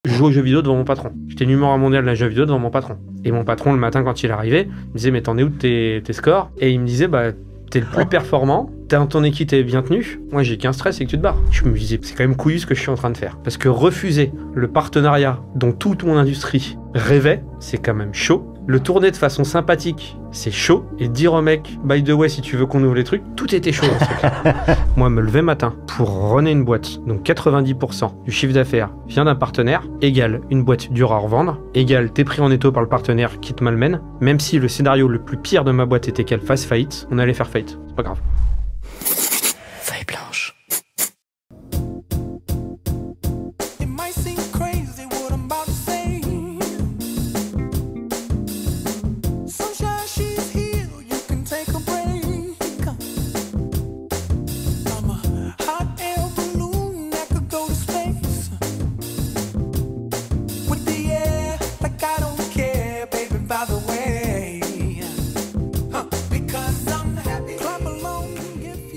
Je jouais aux jeux vidéo devant mon patron. J'étais numéro 1 mondial d'un jeu vidéo devant mon patron. Et mon patron, le matin, quand il arrivait, me disait « Mais t'en es où de tes scores ?» Et il me disait « Bah, t'es le plus performant, ton équipe est bien tenue. Moi, j'ai qu'un stress, c'est que tu te barres. » Je me disais « C'est quand même couillu ce que je suis en train de faire. » Parce que refuser le partenariat dont toute mon industrie rêvait, c'est quand même chaud. Le tourner de façon sympathique, c'est chaud. Et dire au mec, by the way, si tu veux qu'on ouvre les trucs, tout était chaud dans ce truc. Moi, me lever matin pour runner une boîte, donc 90% du chiffre d'affaires vient d'un partenaire, égale une boîte dure à revendre, égale t'es pris en étau par le partenaire qui te malmène. Même si le scénario le plus pire de ma boîte était qu'elle fasse faillite, on allait faire faillite. C'est pas grave. Feuille blanche.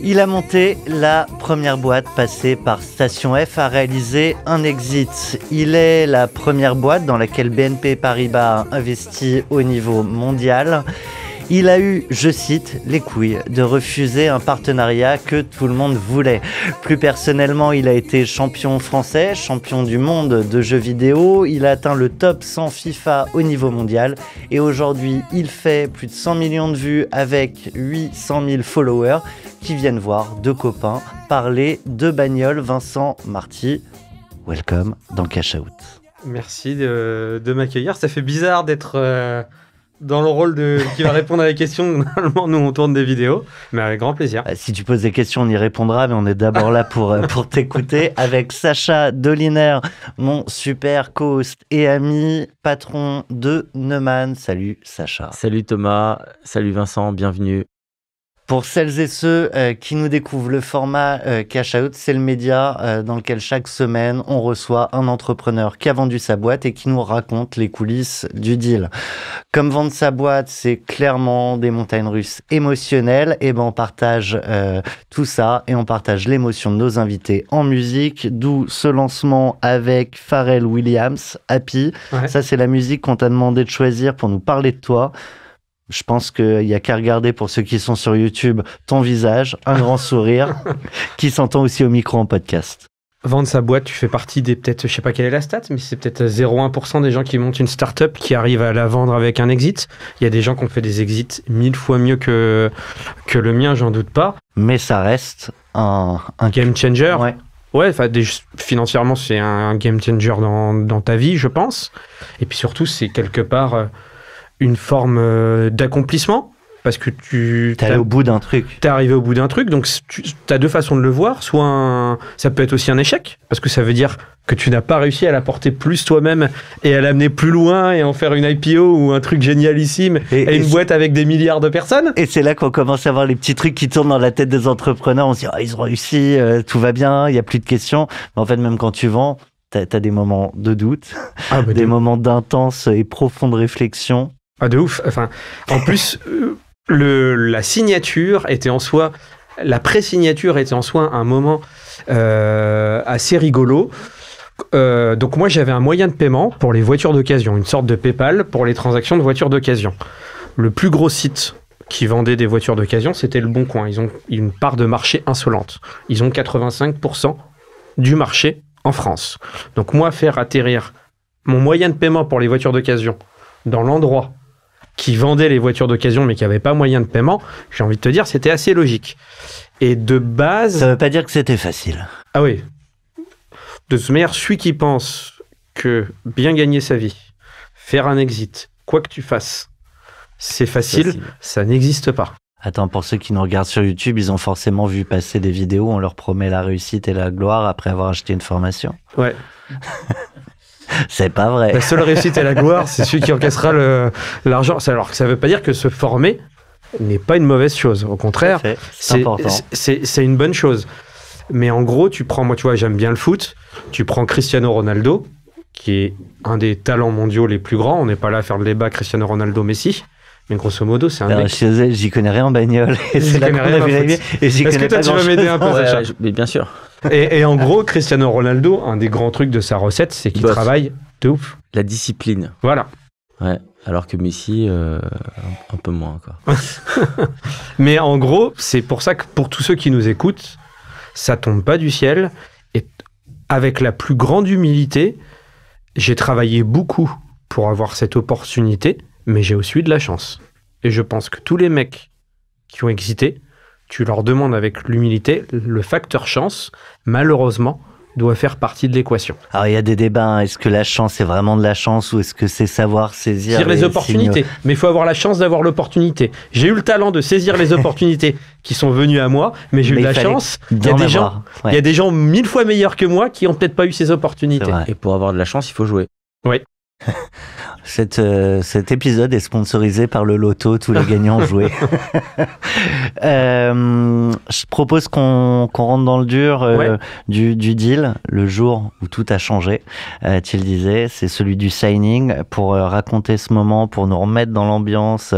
Il a monté la première boîte passée par Station F, a réalisé un exit. Il est la première boîte dans laquelle BNP Paribas a investi au niveau mondial. Il a eu, je cite, les couilles de refuser un partenariat que tout le monde voulait. Plus personnellement, il a été champion français, champion du monde de jeux vidéo. Il a atteint le top 100 FIFA au niveau mondial. Et aujourd'hui, il fait plus de 100 millions de vues avec 800 000 followers qui viennent voir deux copains parler de bagnole. Vincent Marty, welcome dans Cash Out. Merci de m'accueillir. Ça fait bizarre d'être... dans le rôle qui va répondre à la question. Normalement, nous, on tourne des vidéos, mais avec grand plaisir. Si tu poses des questions, on y répondra, mais on est d'abord là pour t'écouter. Avec Sacha Doliner, mon super co-host et ami, patron de Neumann. Salut Sacha. Salut Thomas, salut Vincent, bienvenue. Pour celles et ceux qui nous découvrent, le format Cash Out, c'est le média dans lequel chaque semaine, on reçoit un entrepreneur qui a vendu sa boîte et qui nous raconte les coulisses du deal. Comme vendre sa boîte, c'est clairement des montagnes russes émotionnelles, et ben on partage tout ça et on partage l'émotion de nos invités en musique, d'où ce lancement avec Pharrell Williams, Happy. Ouais. Ça, c'est la musique qu'on t'a demandé de choisir pour nous parler de toi. Je pense qu'il n'y a qu'à regarder, pour ceux qui sont sur YouTube, ton visage, un grand sourire, qui s'entend aussi au micro en podcast. Vendre sa boîte, tu fais partie des peut-être, je sais pas quelle est la stat, mais c'est peut-être 0,1% des gens qui montent une start-up qui arrivent à la vendre avec un exit. Il y a des gens qui ont fait des exits 1000 fois mieux que le mien, j'en doute pas. Mais ça reste un game changer. Ouais. Ouais, financièrement, c'est un game changer dans ta vie, je pense. Et puis surtout, c'est quelque part... une forme d'accomplissement, parce que t'es allé au bout d'un truc. T'es arrivé au bout d'un truc, donc t'as deux façons de le voir. Soit ça peut être aussi un échec, parce que ça veut dire que tu n'as pas réussi à l'apporter plus toi-même et à l'amener plus loin et en faire une IPO ou un truc génialissime et une boîte avec des milliards de personnes. Et c'est là qu'on commence à voir les petits trucs qui tournent dans la tête des entrepreneurs. On se dit, ils ont réussi, tout va bien, il n'y a plus de questions. Mais en fait, même quand tu vends, t'as des moments de doute, des moments d'intense et profonde réflexion. Ah, de ouf. Enfin, en plus, la signature était en soi, la pré-signature était en soi un moment assez rigolo. Donc moi, j'avais un moyen de paiement pour les voitures d'occasion, une sorte de PayPal pour les transactions de voitures d'occasion. Le plus gros site qui vendait des voitures d'occasion, c'était Le Bon Coin. Ils ont une part de marché insolente. Ils ont 85% du marché en France. Donc moi, faire atterrir mon moyen de paiement pour les voitures d'occasion dans l'endroit qui vendait les voitures d'occasion mais qui n'avait pas moyen de paiement, j'ai envie de te dire, c'était assez logique. Et de base... Ça ne veut pas dire que c'était facile. Ah oui. De toute manière, celui qui pense que bien gagner sa vie, faire un exit, quoi que tu fasses, c'est facile, ça n'existe pas. Attends, pour ceux qui nous regardent sur YouTube, ils ont forcément vu passer des vidéos où on leur promet la réussite et la gloire après avoir acheté une formation. Ouais. C'est pas vrai. La seule réussite et la gloire, c'est celui qui encaissera l'argent. Alors que ça ne veut pas dire que se former n'est pas une mauvaise chose. Au contraire, c'est une bonne chose. Mais en gros, moi, tu vois, j'aime bien le foot. Tu prends Cristiano Ronaldo, qui est un des talents mondiaux les plus grands. On n'est pas là à faire le débat Cristiano Ronaldo-Messi. Mais grosso modo, c'est un mec... J'y connais rien en bagnole. Et c'est là qu'on a vu la vie. Et j'y connais pas grand-chose. Est-ce que toi, tu vas m'aider un peu, Sacha ? Mais bien sûr. Et en gros, Cristiano Ronaldo, un des grands trucs de sa recette, c'est qu'il travaille de ouf. La discipline. Voilà. Ouais. Alors que Messi, un peu moins, quoi. Mais en gros, c'est pour ça que pour tous ceux qui nous écoutent, ça tombe pas du ciel. Et avec la plus grande humilité, j'ai travaillé beaucoup pour avoir cette opportunité, mais j'ai aussi eu de la chance. Et je pense que tous les mecs qui ont existé, tu leur demandes avec l'humilité, le facteur chance, malheureusement, doit faire partie de l'équation. Alors, il y a des débats. Hein. Est-ce que la chance, c'est vraiment de la chance ou est-ce que c'est savoir saisir les opportunités. Signaux. Mais il faut avoir la chance d'avoir l'opportunité. J'ai eu le talent de saisir les opportunités qui sont venues à moi, mais j'ai eu de la chance. Il y a des gens, il y a des gens 1000 fois meilleurs que moi qui n'ont peut-être pas eu ces opportunités. Et pour avoir de la chance, il faut jouer. Oui. Cet épisode est sponsorisé par le loto, tous les gagnants ont joué. Je propose qu'on rentre dans le dur du deal, le jour où tout a changé. Tu le disais, c'est celui du signing. Pour raconter ce moment, pour nous remettre dans l'ambiance,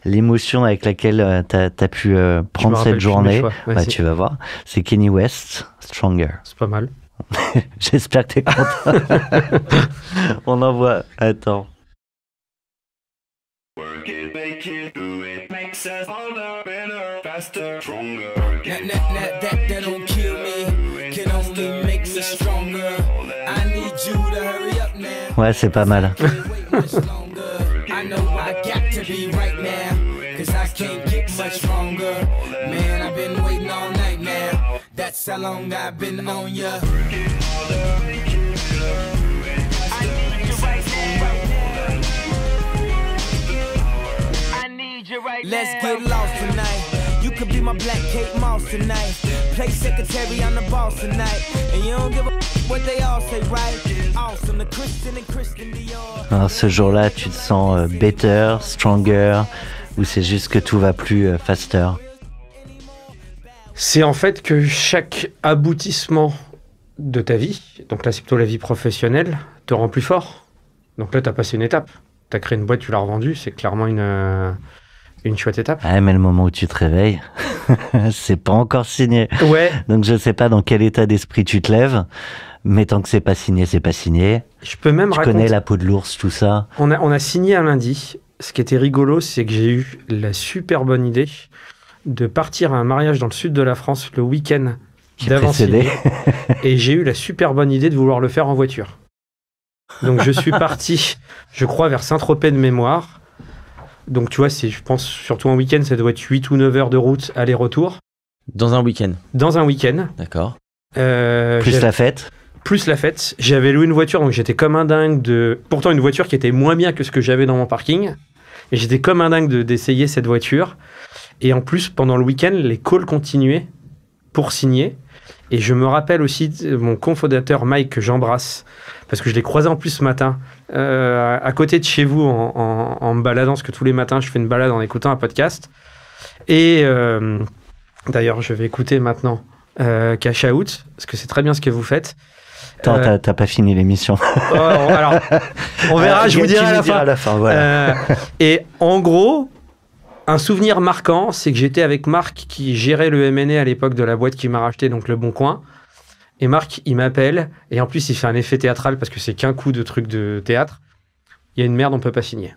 l'émotion avec laquelle tu as pu prendre cette journée, tu vas voir. C'est Kanye West, Stronger. C'est pas mal. J'espère que t'es content. On envoie. Attends. Ouais, c'est pas mal. That's how long I've been on ya. Let's get lost tonight. You could be my black Kate Moss tonight. Play secretary on the boss tonight. And you don't give a what they all say, right? Awesome, the Christian and Christian Dior. Alors ce jour-là, tu te sens better, stronger, ou c'est juste que tout va plus faster? C'est en fait que chaque aboutissement de ta vie, donc là c'est plutôt la vie professionnelle, te rend plus fort. Donc là tu as passé une étape. Tu as créé une boîte, tu l'as revendue, c'est clairement une chouette étape. Ah, mais le moment où tu te réveilles, c'est pas encore signé. Ouais. Donc je sais pas dans quel état d'esprit tu te lèves, mais tant que c'est pas signé, c'est pas signé. Je peux même raconter. Tu connais la peau de l'ours, tout ça. On a signé un lundi. Ce qui était rigolo, c'est que j'ai eu la super bonne idée de partir à un mariage dans le sud de la France le week-end d'avant signé. Et j'ai eu la super bonne idée de vouloir le faire en voiture. Donc je suis parti, je crois, vers Saint-Tropez de mémoire. Donc tu vois, je pense surtout en week-end, ça doit être 8 ou 9 heures de route aller-retour. Dans un week-end. Dans un week-end. D'accord. Plus la fête. Plus la fête. J'avais loué une voiture, donc j'étais comme un dingue pourtant une voiture qui était moins bien que ce que j'avais dans mon parking. Et j'étais comme un dingue d'essayer cette voiture. Et en plus, pendant le week-end, les calls continuaient pour signer. Et je me rappelle aussi de mon cofondateur Mike, que j'embrasse, parce que je l'ai croisé en plus ce matin, à côté de chez vous, en me baladant, parce que tous les matins, je fais une balade en écoutant un podcast. Et d'ailleurs, je vais écouter maintenant Cash Out, parce que c'est très bien ce que vous faites. Attends, t'as pas fini l'émission. Alors, on verra, je vous dirai à la fin. Voilà. Et en gros, un souvenir marquant, c'est que j'étais avec Marc qui gérait le M&A à l'époque de la boîte qui m'a racheté, donc Le Bon Coin. Et Marc, il m'appelle, et en plus, il fait un effet théâtral parce que c'est qu'un coup de truc de théâtre. Il y a une merde, on peut pas signer.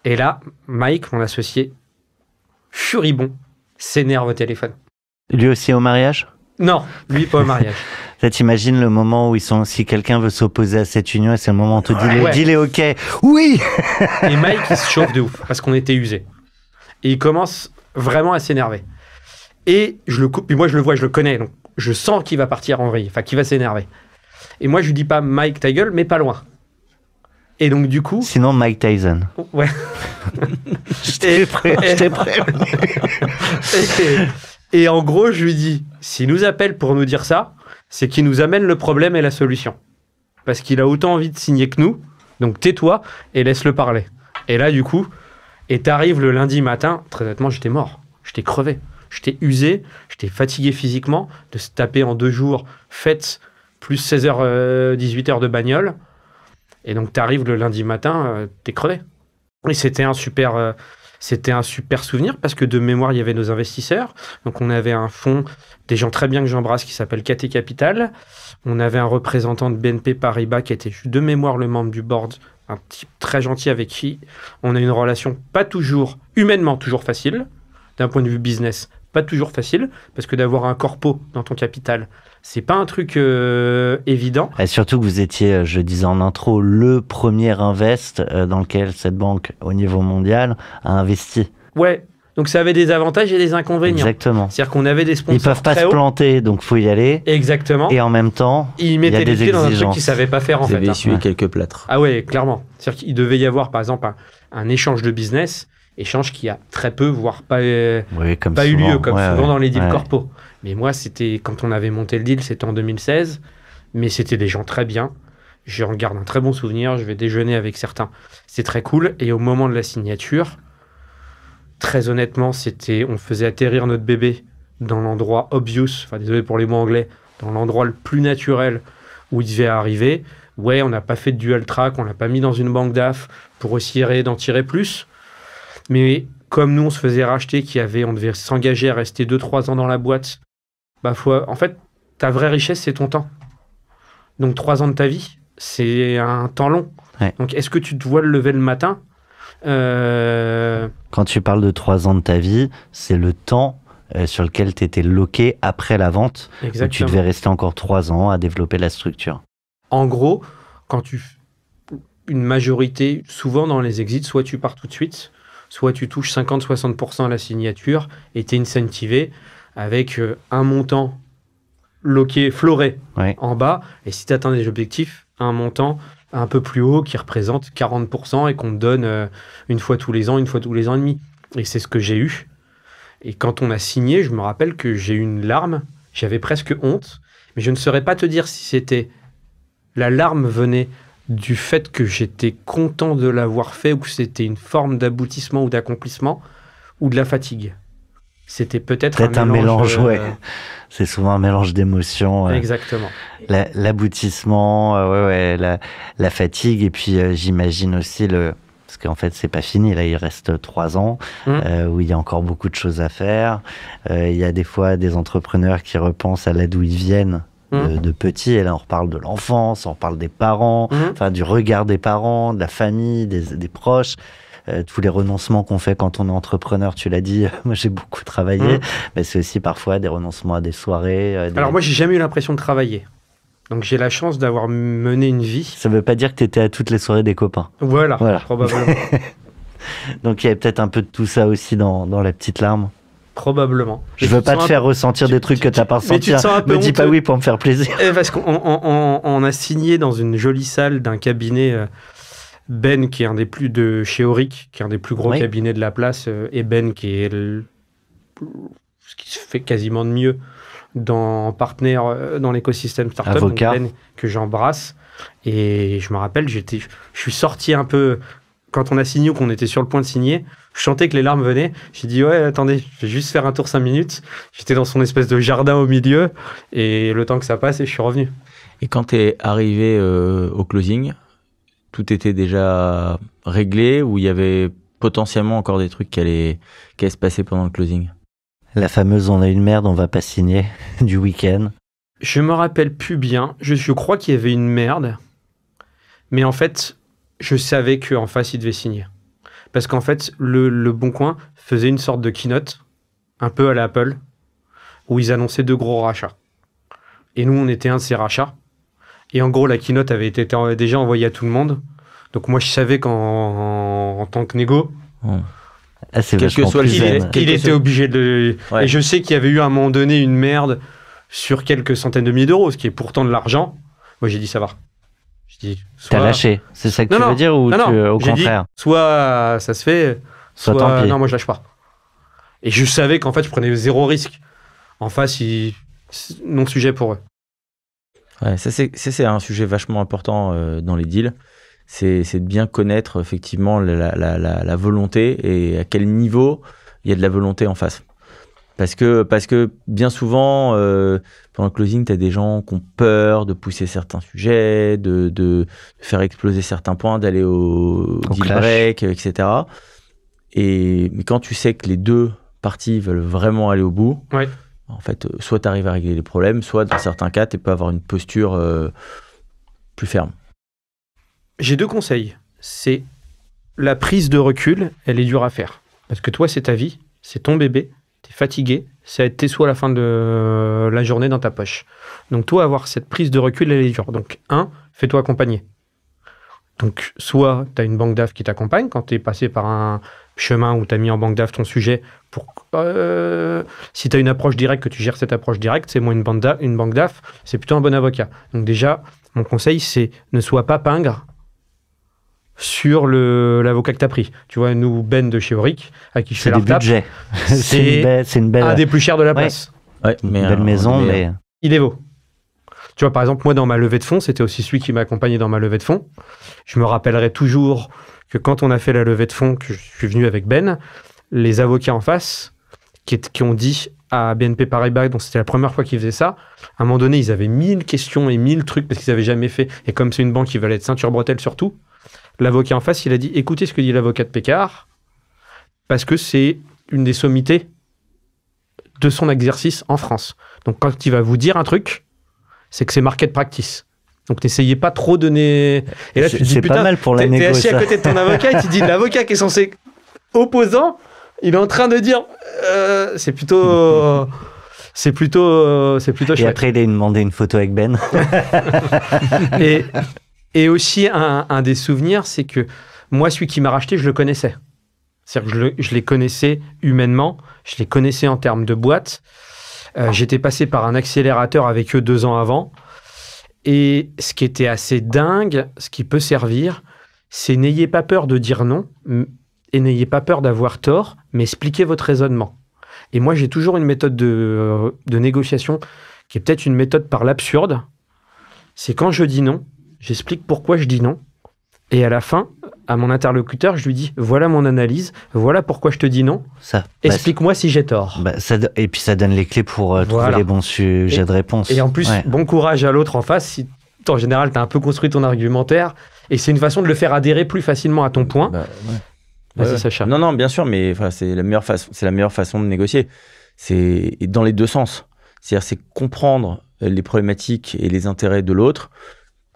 Et là, Mike, mon associé, furibond, s'énerve au téléphone. Lui aussi au mariage ? Non, lui pas au mariage. T'imagines le moment où si quelqu'un veut s'opposer à cette union, et c'est le moment où on te dit le deal est OK. Oui. Et Mike, il se chauffe de ouf parce qu'on était usés. Et il commence vraiment à s'énerver. Et je le coupe, puis moi je le vois, je le connais, donc je sens qu'il va partir en vrille, enfin qu'il va s'énerver. Et moi je lui dis pas Mike ta gueule, mais pas loin. Et donc du coup... Sinon Mike Tyson. Ouais. J'étais prêt. Et en gros je lui dis, s'il nous appelle pour nous dire ça, c'est qu'il nous amène le problème et la solution. Parce qu'il a autant envie de signer que nous, donc tais-toi et laisse-le parler. Et là du coup... Et t'arrives le lundi matin, très honnêtement, j'étais mort. J'étais crevé. J'étais usé. J'étais fatigué physiquement de se taper en 2 jours, fête, plus 16h, 18h de bagnole. Et donc, t'arrives le lundi matin, t'es crevé. Et c'était un super C'était un super souvenir parce que de mémoire, il y avait nos investisseurs. Donc, on avait un fonds, des gens très bien que j'embrasse, qui s'appelle KT Capital. On avait un représentant de BNP Paribas qui était de mémoire le membre du board, un type très gentil avec qui on a une relation pas toujours, humainement, toujours facile. D'un point de vue business, pas toujours facile, parce que d'avoir un corpo dans ton capital, c'est pas un truc évident. Et surtout que vous étiez, je disais en intro, le premier invest dans lequel cette banque, au niveau mondial, a investi. Ouais, donc ça avait des avantages et des inconvénients. Exactement. C'est-à-dire qu'on avait des sponsors Ils peuvent pas très se hauts. planter, donc faut y aller. Exactement. Et en même temps, Ils il y a mettaient les des pieds dans un truc exigences. qu'ils savaient pas faire en Vous fait. avez hein. essuyé Ouais. quelques plâtres. Ah ouais, clairement. C'est-à-dire qu'il devait y avoir, par exemple, un échange de business, échange qui a très peu, voire pas, Oui, comme pas eu souvent. lieu, comme Ouais, souvent ouais. dans les deals Ouais. corpo. Mais moi, c'était quand on avait monté le deal, c'était en 2016, mais c'était des gens très bien. J'en garde un très bon souvenir, je vais déjeuner avec certains. C'est très cool. Et au moment de la signature, très honnêtement, on faisait atterrir notre bébé dans l'endroit obvious, enfin désolé pour les mots anglais, dans l'endroit le plus naturel où il devait arriver. Ouais, on n'a pas fait de dual track, on l'a pas mis dans une banque d'AF pour essayer d'en tirer plus. Mais comme nous, on se faisait racheter, on devait s'engager à rester 2-3 ans dans la boîte, en fait, ta vraie richesse, c'est ton temps. Donc 3 ans de ta vie, c'est un temps long. Ouais. Donc est-ce que tu te vois le lever le matin Quand tu parles de 3 ans de ta vie, c'est le temps sur lequel tu étais loqué après la vente, où tu Exactement. devais rester encore 3 ans à développer la structure. En gros, une majorité, souvent dans les exits, soit tu pars tout de suite, soit tu touches 50-60% à la signature et tu es incentivé avec un montant loqué, floré Ouais. en bas. Et si tu atteins des objectifs, un montant un peu plus haut qui représente 40% et qu'on te donne une fois tous les ans et demi. Et c'est ce que j'ai eu. Et quand on a signé, je me rappelle que j'ai eu une larme, j'avais presque honte, mais je ne saurais pas te dire si c'était la larme venait du fait que j'étais content de l'avoir fait ou que c'était une forme d'aboutissement ou d'accomplissement ou de la fatigue. C'était peut-être Un mélange, euh, ouais. C'est souvent un mélange d'émotions. Exactement. L'aboutissement, la fatigue, et puis j'imagine aussi parce qu'en fait c'est pas fini, là il reste 3 ans où il y a encore beaucoup de choses à faire. Il y a des fois des entrepreneurs qui repensent à là d'où ils viennent de petits, et là on reparle de l'enfance, on reparle des parents, enfin du regard des parents, de la famille, des proches. Tous les renoncements qu'on fait quand on est entrepreneur, tu l'as dit, moi j'ai beaucoup travaillé, mais c'est aussi parfois des renoncements à des soirées. Alors moi j'ai jamais eu l'impression de travailler. Donc j'ai la chance d'avoir mené une vie. Ça veut pas dire que tu étais à toutes les soirées des copains. Voilà. Probablement. Donc il y avait peut-être un peu de tout ça aussi dans la petite larme. Probablement. Je veux pas te faire ressentir des trucs que t'as pas mais tu ressentis. te sens un peu Me dis pas honteux. oui pour me faire plaisir. Parce qu'on a signé dans une jolie salle d'un cabinet Ben, qui est un des plus de chez Auric, qui est un des plus gros cabinets de la place, et Ben, qui est ce qui se fait quasiment de mieux en partenaire dans l'écosystème startup, Avocat. donc Ben, que j'embrasse. Et je me rappelle, je suis sorti un peu quand on a signé ou qu'on était sur le point de signer. Je sentais que les larmes venaient. J'ai dit ouais, attendez, je vais juste faire un tour 5 minutes. J'étais dans son espèce de jardin au milieu, et le temps que ça passe, et je suis revenu. Et quand tu es arrivé au closing, tout était déjà réglé ou il y avait potentiellement encore des trucs qui allaient se passer pendant le closing? La fameuse on a une merde, on va pas signer du week-end. Je me rappelle plus bien. Je crois qu'il y avait une merde. Mais en fait, je savais qu'en face, il devait signer. Parce qu'en fait, le Bon Coin faisait une sorte de keynote, un peu à la Apple, où ils annonçaient 2 gros rachats. Et nous, on était un de ces rachats. Et en gros, la keynote avait été déjà envoyée à tout le monde. Donc moi, je savais qu'en tant que négo, Ah, c'est Quel que vachement soit le plus deal, zen. il était obligé de... Ouais. Et je sais qu'il y avait eu à un moment donné une merde sur quelques centaines de milliers d'euros, ce qui est pourtant de l'argent. Moi, j'ai dit, ça va. Je dis, T'as soit- lâché, c'est ça que tu Non, veux dire, ou au j'ai dit, contraire? soit ça se fait, Soit tant pis. non, moi je lâche pas. Et je savais qu'en fait je prenais 0 risque. En face, c'est non sujet pour eux. Ouais, ça c'est un sujet vachement important dans les deals. C'est de bien connaître effectivement la volonté et à quel niveau il y a de la volonté en face. Parce que bien souvent, pendant le closing, tu as des gens qui ont peur de pousser certains sujets, de faire exploser certains points, d'aller au deal clash. break, etc. Mais quand tu sais que les deux parties veulent vraiment aller au bout, Ouais. en fait, soit tu arrives à régler les problèmes, soit dans certains cas, tu peux avoir une posture plus ferme. J'ai 2 conseils. C'est la prise de recul, elle est dure à faire. Parce que toi, c'est ta vie, c'est ton bébé, t'es fatigué, ça va être tes sous à la fin de la journée dans ta poche. Donc toi, avoir cette prise de recul, elle est dure. Donc fais-toi accompagner. Donc soit tu as une banque d'AF qui t'accompagne quand tu es passé par un chemin où tu as mis en banque d'AF ton sujet. Si tu as une approche directe, que tu gères cette approche directe, c'est moins une banque d'AF, c'est plutôt un bon avocat. Donc déjà, mon conseil, c'est ne sois pas pingre sur l'avocat que tu as pris. Tu vois, nous, Ben de chez Auric, à qui je fais la retape, c'est une belle... un des plus chers de la place. Ouais, Une belle maison, mais... Il est beau. Tu vois, par exemple, moi, dans ma levée de fonds, c'était aussi celui qui m'a accompagné dans ma levée de fonds. Je me rappellerai toujours que quand on a fait la levée de fonds, que je suis venu avec Ben, les avocats en face qui ont dit à BNP Paribas, donc c'était la première fois qu'ils faisaient ça, à un moment donné, ils avaient 1000 questions et 1000 trucs parce qu'ils n'avaient jamais fait. Et comme c'est une banque qui valait être ceinture-bretelle surtout, l'avocat en face, il a dit, écoutez ce que dit l'avocat de Pécard, parce que c'est une des sommités de son exercice en France. Donc quand il va vous dire un truc, c'est que c'est market practice. Donc n'essayez pas trop de donner... Et là tu te dis, c'est putain, pas mal pour la t'es assis négo, à côté de ton avocat et tu dis, l'avocat qui est censé opposant, il est en train de dire, c'est plutôt Et chouette. après, il a demandé une photo avec Ben. Et aussi, un des souvenirs, c'est que moi, celui qui m'a racheté, je le connaissais. C'est-à-dire que je les connaissais humainement, je les connaissais en termes de boîte. J'étais passé par un accélérateur avec eux 2 ans avant. Et ce qui était assez dingue, ce qui peut servir, c'est n'ayez pas peur de dire non et n'ayez pas peur d'avoir tort, mais expliquez votre raisonnement. Et moi, j'ai toujours une méthode de négociation qui est peut-être une méthode par l'absurde. C'est quand je dis non, j'explique pourquoi je dis non. Et à la fin, à mon interlocuteur, je lui dis, voilà mon analyse, voilà pourquoi je te dis non. Explique-moi si j'ai tort. Et puis ça donne les clés pour trouver les bons sujets de réponse. Et en plus, bon courage à l'autre en face. Si en général, tu as un peu construit ton argumentaire. Et c'est une façon de le faire adhérer plus facilement à ton point. Vas-y, Sacha. Non, bien sûr, mais c'est la meilleure façon de négocier. C'est dans les deux sens. C'est-à-dire, c'est comprendre les problématiques et les intérêts de l'autre,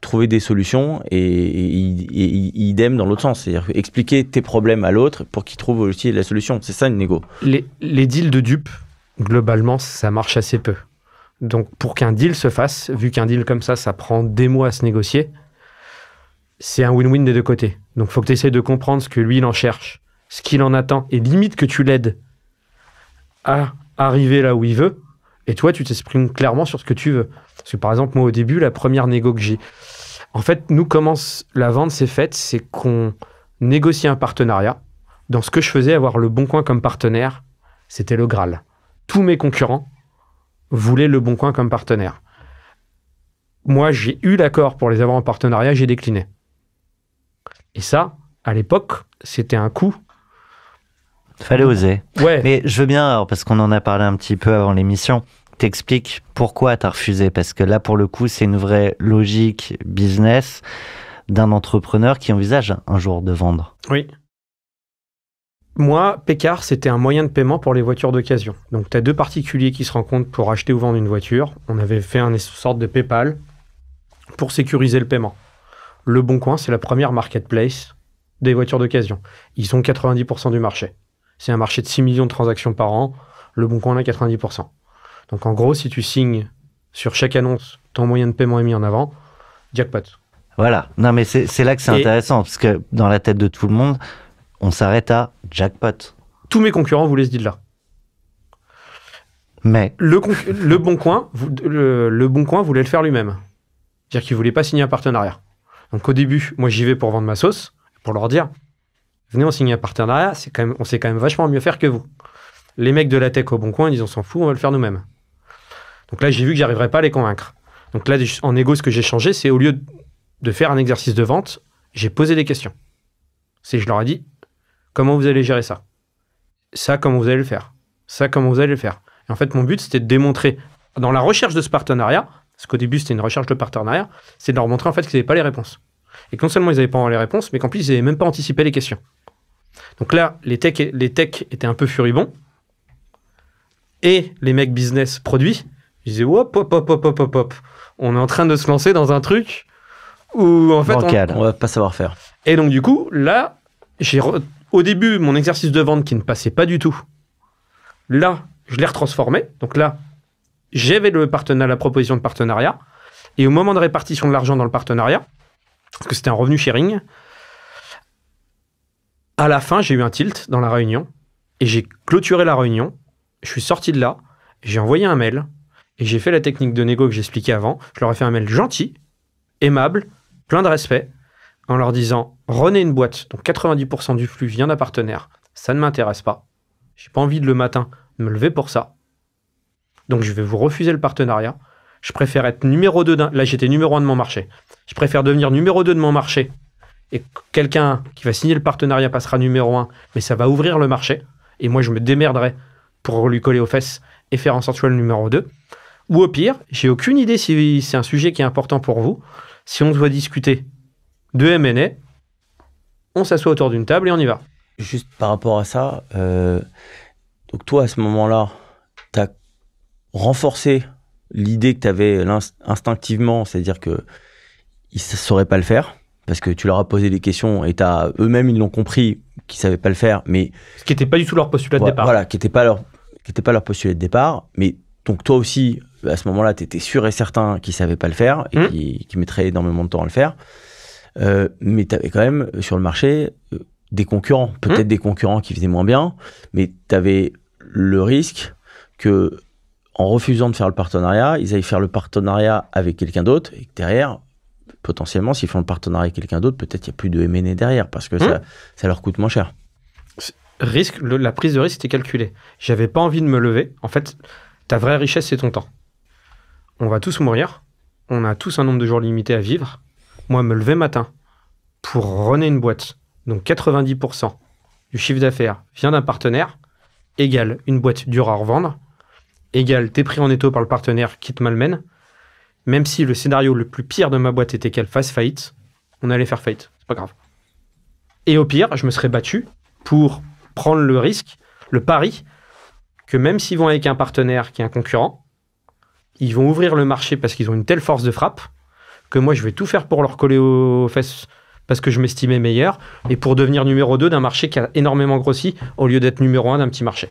trouver des solutions et idem dans l'autre sens. C'est-à-dire expliquer tes problèmes à l'autre pour qu'il trouve aussi la solution. C'est ça une négo. Les deals de dupes, globalement, ça marche assez peu. Donc, pour qu'un deal se fasse, vu qu'un deal comme ça prend des mois à se négocier, c'est un win-win des deux côtés. Donc, il faut que tu essaies de comprendre ce que lui, il en cherche, ce qu'il en attend, et limite que tu l'aides à arriver là où il veut, et toi, tu t'exprimes clairement sur ce que tu veux. Parce que, par exemple, moi, au début, la première négo que j'ai... En fait, nous, comment la vente s'est faite, c'est qu'on négocie un partenariat. Dans ce que je faisais, avoir Le Bon Coin comme partenaire, c'était le Graal. Tous mes concurrents voulaient Le Bon Coin comme partenaire. Moi, j'ai eu l'accord pour les avoir en partenariat, j'ai décliné. Et ça, à l'époque, c'était un coup. Fallait oser. Ouais. Mais je veux bien, alors, parce qu'on en a parlé un petit peu avant l'émission, t'expliques pourquoi t'as refusé. Parce que là, pour le coup, c'est une vraie logique business d'un entrepreneur qui envisage un jour de vendre. Oui. Moi, Pécard, c'était un moyen de paiement pour les voitures d'occasion. Donc, tu as 2 particuliers qui se rencontrent pour acheter ou vendre une voiture. On avait fait une sorte de PayPal pour sécuriser le paiement. Le Bon Coin, c'est la première marketplace des voitures d'occasion. Ils sont 90% du marché. C'est un marché de 6 millions de transactions par an. Le Bon Coin en a 90%. Donc, en gros, si tu signes sur chaque annonce, ton moyen de paiement est mis en avant, jackpot. Voilà. Non, mais c'est là que c'est intéressant, parce que dans la tête de tout le monde, on s'arrête à jackpot. Tous mes concurrents voulaient ce deal-là. Mais Le Bon Coin voulait le faire lui-même. C'est-à-dire qu'il ne voulait pas signer un partenariat. Donc au début, moi j'y vais pour vendre ma sauce, pour leur dire, venez on signe un partenariat, on sait quand même vachement mieux faire que vous. Les mecs de la tech au Bon Coin, ils disent on s'en fout, on va le faire nous-mêmes. Donc là j'ai vu que j'arriverais pas à les convaincre. Donc là en négo, ce que j'ai changé, c'est au lieu de faire un exercice de vente, j'ai posé des questions. Je leur ai dit, comment vous allez gérer ça ? Ça, comment vous allez le faire ? Ça, comment vous allez le faire ? Et en fait, mon but, c'était de démontrer, dans la recherche de ce partenariat, parce qu'au début, c'était une recherche de partenariat, c'est de leur montrer en fait qu'ils n'avaient pas les réponses. Et que non seulement ils n'avaient pas les réponses, mais qu'en plus, ils n'avaient même pas anticipé les questions. Donc là, les techs étaient un peu furibonds. Et les mecs business produits, ils disaient hop, hop, hop, hop, hop, hop, hop. On est en train de se lancer dans un truc où en fait on va pas savoir faire. Et donc du coup, là, au début, mon exercice de vente qui ne passait pas du tout, là, je l'ai retransformé. Donc là, j'avais la proposition de partenariat. Et au moment de répartition de l'argent dans le partenariat, parce que c'était un revenu sharing, à la fin, j'ai eu un tilt dans la réunion et j'ai clôturé la réunion. Je suis sorti de là, j'ai envoyé un mail et j'ai fait la technique de négo que j'expliquais avant. Je leur ai fait un mail gentil, aimable, plein de respect, en leur disant « Renez une boîte, donc 90% du flux vient d'un partenaire, ça ne m'intéresse pas. J'ai pas envie de le matin me lever pour ça. Donc je vais vous refuser le partenariat. Je préfère être numéro 2 Là, j'étais numéro 1 de mon marché. Je préfère devenir numéro 2 de mon marché et quelqu'un qui va signer le partenariat passera numéro 1, mais ça va ouvrir le marché. Et moi, je me démerderai pour lui coller aux fesses et faire en sorte que je sois le numéro 2. Ou au pire, j'ai aucune idée si c'est un sujet qui est important pour vous. Si on doit discuter de M&A, on s'assoit autour d'une table et on y va. Juste par rapport à ça, donc toi, à ce moment-là, tu as renforcé l'idée que tu avais instinctivement, c'est-à-dire qu'ils ne sauraient pas le faire, parce que tu leur as posé des questions et eux-mêmes, ils l'ont compris qu'ils ne savaient pas le faire. Mais ce qui n'était pas du tout leur postulat de départ. Voilà, qui n'était pas leur postulat de départ. Mais donc toi aussi, à ce moment-là, tu étais sûr et certain qu'ils ne savaient pas le faire et qu'ils mettraient énormément de temps à le faire. Mais tu avais quand même sur le marché des concurrents, peut-être des concurrents qui faisaient moins bien, mais tu avais le risque que en refusant de faire le partenariat, ils aillent faire le partenariat avec quelqu'un d'autre et que derrière, potentiellement, s'ils font le partenariat avec quelqu'un d'autre, peut-être qu'il n'y a plus de M&A derrière parce que ça leur coûte moins cher. La prise de risque était calculée. J'avais pas envie de me lever. En fait, ta vraie richesse, c'est ton temps. On va tous mourir. On a tous un nombre de jours limité à vivre. Moi, me lever matin pour runner une boîte, donc 90% du chiffre d'affaires vient d'un partenaire, égale une boîte dure à revendre, égale t'es pris en étau par le partenaire qui te malmène. Même si le scénario le plus pire de ma boîte était qu'elle fasse faillite, on allait faire faillite. C'est pas grave. Et au pire, je me serais battu pour prendre le risque, le pari, que même s'ils vont avec un partenaire qui est un concurrent, ils vont ouvrir le marché parce qu'ils ont une telle force de frappe que moi, je vais tout faire pour leur coller aux fesses parce que je m'estimais meilleur et pour devenir numéro 2 d'un marché qui a énormément grossi au lieu d'être numéro 1 d'un petit marché.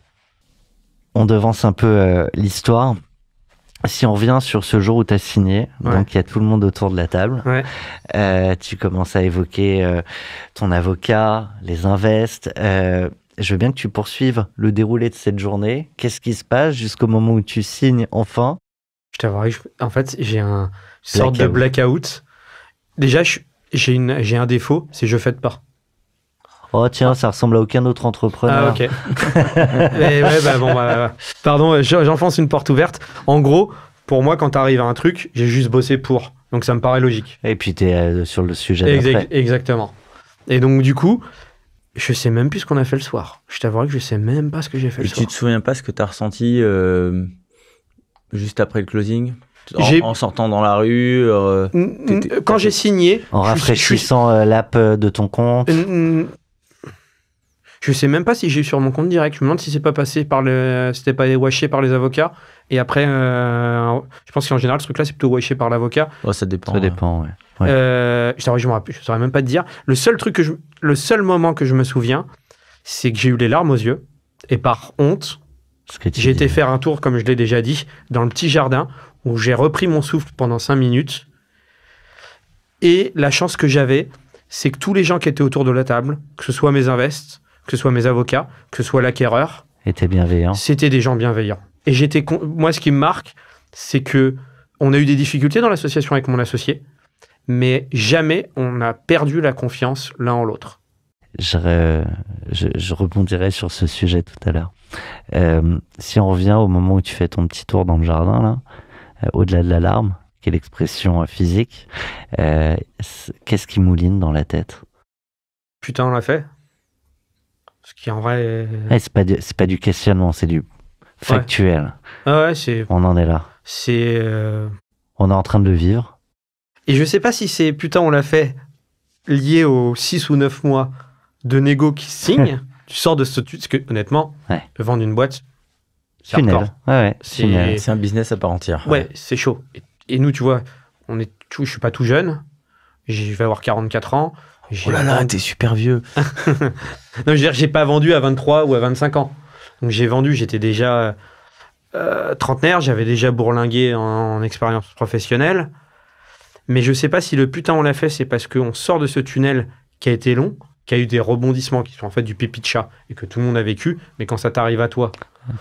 On devance un peu l'histoire. Si on revient sur ce jour où tu as signé, donc il y a tout le monde autour de la table, tu commences à évoquer ton avocat, les invests. Je veux bien que tu poursuives le déroulé de cette journée. Qu'est-ce qui se passe jusqu'au moment où tu signes enfin? Je t'avoue, en fait, j'ai une sorte de blackout. Déjà, j'ai un défaut, c'est je fête pas. Oh tiens, ça ressemble à aucun autre entrepreneur. Ah ok. Pardon, j'enfonce une porte ouverte. En gros, pour moi, quand t'arrives à un truc, j'ai juste bossé pour. Donc ça me paraît logique. Et puis t'es sur le sujet d'après. Exactement. Et donc du coup, je sais même plus ce qu'on a fait le soir. Je t'avouerai que je sais même pas ce que j'ai fait le soir. Et tu te souviens pas ce que t'as ressenti juste après le closing? En sortant dans la rue quand j'ai signé... En rafraîchissant l'app de ton compte. Je sais même pas si j'ai eu sur mon compte direct. Je me demande si c'est pas passé c'était pas washé par les avocats. Et après, je pense qu'en général, ce truc-là, c'est plutôt washé par l'avocat. Oh, ça dépend. Ça dépend, ouais. Je saurais même pas te dire. Le seul moment que je me souviens, c'est que j'ai eu les larmes aux yeux. Et par honte, j'ai été faire un tour, comme je l'ai déjà dit, dans le petit jardin où j'ai repris mon souffle pendant 5 minutes. Et la chance que j'avais, c'est que tous les gens qui étaient autour de la table, que ce soit mes invests, que ce soit mes avocats, que ce soit l'acquéreur, étaient bienveillants. C'était des gens bienveillants. Et moi, ce qui me marque, c'est que on a eu des difficultés dans l'association avec mon associé, mais jamais on n'a perdu la confiance l'un en l'autre. Je rebondirai sur ce sujet tout à l'heure. Si on revient au moment où tu fais ton petit tour dans le jardin, là, au-delà de l'alarme, qui est l'expression physique, qu'est-ce qui mouline dans la tête? Putain, on l'a fait. Ce qui en vrai... c'est pas du questionnement, c'est du factuel. C'est... On en est là. C'est... On est en train de le vivre. Et je sais pas si c'est putain on l'a fait lié aux 6 ou 9 mois de négo qui se signe, tu sors de ce tunnel, parce que honnêtement, vendre une boîte, c'est hardcore. C'est un business à part entière. Ouais, c'est chaud. Et nous, tu vois, je suis pas tout jeune, je vais avoir 44 ans. Oh là là, t'es super vieux. Non, je veux dire, j'ai pas vendu à 23 ou à 25 ans. Donc j'ai vendu, j'étais déjà trentenaire, j'avais déjà bourlingué en expérience professionnelle. Mais je sais pas si le putain on l'a fait, c'est parce qu'on sort de ce tunnel qui a été long, qui a eu des rebondissements qui sont en fait du pipi de chat et que tout le monde a vécu. Mais quand ça t'arrive à toi,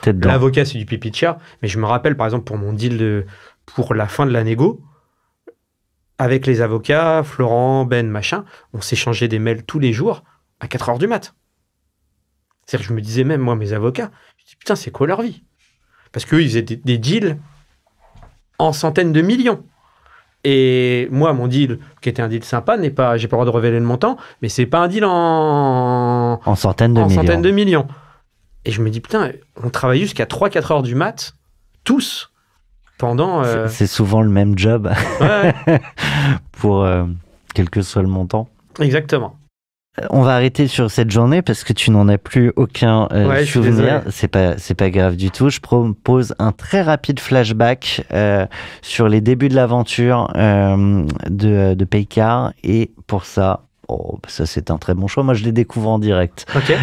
l'avocat c'est du pipi de chat. Mais je me rappelle par exemple pour mon deal pour la fin de la négo, avec les avocats, Florent, Ben, machin, on s'échangeait des mails tous les jours à 4h du mat. C'est-à-dire que je me disais même, moi, mes avocats, je dis putain, c'est quoi leur vie? Parce qu'eux, ils faisaient des deals en centaines de millions. Et moi, mon deal, qui était un deal sympa, j'ai pas le droit de révéler le montant, mais c'est pas un deal en centaines de millions. Et je me dis, putain, on travaille jusqu'à 3-4 heures du mat, tous, pendant... C'est souvent le même job, pour quel que soit le montant. Exactement. On va arrêter sur cette journée parce que tu n'en as plus aucun souvenir. C'est pas grave du tout. Je propose un très rapide flashback sur les débuts de l'aventure de Paycar. Et pour ça, ça c'est un très bon choix. Moi, je les découvre en direct. Okay.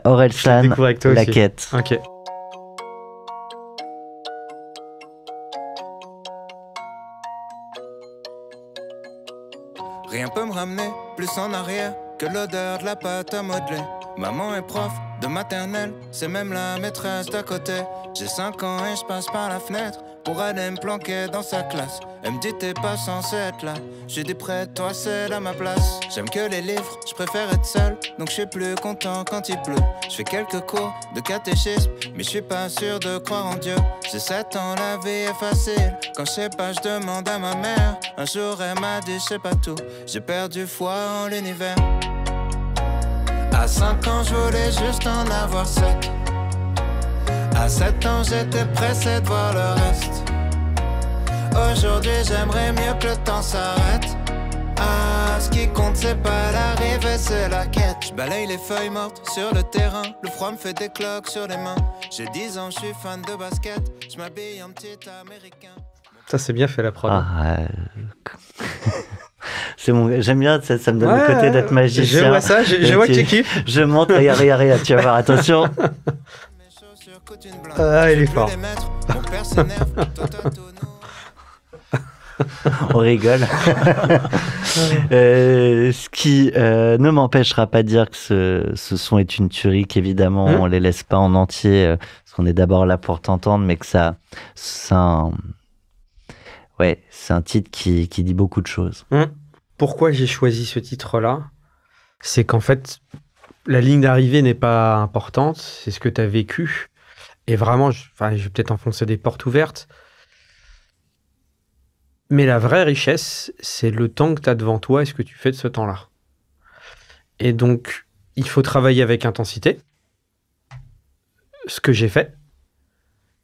Orelsan, La Quête. Ok. Rien peut me ramener plus en arrière que l'odeur de la pâte à modeler. Maman est prof de maternelle, c'est même la maîtresse d'à côté. J'ai 5 ans et je passe par la fenêtre pour aller me planquer dans sa classe. Elle me dit t'es pas censé être là. J'ai dit près de toi c'est là ma place. J'aime que les livres, je préfère être seul, donc je suis plus content quand il pleut. Je fais quelques cours de catéchisme, mais je suis pas sûr de croire en Dieu. J'ai 7 ans, la vie est facile. Quand je sais pas, je demande à ma mère. Un jour elle m'a dit je sais pas tout. J'ai perdu foi en l'univers. À 5 ans, je voulais juste en avoir 7. À 7 ans, j'étais pressé de voir le reste. Aujourd'hui, j'aimerais mieux que le temps s'arrête. Ah, ce qui compte, c'est pas l'arrivée, c'est la quête. Je balaye les feuilles mortes sur le terrain. Le froid me fait des cloques sur les mains. J'ai 10 ans, je suis fan de basket. Je m'habille en petit américain. Ça, c'est bien fait la prod. J'aime bien, ça me donne le côté d'être magicien. Je vois ça, je vois que tu kiffes. Je monte, regarde, tu vas voir, attention. Il est fort. On rigole. Ce qui ne m'empêchera pas de dire que ce son est une tuerie, qu'évidemment on les laisse pas en entier, parce qu'on est d'abord là pour t'entendre, mais que c'est un titre qui dit beaucoup de choses. Pourquoi j'ai choisi ce titre-là? C'est qu'en fait, la ligne d'arrivée n'est pas importante, c'est ce que tu as vécu. Et vraiment, je vais peut-être enfoncer des portes ouvertes, mais la vraie richesse, c'est le temps que tu as devant toi et ce que tu fais de ce temps-là. Et donc, il faut travailler avec intensité, ce que j'ai fait,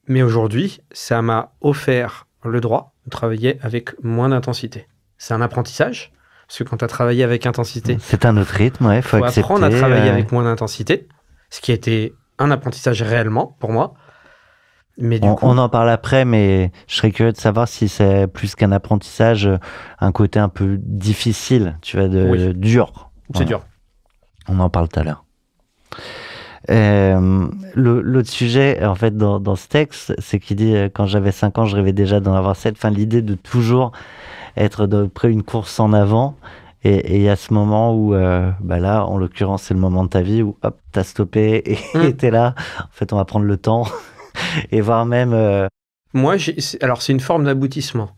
mais aujourd'hui, ça m'a offert le droit de travailler avec moins d'intensité. C'est un apprentissage, parce que quand tu as travaillé avec intensité... C'est un autre rythme, il faut accepter. Apprendre à travailler avec moins d'intensité, ce qui a été un apprentissage réellement pour moi. Mais du coup, on en parle après, mais je serais curieux de savoir si c'est plus qu'un apprentissage, un côté un peu difficile, tu vois, dur. C'est dur. On en parle tout à l'heure. L'autre sujet, en fait, dans ce texte, c'est qu'il dit quand j'avais 5 ans, je rêvais déjà d'en avoir 7. Enfin, l'idée de toujours être près une course en avant. Et il y a ce moment où, là, en l'occurrence, c'est le moment de ta vie où, hop, t'as stoppé et t'es là. En fait, on va prendre le temps et voir même... Moi, alors, c'est une forme d'aboutissement.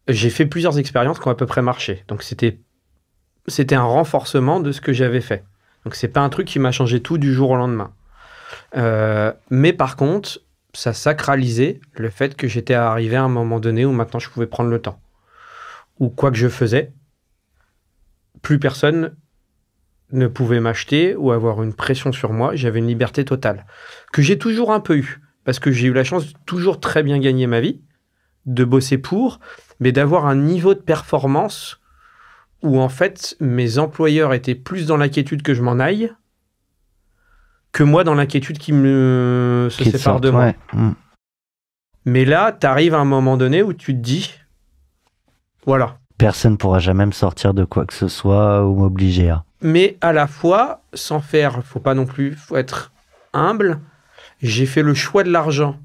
J'ai fait plusieurs expériences qui ont à peu près marché. Donc, c'était un renforcement de ce que j'avais fait. Donc, c'est pas un truc qui m'a changé tout du jour au lendemain. Mais par contre, ça sacralisait le fait que j'étais arrivé à un moment donné où maintenant je pouvais prendre le temps. Ou quoi que je faisais, plus personne ne pouvait m'acheter ou avoir une pression sur moi. J'avais une liberté totale, que j'ai toujours un peu eu, parce que j'ai eu la chance de toujours très bien gagner ma vie, de bosser pour, mais d'avoir un niveau de performance où en fait, mes employeurs étaient plus dans l'inquiétude que je m'en aille que moi dans l'inquiétude qui se sépare de moi. Ouais. Mais là, t'arrives à un moment donné où tu te dis, voilà. Personne ne pourra jamais me sortir de quoi que ce soit ou m'obliger à. Mais à la fois, sans faire, faut être humble. J'ai fait le choix de l'argent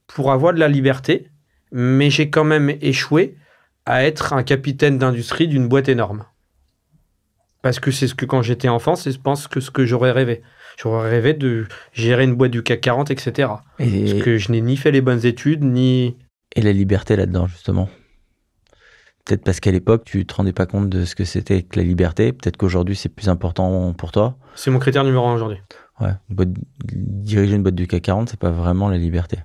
pour avoir de la liberté, mais j'ai quand même échoué à être un capitaine d'industrie d'une boîte énorme. Parce que c'est ce que, quand j'étais enfant, c'est, je pense, ce que j'aurais rêvé. J'aurais rêvé de gérer une boîte du CAC 40, etc. Parce que je n'ai ni fait les bonnes études, ni... Et la liberté là-dedans, justement. Peut-être parce qu'à l'époque, tu te rendais pas compte de ce que c'était que la liberté. Peut-être qu'aujourd'hui, c'est plus important pour toi. C'est mon critère numéro 1 aujourd'hui. Ouais, diriger une boîte du CAC 40, c'est pas vraiment la liberté.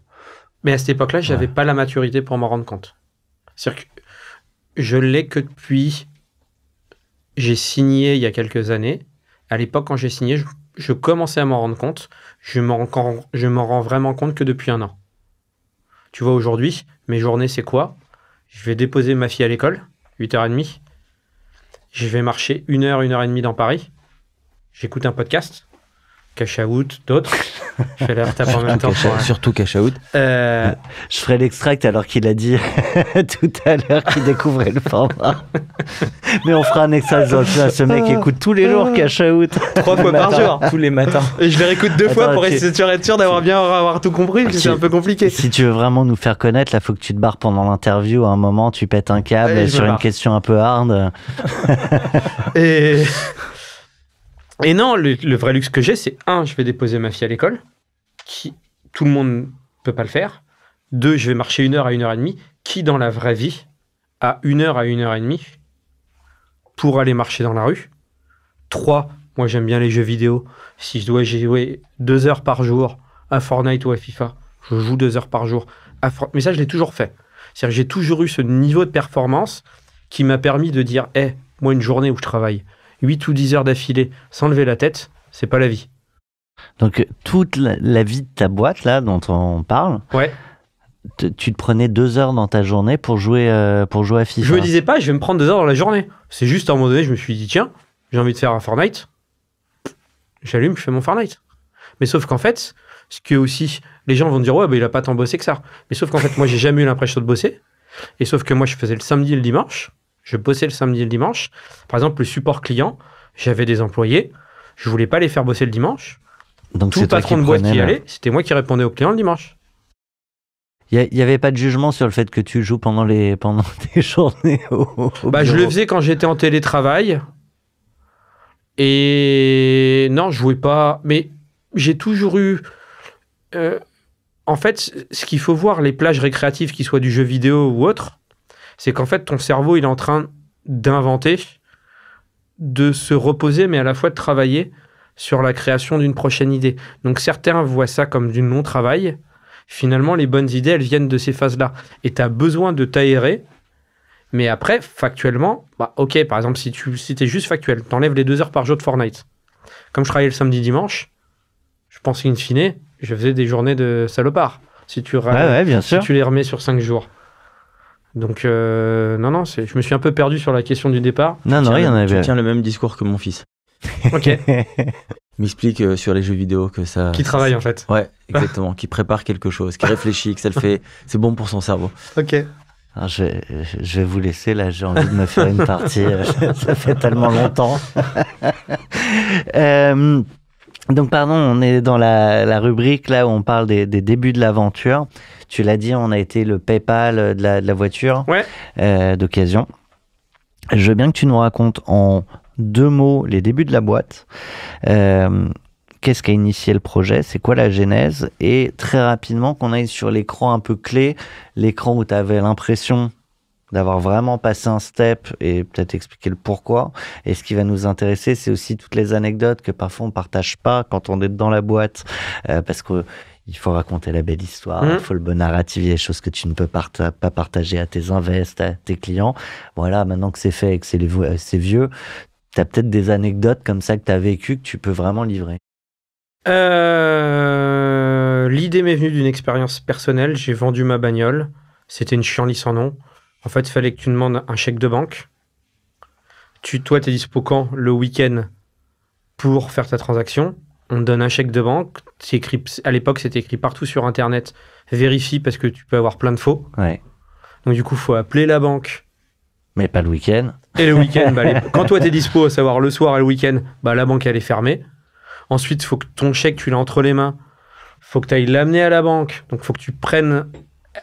Mais à cette époque-là, j'avais pas la maturité pour m'en rendre compte. C'est-à-dire que je l'ai que depuis... J'ai signé il y a quelques années. À l'époque, quand j'ai signé, je commençais à m'en rendre compte. Je m'en rends vraiment compte que depuis 1 an. Tu vois, aujourd'hui, mes journées, c'est quoi ? Je vais déposer ma fille à l'école, 8h30. Je vais marcher 1h, 1h30 dans Paris. J'écoute un podcast. Cash Out, d'autres. Je fais la retape en même temps. Surtout Cash Out. Je ferai l'extract alors qu'il a dit tout à l'heure qu'il découvrait le format. Mais on fera un extract. Ce mec écoute tous les jours Cash Out. 3 fois par jour. Tous les matins. Et je les réécoute 2 fois pour être sûr d'avoir bien avoir tout compris, parce que c'est un peu compliqué. Si tu veux vraiment nous faire connaître, là, faut que tu te barres pendant l'interview. À un moment, tu pètes un câble sur une question un peu hard. Et non, le vrai luxe que j'ai, c'est 1, je vais déposer ma fille à l'école, qui tout le monde peut pas le faire. 2, je vais marcher 1h à 1h30, qui dans la vraie vie a 1h à 1h30 pour aller marcher dans la rue. 3, moi j'aime bien les jeux vidéo. Si je dois jouer 2 heures par jour à Fortnite ou à FIFA, je joue 2 heures par jour. Mais ça, je l'ai toujours fait. C'est-à-dire que j'ai toujours eu ce niveau de performance qui m'a permis de dire, moi une journée où je travaille 8 ou 10 heures d'affilée sans lever la tête, c'est pas la vie. Donc, toute la vie de ta boîte, là, dont on parle, tu te prenais 2 heures dans ta journée pour jouer à FIFA. Je me disais pas, je vais me prendre 2 heures dans la journée. C'est juste à un moment donné, je me suis dit, tiens, j'ai envie de faire un Fortnite. J'allume, je fais mon Fortnite. Mais sauf qu'en fait, ce que aussi, les gens vont dire, il a pas tant bossé que ça. Mais sauf qu'en fait, moi, j'ai jamais eu l'impression de bosser. Et sauf que moi, je faisais le samedi et le dimanche. Je bossais le samedi et le dimanche. Par exemple, le support client, j'avais des employés. Je voulais pas les faire bosser le dimanche. Donc tout patron de boîte qui allait, c'était moi qui répondais aux clients le dimanche. Il n'y avait pas de jugement sur le fait que tu joues pendant tes journées au je le faisais quand j'étais en télétravail. Et non, je jouais pas. Mais j'ai toujours eu... en fait, ce qu'il faut voir, les plages récréatives, qu'ils soient du jeu vidéo ou autre, c'est qu'en fait, ton cerveau, il est en train d'inventer, de se reposer, mais à la fois de travailler sur la création d'une prochaine idée. Donc, certains voient ça comme du non-travail. Finalement, les bonnes idées, elles viennent de ces phases-là. Et tu as besoin de t'aérer. Mais après, factuellement, ok, par exemple, si t'es juste factuel, t'enlèves les 2 heures par jour de Fortnite. Comme je travaillais le samedi-dimanche, je pense qu'in fine, je faisais des journées de salopard. Si tu les remets sur 5 jours. Donc, non, je me suis un peu perdu sur la question du départ. Tu tiens le même discours que mon fils. Ok. Il m'explique sur les jeux vidéo que ça... Qui travaille, en fait. Ouais, exactement. Qui prépare quelque chose, qui réfléchit, que ça le fait... C'est bon pour son cerveau. Ok. Alors je vais vous laisser, là, j'ai envie de me faire une partie. Ça fait tellement longtemps. Donc, pardon, on est dans la rubrique là où on parle des débuts de l'aventure. Tu l'as dit, on a été le PayPal de la voiture d'occasion. Je veux bien que tu nous racontes en 2 mots les débuts de la boîte. Qu'est-ce qui a initié le projet? C'est quoi la genèse? Et très rapidement, qu'on aille sur l'écran un peu clé, l'écran où tu avais l'impression d'avoir vraiment passé un step et peut-être expliquer le pourquoi. Et ce qui va nous intéresser, c'est aussi toutes les anecdotes que parfois on partage pas quand on est dans la boîte, parce que il faut raconter la belle histoire, il faut le bon narratif, il y a des choses que tu ne peux pas partager à tes invests, à tes clients. Voilà, maintenant que c'est fait et que c'est vieux, tu as peut-être des anecdotes comme ça que tu as vécues que tu peux vraiment livrer. L'idée m'est venue d'une expérience personnelle. J'ai vendu ma bagnole. C'était une chienlit sans nom. En fait, il fallait que tu demandes un chèque de banque. toi, t'es dispo quand? Le week-end pour faire ta transaction. On te donne un chèque de banque. C'est écrit, à l'époque, c'était écrit partout sur Internet. Vérifie parce que tu peux avoir plein de faux. Ouais. Donc, du coup, il faut appeler la banque. Mais pas le week-end. Et le week-end, quand toi, t'es dispo, à savoir le soir et le week-end, la banque, elle est fermée. Ensuite, il faut que ton chèque, tu l'as entre les mains. Il faut que tu ailles l'amener à la banque. Donc, il faut que tu prennes...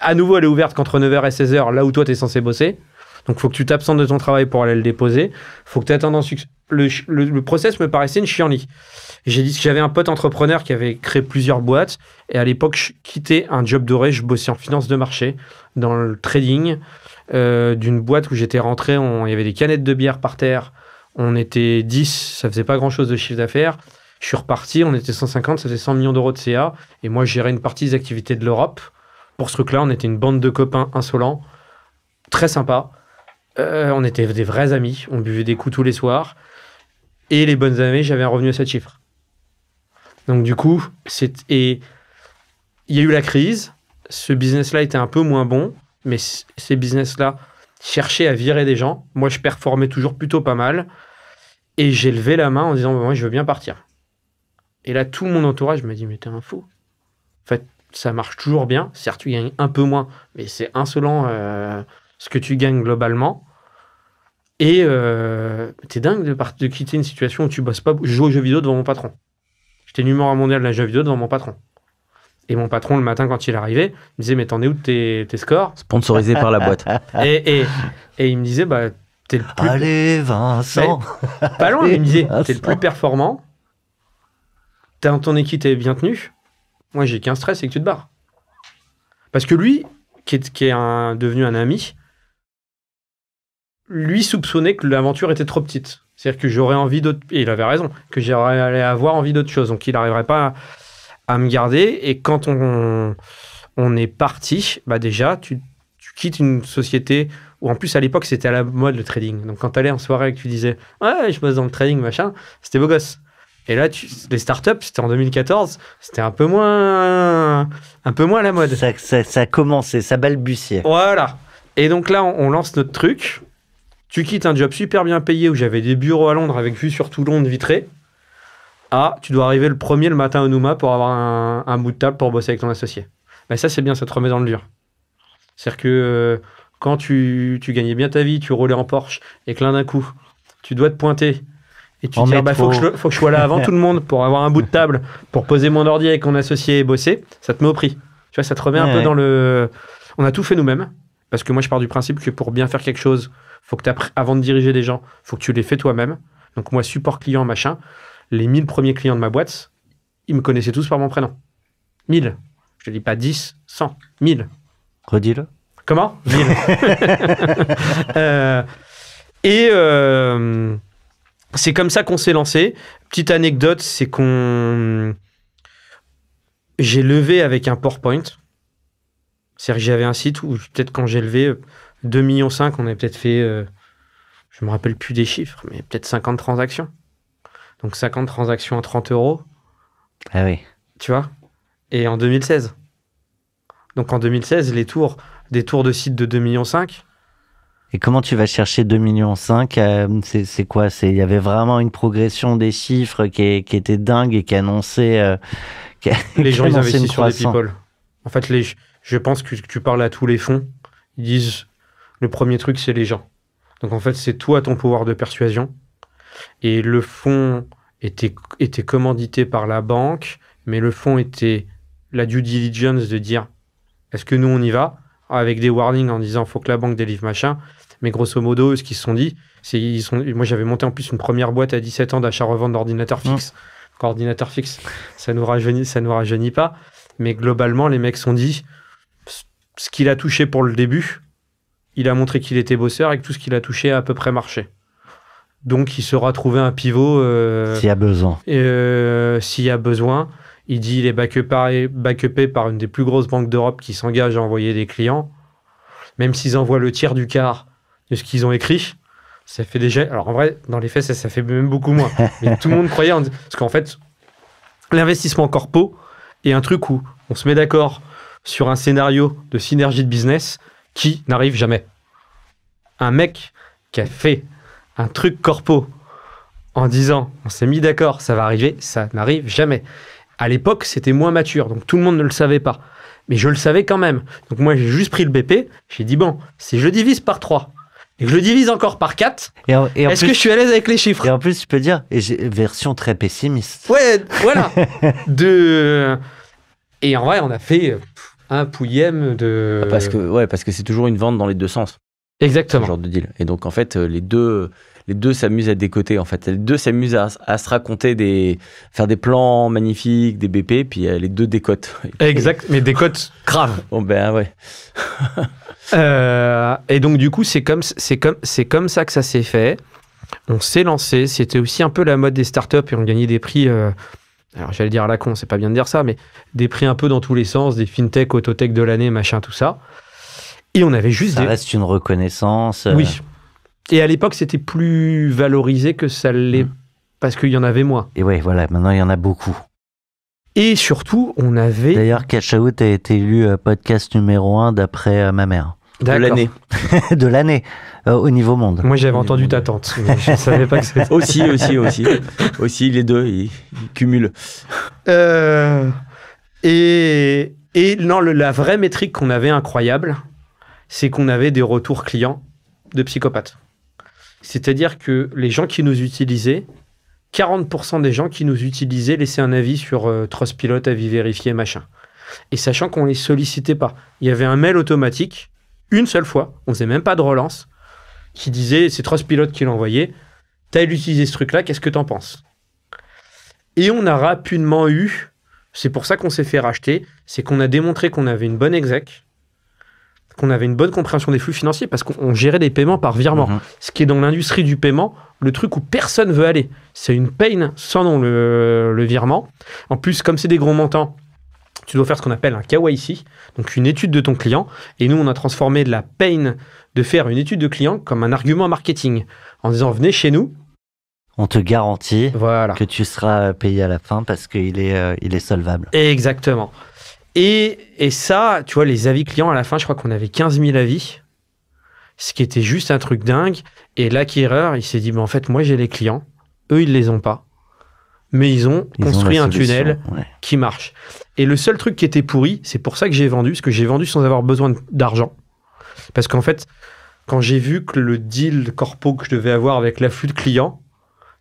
À nouveau, elle est ouverte qu'entre 9h et 16h, là où toi, tu es censé bosser. Donc, il faut que tu t'absentes de ton travail pour aller le déposer. Il faut que tu attendes le process me paraissait une chienlit. J'ai dit que j'avais un pote entrepreneur qui avait créé plusieurs boîtes. Et à l'époque, je quittais un job doré. Je bossais en finance de marché, dans le trading, d'une boîte où j'étais rentré. Il y avait des canettes de bière par terre. On était 10. Ça faisait pas grand-chose de chiffre d'affaires. Je suis reparti. On était 150. Ça faisait 100 millions d'euros de CA. Et moi, je gérais une partie des activités de l'Europe. Pour ce truc-là, on était une bande de copains insolents. Très sympa. On était des vrais amis. On buvait des coups tous les soirs. Et les bonnes années, j'avais un revenu à 7 chiffres. Donc du coup, il y a eu la crise. Ce business-là était un peu moins bon, mais ces business-là cherchaient à virer des gens. Moi, je performais toujours plutôt pas mal. Et j'ai levé la main en disant, moi, je veux bien partir. Et là, tout mon entourage m'a dit, mais t'es un fou. En fait, ça marche toujours bien. Certes, tu gagnes un peu moins, mais c'est insolent ce que tu gagnes globalement. Et t'es dingue de quitter une situation où tu bosses pas. Je joue aux jeux vidéo devant mon patron. J'étais numéro 1 mondial de la jeu vidéo devant mon patron. Et mon patron, le matin, quand il arrivait, me disait, mais t'en es où de tes scores? Sponsorisé par la boîte. Et il me disait, t'es le plus... Allez, Vincent. Pas loin, il me disait, t'es le plus performant. Ton équipe est bien tenue. Moi, j'ai qu'un stress, c'est que tu te barres. Parce que lui, qui est devenu un ami, lui soupçonnait que l'aventure était trop petite. C'est-à-dire que j'aurais envie d'autre... Et il avait raison, que j'aurais avoir envie d'autre chose. Donc, il n'arriverait pas à me garder. Et quand on est parti, déjà, tu quittes une société où, en plus, à l'époque, c'était à la mode, le trading. Donc, quand tu allais en soirée et que tu disais « Ouais, je bosse dans le trading, machin », c'était beau gosse. Et là, les startups, c'était en 2014, c'était un peu moins à la mode. Ça a commencé, ça balbutiait. Voilà. Et donc là, on lance notre truc. Tu quittes un job super bien payé où j'avais des bureaux à Londres avec vue sur tout Londres vitré. Tu dois arriver le premier le matin au Nouma pour avoir un bout de table pour bosser avec ton associé. Ça, c'est bien, ça te remet dans le dur. C'est-à-dire que quand tu gagnais bien ta vie, tu roulais en Porsche et que l'un d'un coup, tu dois te pointer et tu te dis, faut que je sois là avant tout le monde pour avoir un bout de table, pour poser mon ordi avec mon associé et bosser, ça te met au prix. Tu vois, ça te remet un peu dans le... On a tout fait nous-mêmes, parce que moi, je pars du principe que pour bien faire quelque chose, faut que avant de diriger des gens, faut que tu les fais toi-même. Donc moi, support client, machin, les 1000 premiers clients de ma boîte, ils me connaissaient tous par mon prénom. 1000. Je te dis pas 10, 100, 1000. Redis-le. Comment 1000. C'est comme ça qu'on s'est lancé. Petite anecdote, c'est j'ai levé avec un PowerPoint. C'est-à-dire que j'avais un site où peut-être quand j'ai levé 2,5 millions, on avait peut-être fait, je me rappelle plus des chiffres, mais peut-être 50 transactions. Donc 50 transactions à 30 €. Ah oui. Tu vois? Et en 2016. Donc en 2016, des tours de site de 2,5 millions. Et comment tu vas chercher 2,5 millions? C'est quoi? Il y avait vraiment une progression des chiffres qui était dingue et qui annonçait... les gens, ils investissent sur des people. En fait, je pense que tu parles à tous les fonds. Ils disent, le premier truc, c'est les gens. Donc en fait, c'est toi, ton pouvoir de persuasion. Et le fonds était commandité par la banque, mais le fonds était la due diligence de dire, est-ce que nous, on y va? Avec des warnings en disant, faut que la banque délivre machin. Mais grosso modo, ce qu'ils se sont dit, moi, j'avais monté en plus une première boîte à 17 ans d'achat-revente d'ordinateurs fixes. Ordinateur fixe, ça nous rajeunit pas. Mais globalement, les mecs se sont dit, ce qu'il a touché pour le début, il a montré qu'il était bosseur et que tout ce qu'il a touché a à peu près marché. Donc, il saura trouver un pivot. S'il y a besoin. S'il y a besoin. Il dit, il est backupé par une des plus grosses banques d'Europe qui s'engage à envoyer des clients. Même s'ils envoient le tiers du quart de ce qu'ils ont écrit, ça fait déjà... Alors, en vrai, dans les faits, ça fait même beaucoup moins. Mais tout le monde croyait... Parce qu'en fait, l'investissement corpo est un truc où on se met d'accord sur un scénario de synergie de business qui n'arrive jamais. Un mec qui a fait un truc corpo en disant on s'est mis d'accord, ça va arriver, ça n'arrive jamais. À l'époque, c'était moins mature, donc tout le monde ne le savait pas. Mais je le savais quand même. Donc moi, j'ai juste pris le BP, j'ai dit bon, si je le divise par 3 et que je le divise encore par 4, est-ce que je suis à l'aise avec les chiffres? Et en plus, tu peux dire, version très pessimiste. Ouais, voilà. Et en vrai, on a fait un pouillème de... Parce que c'est toujours une vente dans les deux sens. Exactement. Ce genre de deal. Et donc, en fait, les deux s'amusent à décoter. En fait, les deux s'amusent à se raconter faire des plans magnifiques, des BP, puis les deux décotent. Exact, mais décotent grave. Bon, ben ouais. Et donc, du coup, c'est comme ça que ça s'est fait. On s'est lancé. C'était aussi un peu la mode des startups et on gagnait des prix... alors, j'allais dire à la con, c'est pas bien de dire ça, mais des prix un peu dans tous les sens, des fintech, autotech de l'année, machin, tout ça. Et on avait juste ça reste une reconnaissance. Oui. Et à l'époque, c'était plus valorisé que ça l'est parce qu'il y en avait moins. Et ouais, voilà, maintenant il y en a beaucoup. Et surtout, on avait... D'ailleurs, Cash Out a été élu podcast numéro 1 d'après ma mère. De l'année. De l'année, au niveau monde. Moi, j'avais entendu ta tante, mais je ne savais pas que c'était... Aussi, les deux, ils cumulent. Et non, la vraie métrique qu'on avait incroyable, c'est qu'on avait des retours clients de psychopathes. C'est-à-dire que les gens qui nous utilisaient, 40% des gens qui nous utilisaient laissaient un avis sur Trustpilot, avis vérifié, machin. Et sachant qu'on ne les sollicitait pas. Il y avait un mail automatique, une seule fois, on ne faisait même pas de relance, qui disait, c'est Trustpilot qui l'a envoyé, t'as utilisé ce truc-là, qu'est-ce que t'en penses? Et on a rapidement eu, c'est pour ça qu'on s'est fait racheter, c'est qu'on a démontré qu'on avait une bonne exec, qu'on avait une bonne compréhension des flux financiers, parce qu'on gérait des paiements par virement. Ce qui est dans l'industrie du paiement, le truc où personne veut aller. C'est une pain sans nom, le virement. En plus, comme c'est des gros montants, tu dois faire ce qu'on appelle un KYC, donc une étude de ton client. Et nous, on a transformé de la pain de faire une étude de client comme un argument marketing, en disant, venez chez nous. On te garantit que tu seras payé à la fin parce qu'il est solvable. Exactement. Et ça, tu vois, les avis clients, à la fin, je crois qu'on avait 15 000 avis, ce qui était juste un truc dingue. Et l'acquéreur, il s'est dit, mais en fait, moi, j'ai les clients, eux, ils les ont pas. Mais ils ont construit un tunnel qui marche. Et le seul truc qui était pourri, c'est pour ça que j'ai vendu, parce que j'ai vendu sans avoir besoin d'argent. Parce qu'en fait, quand j'ai vu que le deal corpo que je devais avoir avec l'afflux de clients,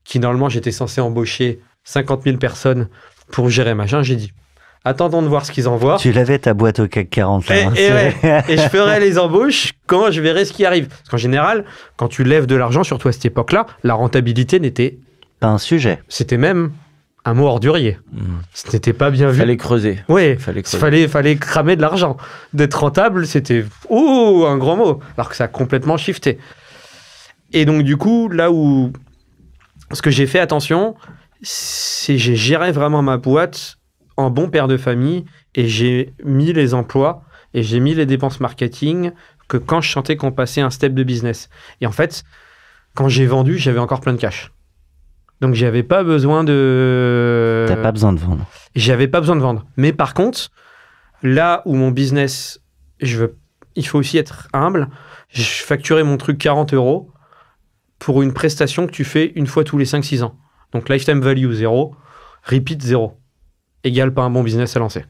qui normalement, j'étais censé embaucher 50 000 personnes pour gérer machin, j'ai dit, attendons de voir ce qu'ils envoient. Tu l'avais ta boîte au CAC 40. Là, et je ferai les embauches quand je verrai ce qui arrive. Parce qu'en général, quand tu lèves de l'argent, surtout à cette époque-là, la rentabilité n'était pas un sujet. C'était même un mot ordurier. Ce n'était pas bien vu. Fallait creuser. Oui, fallait cramer de l'argent. D'être rentable, c'était un grand mot. Alors que ça a complètement shifté. Et donc du coup, là où ce que j'ai fait attention, c'est j'ai géré vraiment ma boîte en bon père de famille et j'ai mis les emplois et j'ai mis les dépenses marketing que quand je sentais qu'on passait un step de business. Et en fait, quand j'ai vendu, j'avais encore plein de cash. Donc, j'avais pas besoin de... T'as pas besoin de vendre. J'avais pas besoin de vendre. Mais par contre, là où mon business, il faut aussi être humble, je facturais mon truc 40 € pour une prestation que tu fais une fois tous les 5-6 ans. Donc, lifetime value 0, repeat 0. Égale pas un bon business à lancer.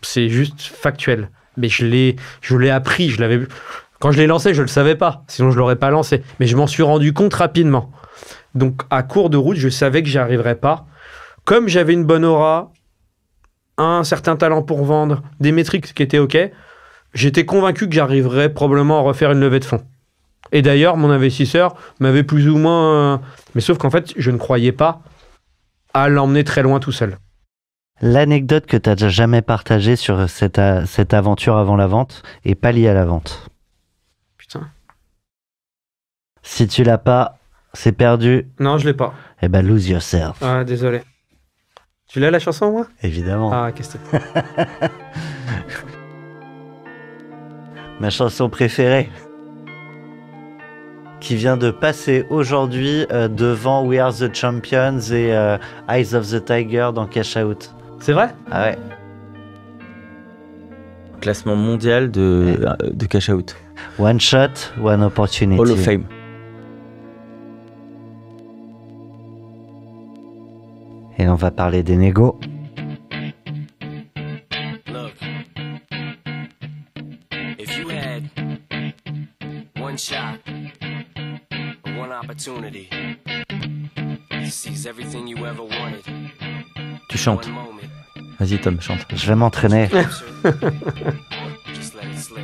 C'est juste factuel. Mais je l'ai appris. Quand je l'ai lancé, je le savais pas. Sinon, je l'aurais pas lancé. Mais je m'en suis rendu compte rapidement. Donc, à court de route, je savais que j'y arriverais pas. Comme j'avais une bonne aura, un certain talent pour vendre, des métriques qui étaient OK, j'étais convaincu que j'arriverais probablement à refaire une levée de fonds. Et d'ailleurs, mon investisseur m'avait plus ou moins... Mais sauf qu'en fait, je ne croyais pas à l'emmener très loin tout seul. L'anecdote que tu n'as jamais partagée sur cette aventure avant la vente est pas liée à la vente. Putain. Si tu l'as pas, c'est perdu. Non, je l'ai pas. Eh ben, lose yourself. Ah, désolé. Tu l'as la chanson, moi? Évidemment. Ah, qu'est-ce que c'est? Ma chanson préférée. Qui vient de passer aujourd'hui devant We Are the Champions et Eyes of the Tiger dans Cash Out. C'est vrai? Ah ouais. Classement mondial de Cash Out. One shot, one opportunity. Hall of Fame. Et on va parler des négos. Look, if you had one shot, one opportunity to seize everything you ever wanted, Tu chantes. one moment, Vas-y, Tom, chante. Je vais m'entraîner. just let it slip.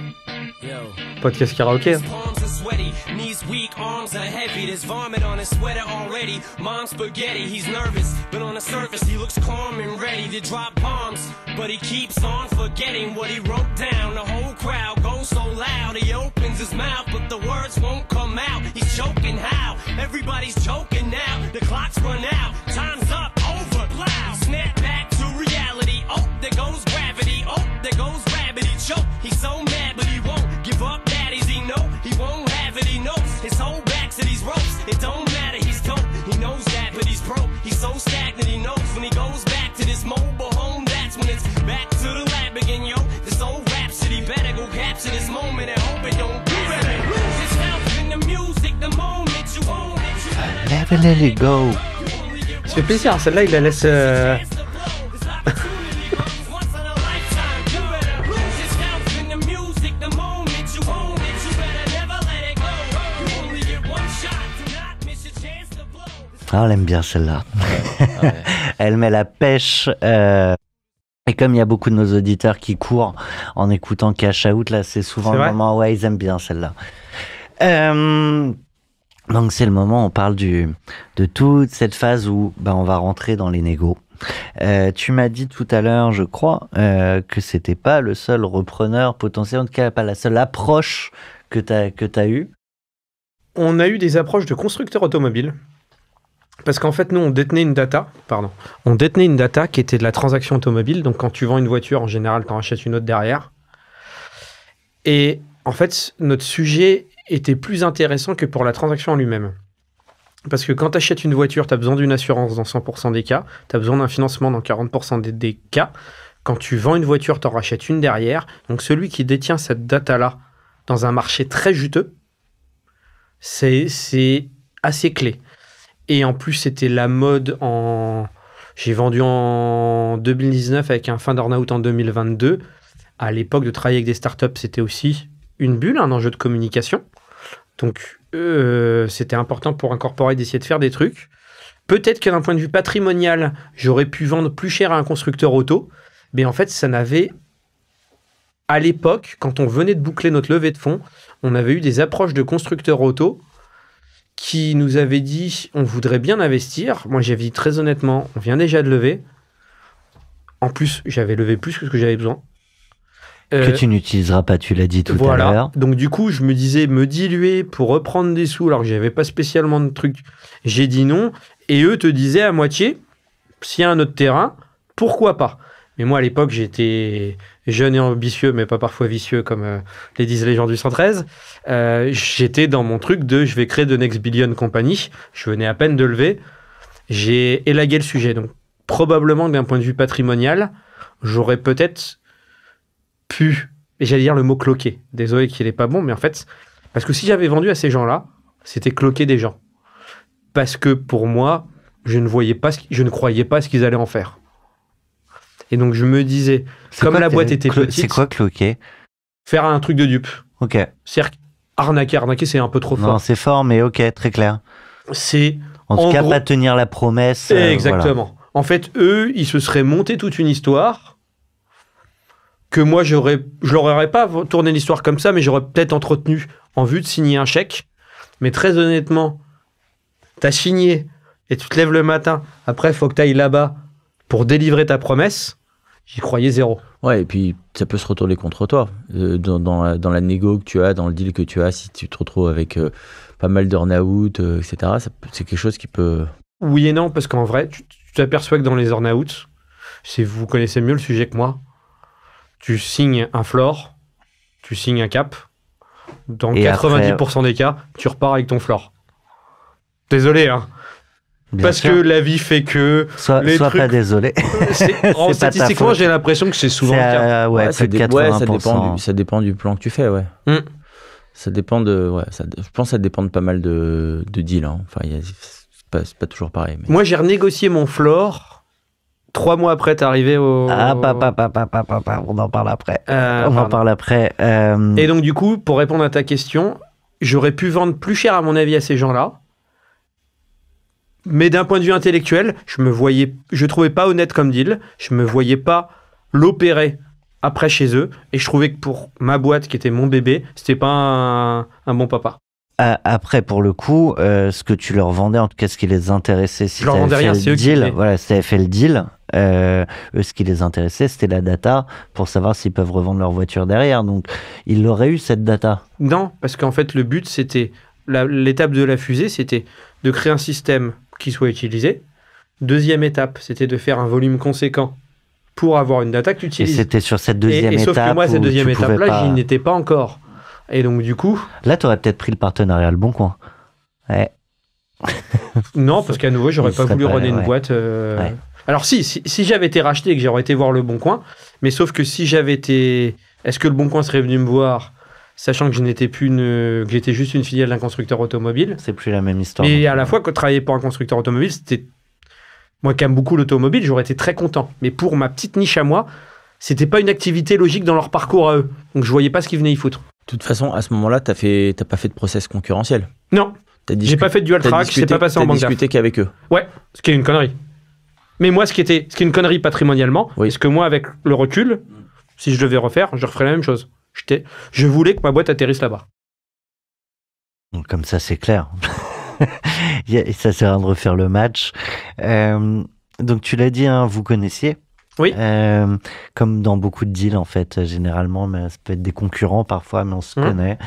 Yo. Podcast karaoké. His palms are sweaty, knees weak, arms are heavy. There's vomit on his sweater already. Mom's spaghetti, he's nervous, but on the surface he looks calm and ready to drop bombs. But he keeps on forgetting what he wrote down. The whole crowd goes so loud, he opens his mouth, but the words won't come out. He's choking how? Everybody's choking now. The clock's run out, time's up, over, loud. Snap back to reality. Oh, there goes gravity. Oh, there goes gravity. Choke. He's so mad, but he won't give up. Daddies, he know he won't have it. He knows his whole back to these ropes. It don't matter. He's dope. He knows that, but he's broke. He's so stagnant. He knows when he goes back to this mobile home. That's when it's back to the lab again, yo. This old rhapsody better go capture this moment and hope it don't do better. Lose yourself in the music the moment you own it. Never let it go. Ça fait plaisir, celle-là, il la laisse. Ah, on l'aime bien celle-là. Elle met la pêche. Et comme il y a beaucoup de nos auditeurs qui courent en écoutant Cash Out, là, c'est souvent C'est le vrai moment. Ouais, ils aiment bien celle-là. Donc, c'est le moment où on parle de toute cette phase où on va rentrer dans les négos. Tu m'as dit tout à l'heure, je crois, que c'était pas le seul repreneur potentiel, en tout cas, pas la seule approche que t'as eue. On a eu des approches de constructeurs automobiles. Parce qu'en fait, nous, on détenait une data qui était de la transaction automobile. Donc, quand tu vends une voiture, en général, tu en achètes une autre derrière. Et en fait, notre sujet était plus intéressant que pour la transaction en lui-même. Parce que quand tu achètes une voiture, tu as besoin d'une assurance dans 100% des cas. Tu as besoin d'un financement dans 40% des cas. Quand tu vends une voiture, tu en rachètes une derrière. Donc, celui qui détient cette data-là dans un marché très juteux, c'est assez clé. Et en plus, c'était la mode J'ai vendu en 2019 avec un fin d'earn-out en 2022. À l'époque, de travailler avec des startups, c'était aussi une bulle, un enjeu de communication. Donc, c'était important pour incorporer, d'essayer de faire des trucs. Peut-être que d'un point de vue patrimonial, j'aurais pu vendre plus cher à un constructeur auto. Mais en fait, ça n'avait... À l'époque, quand on venait de boucler notre levée de fonds, on avait eu des approches de constructeurs auto qui nous avait dit on voudrait bien investir. Moi, j'avais dit très honnêtement, on vient déjà de lever. En plus, j'avais levé plus que ce que j'avais besoin. Que tu n'utiliseras pas, tu l'as dit tout à l'heure. Donc du coup, je me disais me diluer pour reprendre des sous alors que j'avais pas spécialement de trucs. J'ai dit non. Et eux te disaient à moitié, s'il y a un autre terrain, pourquoi pas. Mais moi, à l'époque, j'étais jeune et ambitieux, mais pas parfois vicieux, comme les disent les gens du 113. J'étais dans mon truc de je vais créer The Next Billion Company. Je venais à peine de lever. J'ai élagué le sujet. Donc, probablement, d'un point de vue patrimonial, j'aurais peut-être pu, et j'allais dire le mot cloquer. Désolé qu'il n'est pas bon, mais en fait, parce que si j'avais vendu à ces gens-là, c'était cloquer des gens. Parce que pour moi, je ne croyais pas ce qu'ils allaient en faire. Et donc, je me disais, comme la boîte était petite... C'est quoi cloquer? Faire un truc de dupe. Ok. C'est-à-dire arnaquer, c'est un peu trop fort. Non, c'est fort, mais ok, très clair. C'est... En tout cas, pas tenir la promesse. Exactement. Voilà. En fait, eux, ils se seraient montés toute une histoire que moi, je leur aurais pas tourné l'histoire comme ça, mais j'aurais peut-être entretenu en vue de signer un chèque. Mais très honnêtement, t'as signé et tu te lèves le matin. Après, il faut que tu ailles là-bas pour délivrer ta promesse. J'y croyais zéro. Ouais, et puis ça peut se retourner contre toi. Dans la négo que tu as, dans le deal que tu as, si tu te retrouves avec pas mal d'earn-out, etc., c'est quelque chose qui peut... Oui et non, parce qu'en vrai, tu t'aperçois que dans les earn-out, si vous connaissez mieux le sujet que moi, tu signes un floor, tu signes un cap, dans 90% des cas, tu repars avec ton floor. Désolé, hein. Parce que la vie fait que... Sois pas désolé. Statistiquement, j'ai l'impression que c'est souvent le cas. Ça dépend du plan que tu fais, ouais. Ça dépend de... Ouais, je pense que ça dépend de pas mal de deals. Hein. Enfin, c'est pas toujours pareil. Mais... Moi, j'ai renégocié mon floor 3 mois après, t'es arrivé au... on en parle après. Et donc, du coup, pour répondre à ta question, j'aurais pu vendre plus cher, à mon avis, à ces gens-là. Mais d'un point de vue intellectuel, je trouvais pas honnête comme deal. Je me voyais pas l'opérer après chez eux. Et je trouvais que pour ma boîte, qui était mon bébé, c'était pas un bon papa. Après, pour le coup, ce que tu leur vendais, en tout cas, ce qui les intéressait, si je leur vendais rien, c'est eux qui deal, voilà, si tu avais fait le deal, eux, ce qui les intéressait, c'était la data pour savoir s'ils peuvent revendre leur voiture derrière. Donc, ils auraient eu cette data. Non, parce qu'en fait, le but, c'était l'étape de la fusée, c'était de créer un système qui soit utilisé. Deuxième étape, c'était de faire un volume conséquent pour avoir une data que tu utilises. Et c'était sur cette deuxième étape. Sauf que moi, cette deuxième étape-là, j'y n'étais pas encore. Et donc, du coup... Là, tu aurais peut-être pris le partenariat Le Bon Coin. Ouais. Non, parce qu'à nouveau, j'aurais pas voulu runner une boîte. Ouais. Alors, si j'avais été racheté et que j'aurais été voir Le Bon Coin, mais sauf que si j'avais été... Est-ce que Le Bon Coin serait venu me voir, sachant que je n'étais plus que j'étais juste une filiale d'un constructeur automobile? C'est plus la même histoire. Mais à la fois, quand je travaillais pour un constructeur automobile, c'était... Moi qui aime beaucoup l'automobile, j'aurais été très content. Mais pour ma petite niche à moi, c'était pas une activité logique dans leur parcours à eux. Donc, je voyais pas ce qu'ils venaient y foutre. De toute façon, à ce moment-là, t'as pas fait de process concurrentiel. Non, j'ai pas fait de dual track, je sais pas passer en banque d'affaires. T'as discuté qu'avec eux. Ouais, ce qui est une connerie. Mais moi, ce qui est une connerie patrimonialement, oui. Est-ce que moi, avec le recul, si je devais refaire, je referais la même chose. Je voulais que ma boîte atterrisse là-bas. Donc, comme ça, c'est clair. Ça sert à rien de refaire le match. Donc, tu l'as dit, hein, vous connaissiez. Oui. Comme dans beaucoup de deals, en fait, généralement, mais ça peut être des concurrents parfois, mais on se connaît.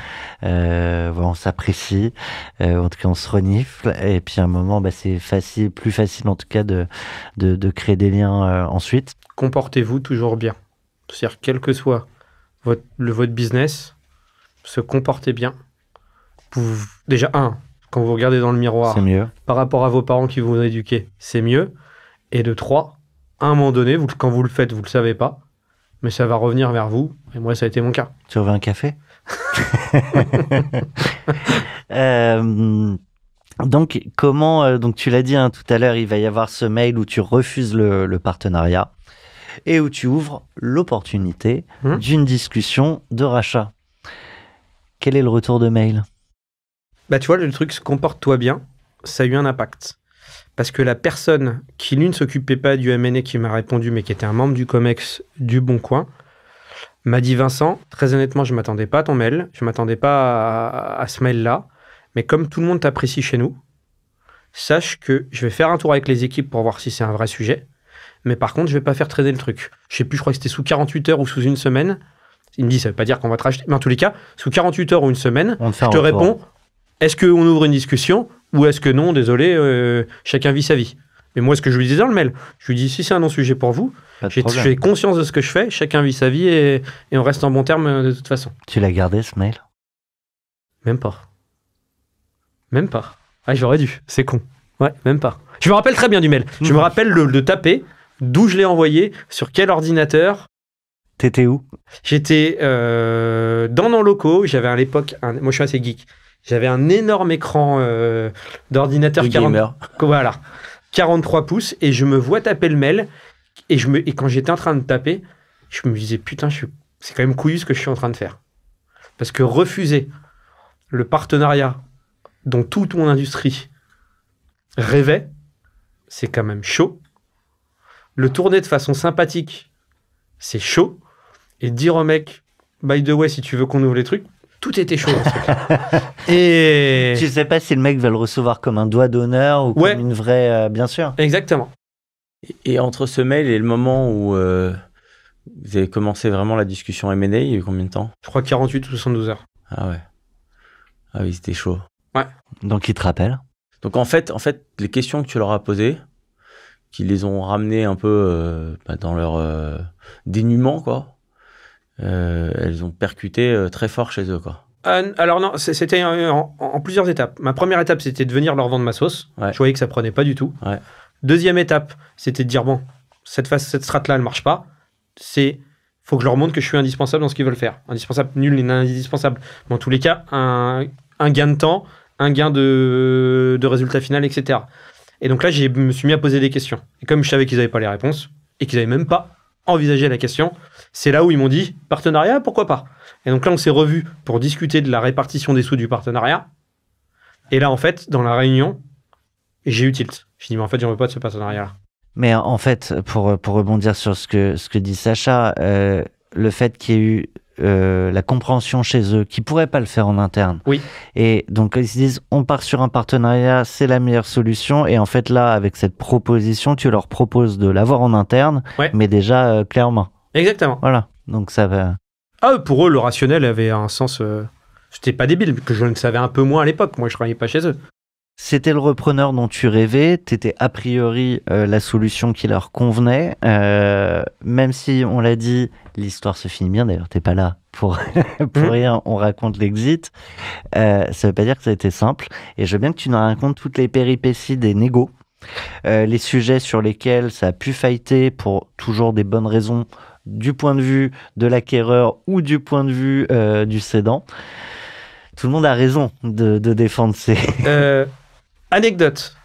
On s'apprécie. En tout cas, on se renifle. Et puis, à un moment, c'est plus facile, en tout cas, de créer des liens ensuite. Comportez-vous toujours bien. C'est-à-dire, quel que soit votre business, se comportez bien. Déjà, quand vous regardez dans le miroir, c'est mieux. Par rapport à vos parents qui vous ont éduqué, c'est mieux. Et de 3, à un moment donné, quand vous le faites, vous ne le savez pas, mais ça va revenir vers vous. Et moi, ça a été mon cas. Tu veux un café? Donc, donc tu l'as dit tout à l'heure, il va y avoir ce mail où tu refuses le partenariat et où tu ouvres l'opportunité d'une discussion de rachat. Quel est le retour de mail? Tu vois, le truc, comporte-toi bien, ça a eu un impact. Parce que la personne qui, lui, ne s'occupait pas du M&A qui m'a répondu, mais qui était un membre du COMEX du Bon Coin, m'a dit « Vincent, très honnêtement, je ne m'attendais pas à ton mail, je ne m'attendais pas à ce mail-là, mais comme tout le monde t'apprécie chez nous, sache que je vais faire un tour avec les équipes pour voir si c'est un vrai sujet, mais par contre, je ne vais pas faire traîner le truc. Je ne sais plus, je crois que c'était sous 48 heures ou sous une semaine. Il me dit « Ça ne veut pas dire qu'on va te racheter, mais en tous les cas, sous 48 heures ou une semaine, je te réponds « Est-ce qu'on ouvre une discussion ?» Ou est-ce que non, désolé, chacun vit sa vie. Mais moi, ce que je lui disais dans le mail, je lui dis, si c'est un non-sujet pour vous, j'ai conscience de ce que je fais, chacun vit sa vie et on reste en bon terme de toute façon. Tu l'as gardé, ce mail? Même pas. Ah, j'aurais dû, c'est con. Ouais, même pas. Je me rappelle très bien du mail. Je me rappelle de taper, d'où je l'ai envoyé, sur quel ordinateur. T'étais où? J'étais dans nos locaux, j'avais à l'époque, moi je suis assez geek, j'avais un énorme écran d'ordinateur 43 pouces et je me vois taper le mail et quand j'étais en train de taper, je me disais putain, c'est quand même couillu ce que je suis en train de faire. Parce que refuser le partenariat dont toute mon industrie rêvait, c'est quand même chaud. Le tourner de façon sympathique, c'est chaud. Et dire au mec, by the way, si tu veux qu'on ouvre les trucs, tout était chaud dans ce truc. Et tu sais pas si le mec va le recevoir comme un doigt d'honneur ou comme une vraie... bien sûr. Exactement. Et entre ce mail et le moment où vous avez commencé vraiment la discussion M&A, il y a eu combien de temps? Je crois 48 ou 72 heures. Ah ouais. Ah oui, c'était chaud. Ouais. Donc, ils te rappellent? Donc, en fait, les questions que tu leur as posées, qui les ont ramenées un peu dans leur dénuement, quoi, elles ont percuté très fort chez eux, quoi. Alors non, c'était en plusieurs étapes. Ma première étape, c'était de venir leur vendre ma sauce. Ouais. Je voyais que ça prenait pas du tout. Ouais. Deuxième étape, c'était de dire, bon, cette strate-là, elle marche pas. Faut que je leur montre que je suis indispensable dans ce qu'ils veulent faire. Indispensable, nul n'est indispensable. Mais en tous les cas, un gain de temps, un gain de résultat final, etc. Et donc là, je me suis mis à poser des questions. Et comme je savais qu'ils n'avaient pas les réponses, et qu'ils n'avaient même pas envisagé la question. C'est là où ils m'ont dit partenariat, pourquoi pas. Et donc là, on s'est revus pour discuter de la répartition des sous du partenariat. Et là, en fait, dans la réunion, j'ai eu tilt. J'ai dit, mais en fait, j'en veux pas de ce partenariat-là. Mais en fait, pour rebondir sur ce que dit Sacha, le fait qu'il y ait eu la compréhension chez eux, qu'ils ne pourraient pas le faire en interne. Oui. Et donc, ils se disent, on part sur un partenariat, c'est la meilleure solution. Et en fait, là, avec cette proposition, tu leur proposes de l'avoir en interne, mais déjà clairement. Exactement. Voilà. Donc, ça va... Ah, pour eux, le rationnel avait un sens... C'était pas débile, que je le savais un peu moins à l'époque. Moi, je travaillais pas chez eux. C'était le repreneur dont tu rêvais, t'étais a priori la solution qui leur convenait, même si on l'a dit, l'histoire se finit bien, d'ailleurs t'es pas là pour rien, on raconte l'exit, ça veut pas dire que ça a été simple, et je veux bien que tu nous racontes toutes les péripéties des négos, les sujets sur lesquels ça a pu fighter pour toujours des bonnes raisons, du point de vue de l'acquéreur ou du point de vue du cédant. Tout le monde a raison de défendre ses... Anecdote.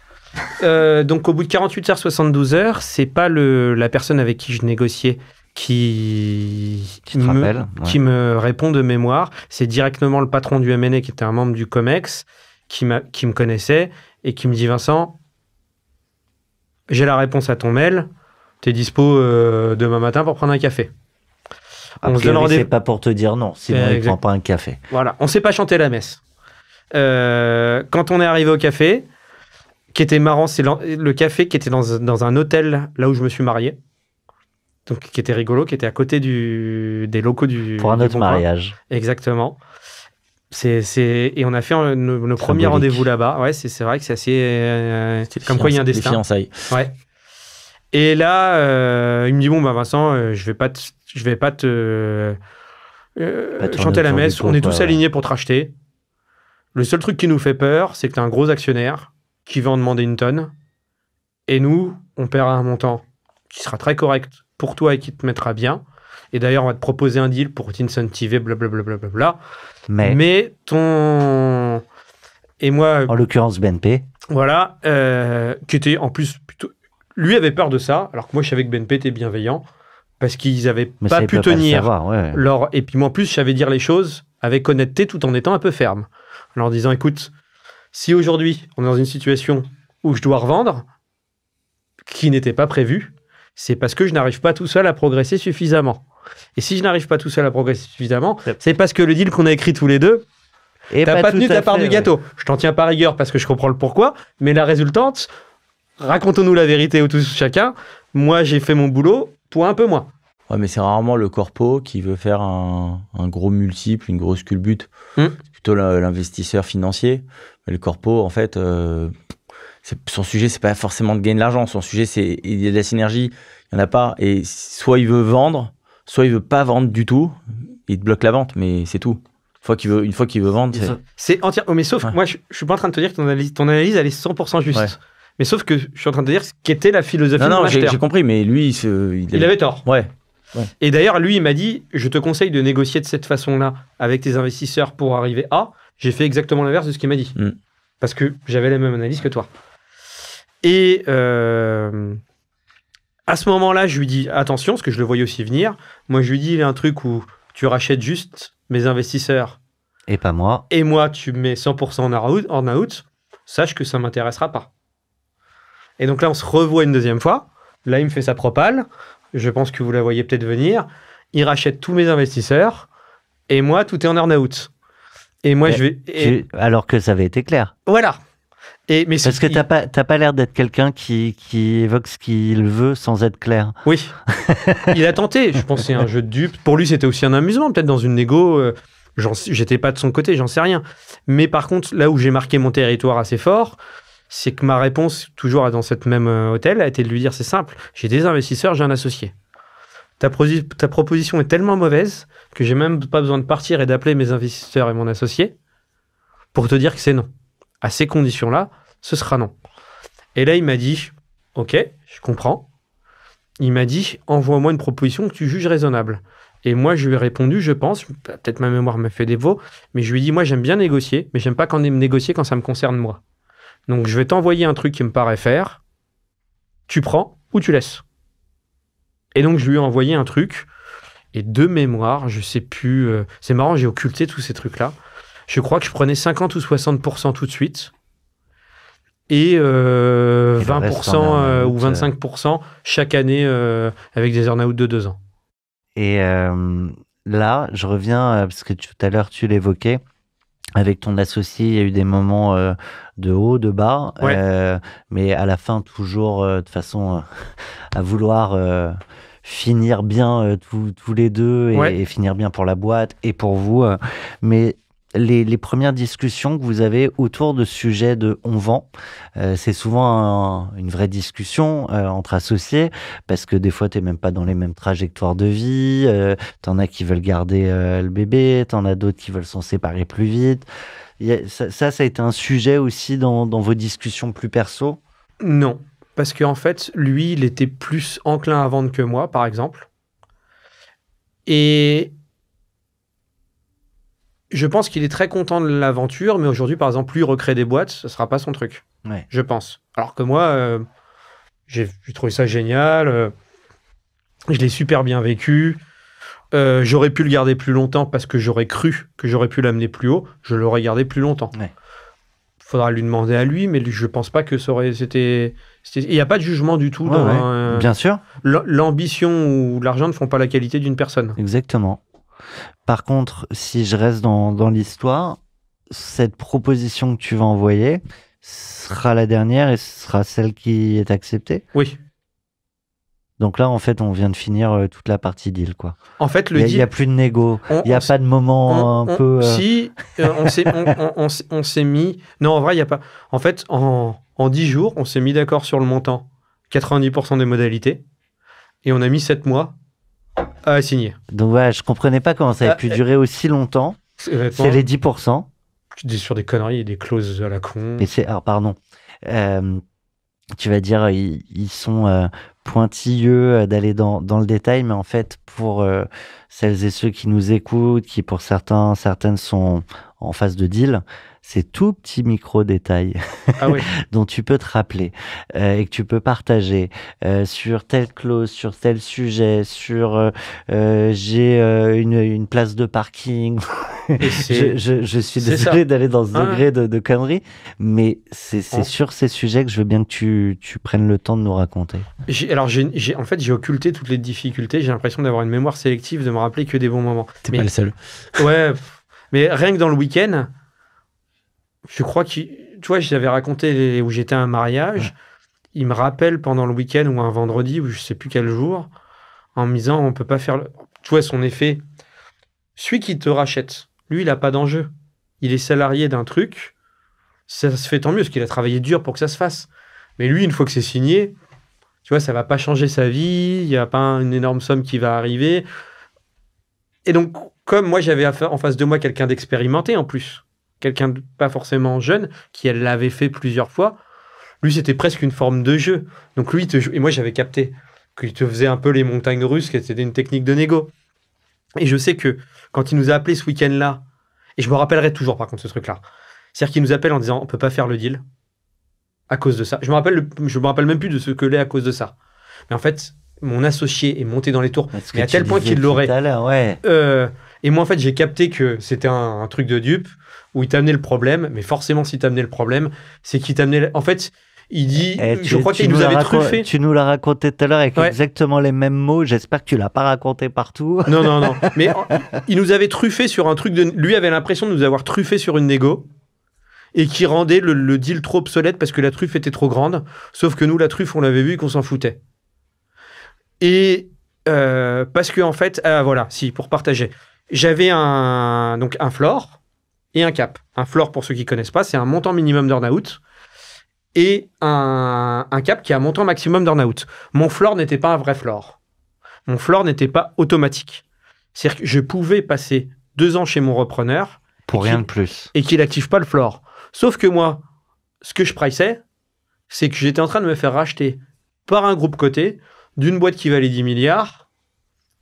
Donc, au bout de 48 heures, 72 heures, c'est pas la personne avec qui je négociais qui me répond de mémoire. C'est directement le patron du M&A qui était un membre du COMEX qui me connaissait et qui me dit, Vincent, j'ai la réponse à ton mail. T'es dispo demain matin pour prendre un café. On se donne rendez-vous. C'est pas pour te dire non, sinon il prend pas un café. Voilà, on s'est pas chanté la messe. Quand on est arrivé au café, qui était marrant, c'est le café qui était dans un hôtel là où je me suis marié, donc qui était rigolo, qui était à côté des locaux du pour un autre mariage. Exactement. Et on a fait nos premiers rendez-vous là-bas. Ouais, c'est vrai que c'est assez comme quoi il y a un destin. Les fiançailles. Ouais. Et là, il me dit bon bah Vincent, je vais pas te chanter la messe. On est tous alignés pour te racheter. Le seul truc qui nous fait peur, c'est que tu as un gros actionnaire qui va en demander une tonne. Et nous, on paiera un montant qui sera très correct pour toi et qui te mettra bien. Et d'ailleurs, on va te proposer un deal pour t'incentiver, blablabla. Mais ton... Et moi... En l'occurrence, BNP. Voilà. Qui était en plus plutôt... Lui avait peur de ça, alors que moi, je savais que BNP était bienveillant. Parce qu'ils n'avaient pas pu tenir leur... Et puis moi, en plus, je savais dire les choses avec honnêteté tout en étant un peu ferme. En leur disant, écoute, si aujourd'hui, on est dans une situation où je dois revendre, qui n'était pas prévue, c'est parce que je n'arrive pas tout seul à progresser suffisamment. Et si je n'arrive pas tout seul à progresser suffisamment, c'est parce que le deal qu'on a écrit tous les deux, t'as pas tenu ta part du gâteau. Je t'en tiens pas rigueur parce que je comprends le pourquoi, mais la résultante, racontons-nous la vérité au tous chacun. Moi, j'ai fait mon boulot, toi un peu moins. Ouais, mais c'est rarement le corpo qui veut faire un gros multiple, une grosse culbute. C'est plutôt l'investisseur financier. Mais le corpo, en fait, son sujet, c'est pas forcément de gagner de l'argent. Son sujet, c'est il y a de la synergie. Il n'y en a pas. Et soit il veut vendre, soit il veut pas vendre du tout. Il te bloque la vente, mais c'est tout. Une fois qu'il veut vendre, c'est entier. Oh, mais sauf, moi, je suis pas en train de te dire que ton analyse, elle est 100% juste. Ouais. Mais sauf que je suis en train de te dire ce qu'était la philosophie de l'acheteur. J'ai compris, mais lui, il avait tort. Ouais. Et d'ailleurs, lui, il m'a dit, je te conseille de négocier de cette façon-là avec tes investisseurs pour arriver à... J'ai fait exactement l'inverse de ce qu'il m'a dit. Parce que j'avais la même analyse que toi. Et à ce moment-là, je lui dis, attention, parce que je le voyais aussi venir. Moi, je lui dis, il y a un truc où tu rachètes juste mes investisseurs. Et pas moi. Et moi, tu mets 100% en out. Sache que ça ne m'intéressera pas. Et donc là, on se revoit une deuxième fois. Là, il me fait sa propale. Je pense que vous la voyez peut-être venir. Il rachète tous mes investisseurs. Et moi, tout est en earn-out. Et moi, alors que ça avait été clair. Voilà. Parce que t'as pas l'air d'être quelqu'un qui évoque ce qu'il veut sans être clair. Oui. Il a tenté. Je pense que c'est un jeu de dupes. Pour lui, c'était aussi un amusement. Peut-être dans une négo. J'étais pas de son côté, j'en sais rien. Mais par contre, là où j'ai marqué mon territoire assez fort, c'est que ma réponse, toujours dans cette même hôtel, a été de lui dire, c'est simple, j'ai des investisseurs, j'ai un associé. Ta proposition est tellement mauvaise que j'ai même pas besoin de partir et d'appeler mes investisseurs et mon associé pour te dire que c'est non. À ces conditions-là, ce sera non. Et là, il m'a dit, ok, je comprends. Il m'a dit, envoie-moi une proposition que tu juges raisonnable. Et moi, je lui ai répondu, je pense, peut-être ma mémoire me fait défaut, mais je lui ai dit, moi, j'aime bien négocier, mais j'aime pas quand on me négocier quand ça me concerne moi. Donc, je vais t'envoyer un truc qui me paraît faire. Tu prends ou tu laisses. Et donc, je lui ai envoyé un truc. Et de mémoire, je sais plus... c'est marrant, j'ai occulté tous ces trucs-là. Je crois que je prenais 50 ou 60% tout de suite. Et 20% ou 25% chaque année avec des earn-out de 2 ans. Et là, je reviens, parce que tout à l'heure, tu l'évoquais, avec ton associé, il y a eu des moments de haut, de bas, Ouais. mais à la fin, toujours de façon à vouloir finir bien tous les deux et finir bien pour la boîte et pour vous. Mais les premières discussions que vous avez autour de ce sujet de on vend, c'est souvent une vraie discussion entre associés, parce que des fois, tu n'es même pas dans les mêmes trajectoires de vie, t'en as qui veulent garder le bébé, t'en as d'autres qui veulent s'en séparer plus vite. Ça a été un sujet aussi dans vos discussions plus perso? Non, parce qu'en fait, lui, il était plus enclin à vendre que moi, par exemple. Et je pense qu'il est très content de l'aventure, mais aujourd'hui, par exemple, lui recréer des boîtes, ce ne sera pas son truc. Ouais. Je pense. Alors que moi, j'ai trouvé ça génial. Je l'ai super bien vécu. J'aurais pu le garder plus longtemps parce que j'aurais cru que j'aurais pu l'amener plus haut. Je l'aurais gardé plus longtemps. Ouais. Faudra lui demander à lui, mais je pense pas que ça aurait... Il n'y a pas de jugement du tout. Bien sûr. L'ambition ou l'argent ne font pas la qualité d'une personne. Exactement. Par contre, si je reste dans l'histoire, cette proposition que tu vas envoyer sera la dernière et ce sera celle qui est acceptée? Oui. Donc là, en fait, on vient de finir toute la partie deal, quoi. En fait, Il n'y a plus de négo. Il n'y a pas de moment un peu... Si, on s'est mis... Non, en vrai, il n'y a pas... En fait, en 10 jours, on s'est mis d'accord sur le montant. 90% des modalités. Et on a mis 7 mois à signer. Donc ouais, je comprenais pas comment ça avait pu durer aussi longtemps. C'est les 10%. Sur des conneries et des clauses à la con. Et c'est... Alors, pardon. Tu vas dire, ils sont pointilleux d'aller dans le détail, mais en fait, pour celles et ceux qui nous écoutent, qui pour certaines sont en phase de deal, c'est tout petit micro-détail dont tu peux te rappeler et que tu peux partager sur telle clause, sur tel sujet, sur j'ai une place de parking. Je suis désolé d'aller dans ce degré de conneries, mais c'est sur ces sujets que je veux bien que tu prennes le temps de nous raconter. En fait, j'ai occulté toutes les difficultés. J'ai l'impression d'avoir une mémoire sélective, de me rappeler que des bons moments. T'es pas le seul. Ouais, mais rien que dans le week-end, je crois que, tu vois, j'avais raconté où j'étais à un mariage. Ouais. Il me rappelle pendant le week-end ou un vendredi, ou je sais plus quel jour, en me disant, on peut pas faire... Tu vois, son effet. Celui qui te rachète, lui, il a pas d'enjeu. Il est salarié d'un truc. Ça se fait tant mieux, parce qu'il a travaillé dur pour que ça se fasse. Mais lui, une fois que c'est signé, tu vois, ça va pas changer sa vie. Il y a pas une énorme somme qui va arriver. Et donc, comme moi, j'avais en face de moi quelqu'un d'expérimenté en plus, quelqu'un de pas forcément jeune, qui elle l'avait fait plusieurs fois, lui, c'était presque une forme de jeu. Donc lui, et moi, j'avais capté qu'il te faisait un peu les montagnes russes, que c'était une technique de négo. Et je sais que quand il nous a appelé ce week-end-là, et je me rappellerai toujours par contre ce truc-là, c'est-à-dire qu'il nous appelle en disant on peut pas faire le deal à cause de ça. Je me rappelle même plus de ce que l'est à cause de ça. Mais en fait, mon associé est monté dans les tours, mais à tel point qu'il l'aurait. Ouais. Et moi, en fait, j'ai capté que c'était un truc de dupe où il t'amenait le problème, mais forcément, si t'amenait le problème, c'est qu'il t'amenait... En fait, il dit... je crois qu'il nous avait truffé. Tu nous l'as raconté tout à l'heure avec exactement les mêmes mots. J'espère que tu l'as pas raconté partout. Non. Mais il nous avait truffé sur un truc de... Lui avait l'impression de nous avoir truffé sur une négo et qui rendait le deal trop obsolète parce que la truffe était trop grande. Sauf que nous, la truffe, on l'avait vue et qu'on s'en foutait. Et parce que, en fait... voilà, pour partager. J'avais un floor et un cap. Un floor, pour ceux qui ne connaissent pas, c'est un montant minimum d'earn-out et un cap qui a un montant maximum d'earn-out. Mon floor n'était pas un vrai floor. Mon floor n'était pas automatique. C'est-à-dire que je pouvais passer 2 ans chez mon repreneur pour rien de plus. Et qu'il n'active pas le floor. Sauf que moi, ce que je priçais, c'est que j'étais en train de me faire racheter par un groupe coté d'une boîte qui valait 10 milliards,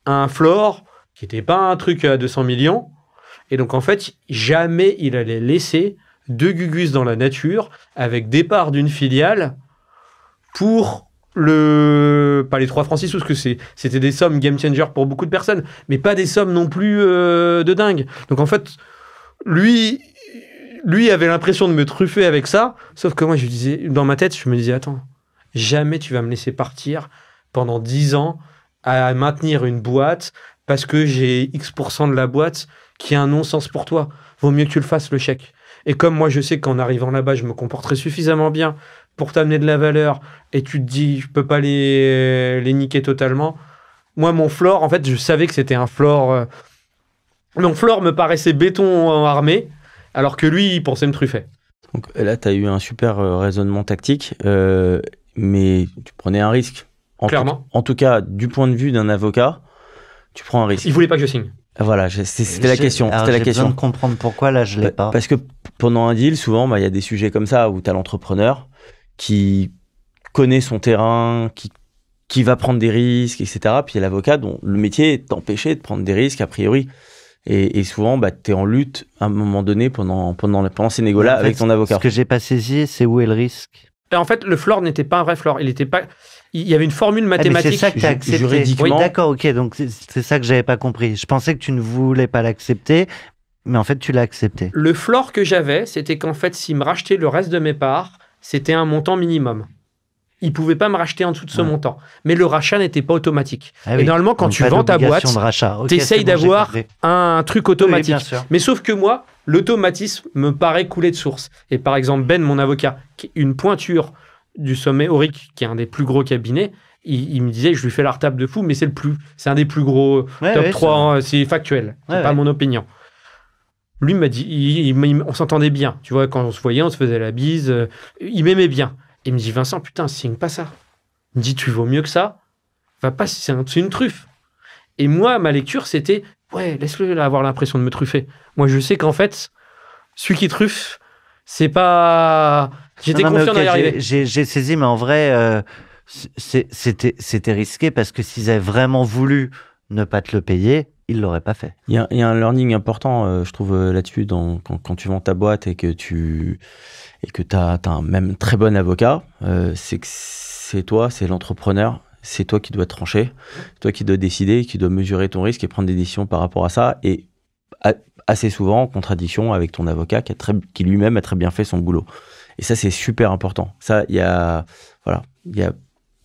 un floor qui n'était pas un truc à 200 millions. Et donc, en fait, jamais il allait laisser 2 gugus dans la nature avec départ d'une filiale pour pas les 3 francs 6 sous, parce que c'était des sommes game changer pour beaucoup de personnes, mais pas des sommes non plus de dingue. Donc en fait, lui avait l'impression de me truffer avec ça, sauf que moi, je disais, dans ma tête, je me disais, attends, jamais tu vas me laisser partir pendant 10 ans à maintenir une boîte parce que j'ai X% de la boîte qui a un non-sens pour toi. Vaut mieux que tu le fasses, le chèque. Et comme moi, je sais qu'en arrivant là-bas, je me comporterai suffisamment bien pour t'amener de la valeur et tu te dis, je peux pas les niquer totalement. Moi, mon floor, en fait, je savais que c'était un floor. Mon floor me paraissait béton armé, alors que lui, il pensait me truffer. Donc là, tu as eu un super raisonnement tactique, mais tu prenais un risque. Clairement. En tout cas, du point de vue d'un avocat, tu prends un risque. Il voulait pas que je signe. Voilà, c'était la question. J'ai besoin de comprendre pourquoi, là, je l'ai pas. Parce que pendant un deal, souvent, y a des sujets comme ça où tu as l'entrepreneur qui connaît son terrain, qui va prendre des risques, etc. Puis il y a l'avocat dont le métier est d'empêcher de prendre des risques, a priori. Et souvent, tu es en lutte à un moment donné pendant ces négos-là avec ton avocat. Ce que j'ai pas saisi, c'est où est le risque. Et en fait, le floor n'était pas un vrai floor. Il y avait une formule mathématique. C'est ça que tu as accepté. Juridiquement. Oui, d'accord, ok. Donc c'est ça que j'avais pas compris. Je pensais que tu ne voulais pas l'accepter, mais en fait, tu l'as accepté. Le floor que j'avais, c'était qu'en fait, s'il me rachetait le reste de mes parts, c'était un montant minimum. Il ne pouvait pas me racheter en dessous de ce montant. Mais le rachat n'était pas automatique. Et normalement, quand tu vends ta boîte, tu essayes d'avoir un truc automatique. Oui, mais sauf que moi, l'automatisme me paraît couler de source. Et par exemple, Ben, mon avocat, qui est une pointure du sommet Auric, qui est un des plus gros cabinets, il me disait, je lui fais la retable de fou, mais c'est un des plus gros top 3, c'est factuel, c'est pas mon opinion. Lui m'a dit, on s'entendait bien, tu vois, quand on se voyait, on se faisait la bise, il m'aimait bien. Il me dit, Vincent, putain, signe pas ça. Il me dit, tu vaux mieux que ça, va pas, c'est une truffe. Et moi, ma lecture, c'était, ouais, laisse-le avoir l'impression de me truffer. Moi, je sais qu'en fait, celui qui truffe, c'est pas... J'étais confiant d'y arriver. J'ai saisi, mais en vrai, c'était risqué parce que s'ils avaient vraiment voulu ne pas te le payer, ils ne l'auraient pas fait. Il y a un learning important, je trouve, là-dessus, quand tu vends ta boîte et que tu as un même très bon avocat, c'est que c'est toi, c'est l'entrepreneur, c'est toi qui dois trancher, c'est toi qui dois décider, qui dois mesurer ton risque et prendre des décisions par rapport à ça. Et assez souvent en contradiction avec ton avocat qui lui-même a très bien fait son boulot. Et ça, c'est super important. Ça, il y a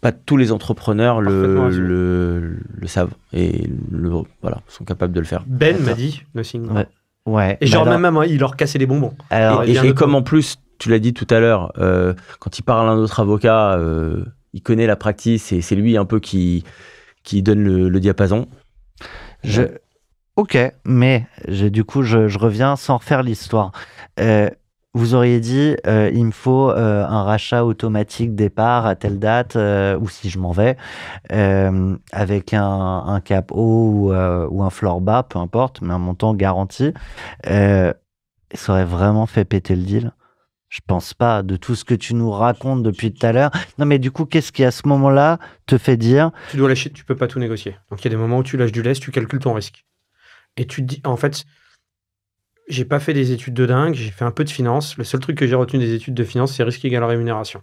pas tous les entrepreneurs le savent et sont capables de le faire. Ben m'a dit, ne signe pas. Ouais. Et genre, même il leur cassait les bonbons. Et comme en plus, tu l'as dit tout à l'heure, quand il parle à un autre avocat, il connaît la practice et c'est lui un peu qui donne le diapason. Ok, mais du coup, je reviens sans refaire l'histoire. Vous auriez dit, il me faut un rachat automatique départ à telle date, ou si je m'en vais, avec un cap haut ou un floor bas, peu importe, mais un montant garanti. Ça aurait vraiment fait péter le deal. Je pense pas, de tout ce que tu nous racontes depuis tout à l'heure. Non, mais du coup, qu'est-ce qui à ce moment-là te fait dire... Tu dois lâcher, tu peux pas tout négocier. Donc il y a des moments où tu lâches du lest, tu calcules ton risque. Et tu te dis, en fait, j'ai pas fait des études de dingue, j'ai fait un peu de finance. Le seul truc que j'ai retenu des études de finance, c'est risque égal rémunération.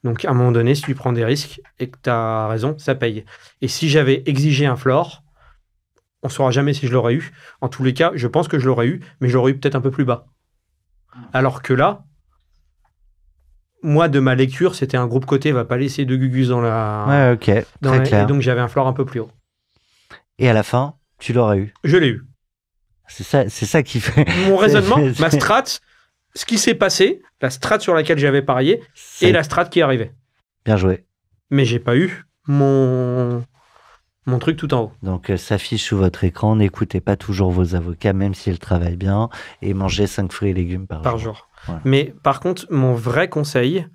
Donc à un moment donné, si tu prends des risques et que tu as raison, ça paye. Et si j'avais exigé un floor, on saura jamais si je l'aurais eu. En tous les cas, je pense que je l'aurais eu, mais je l'aurais eu peut-être un peu plus bas. Alors que là, moi, de ma lecture, c'était un groupe coté, va pas laisser de gugus dans la... Ouais, ok, très clair. Et donc j'avais un floor un peu plus haut. Et à la fin, tu l'aurais eu. Je l'ai eu. C'est ça qui fait... Mon raisonnement, ma strat, ce qui s'est passé, la strat sur laquelle j'avais parié, et la strat qui est arrivée. Bien joué. Mais j'ai pas eu mon truc tout en haut. Donc, s'affiche sous votre écran, n'écoutez pas toujours vos avocats, même s'ils travaillent bien, et mangez 5 fruits et légumes par jour. Voilà. Mais par contre, mon vrai conseil,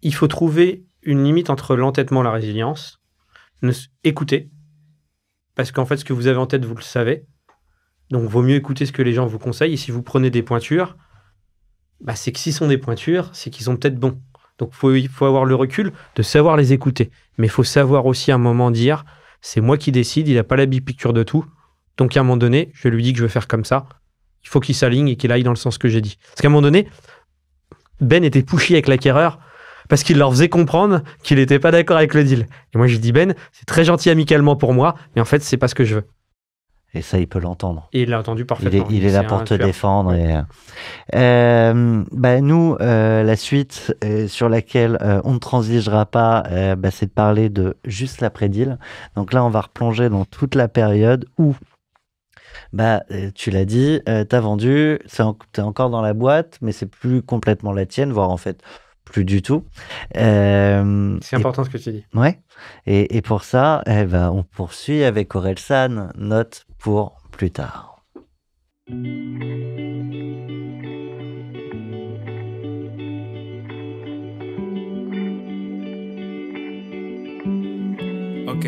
il faut trouver une limite entre l'entêtement et la résilience. Écoutez. Parce qu'en fait, ce que vous avez en tête, vous le savez. Donc, vaut mieux écouter ce que les gens vous conseillent. Et si vous prenez des pointures, c'est que s'ils sont des pointures, c'est qu'ils sont peut-être bons. Donc, il faut avoir le recul de savoir les écouter. Mais il faut savoir aussi à un moment dire, c'est moi qui décide, il n'a pas la big-picture de tout. Donc, à un moment donné, je lui dis que je veux faire comme ça. Il faut qu'il s'aligne et qu'il aille dans le sens que j'ai dit. Parce qu'à un moment donné, Ben était pushy avec l'acquéreur parce qu'il leur faisait comprendre qu'il n'était pas d'accord avec le deal. Et moi, je lui dis, Ben, c'est très gentil amicalement pour moi, mais en fait, c'est pas ce que je veux. Et ça, il peut l'entendre. Et il l'a entendu parfaitement. Il est là pour te défendre. Ouais. Nous, la suite sur laquelle on ne transigera pas, c'est de parler de juste l'après-deal. Donc là, on va replonger dans toute la période où, tu l'as dit, t'as vendu, t'es encore dans la boîte, mais c'est plus complètement la tienne, voire en fait plus du tout. C'est important ce que tu dis. Ouais. Et pour ça, on poursuit avec Orelsan, note pour plus tard. Ok.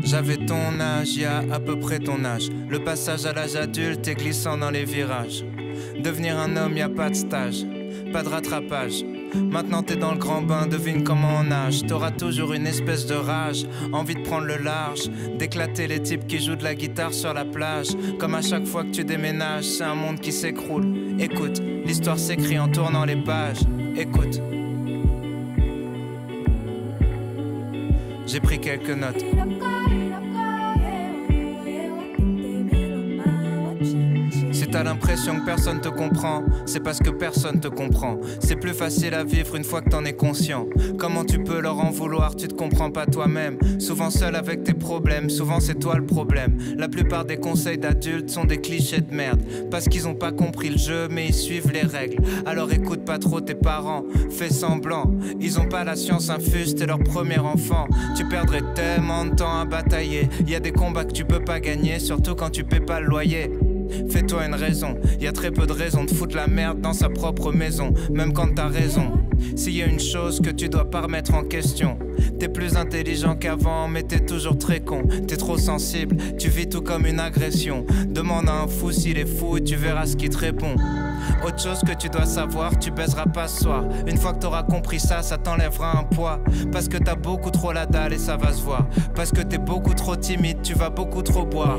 J'avais ton âge, y a à peu près ton âge. Le passage à l'âge adulte est glissant dans les virages. Devenir un homme, y a pas de stage, pas de rattrapage. Maintenant t'es dans le grand bain, devine comment on nage. T'auras toujours une espèce de rage, envie de prendre le large, d'éclater les types qui jouent de la guitare sur la plage. Comme à chaque fois que tu déménages, c'est un monde qui s'écroule. Écoute, l'histoire s'écrit en tournant les pages. Écoute, j'ai pris quelques notes. Si t'as l'impression que personne te comprend, c'est parce que personne te comprend. C'est plus facile à vivre une fois que t'en es conscient. Comment tu peux leur en vouloir, tu te comprends pas toi-même. Souvent seul avec tes problèmes, souvent c'est toi le problème. La plupart des conseils d'adultes sont des clichés de merde. Parce qu'ils ont pas compris le jeu, mais ils suivent les règles. Alors écoute pas trop tes parents, fais semblant. Ils ont pas la science infuse, t'es leur premier enfant. Tu perdrais tellement de temps à batailler. Y a des combats que tu peux pas gagner, surtout quand tu paies pas le loyer. Fais-toi une raison, y a très peu de raisons de foutre la merde dans sa propre maison, même quand t'as raison. S'il y a une chose que tu dois pas remettre en question, t'es plus intelligent qu'avant, mais t'es toujours très con. T'es trop sensible, tu vis tout comme une agression. Demande à un fou s'il est fou et tu verras ce qu'il te répond. Autre chose que tu dois savoir, tu baiseras pas ce soir. Une fois que t'auras compris ça, ça t'enlèvera un poids. Parce que t'as beaucoup trop la dalle et ça va se voir. Parce que t'es beaucoup trop timide, tu vas beaucoup trop boire.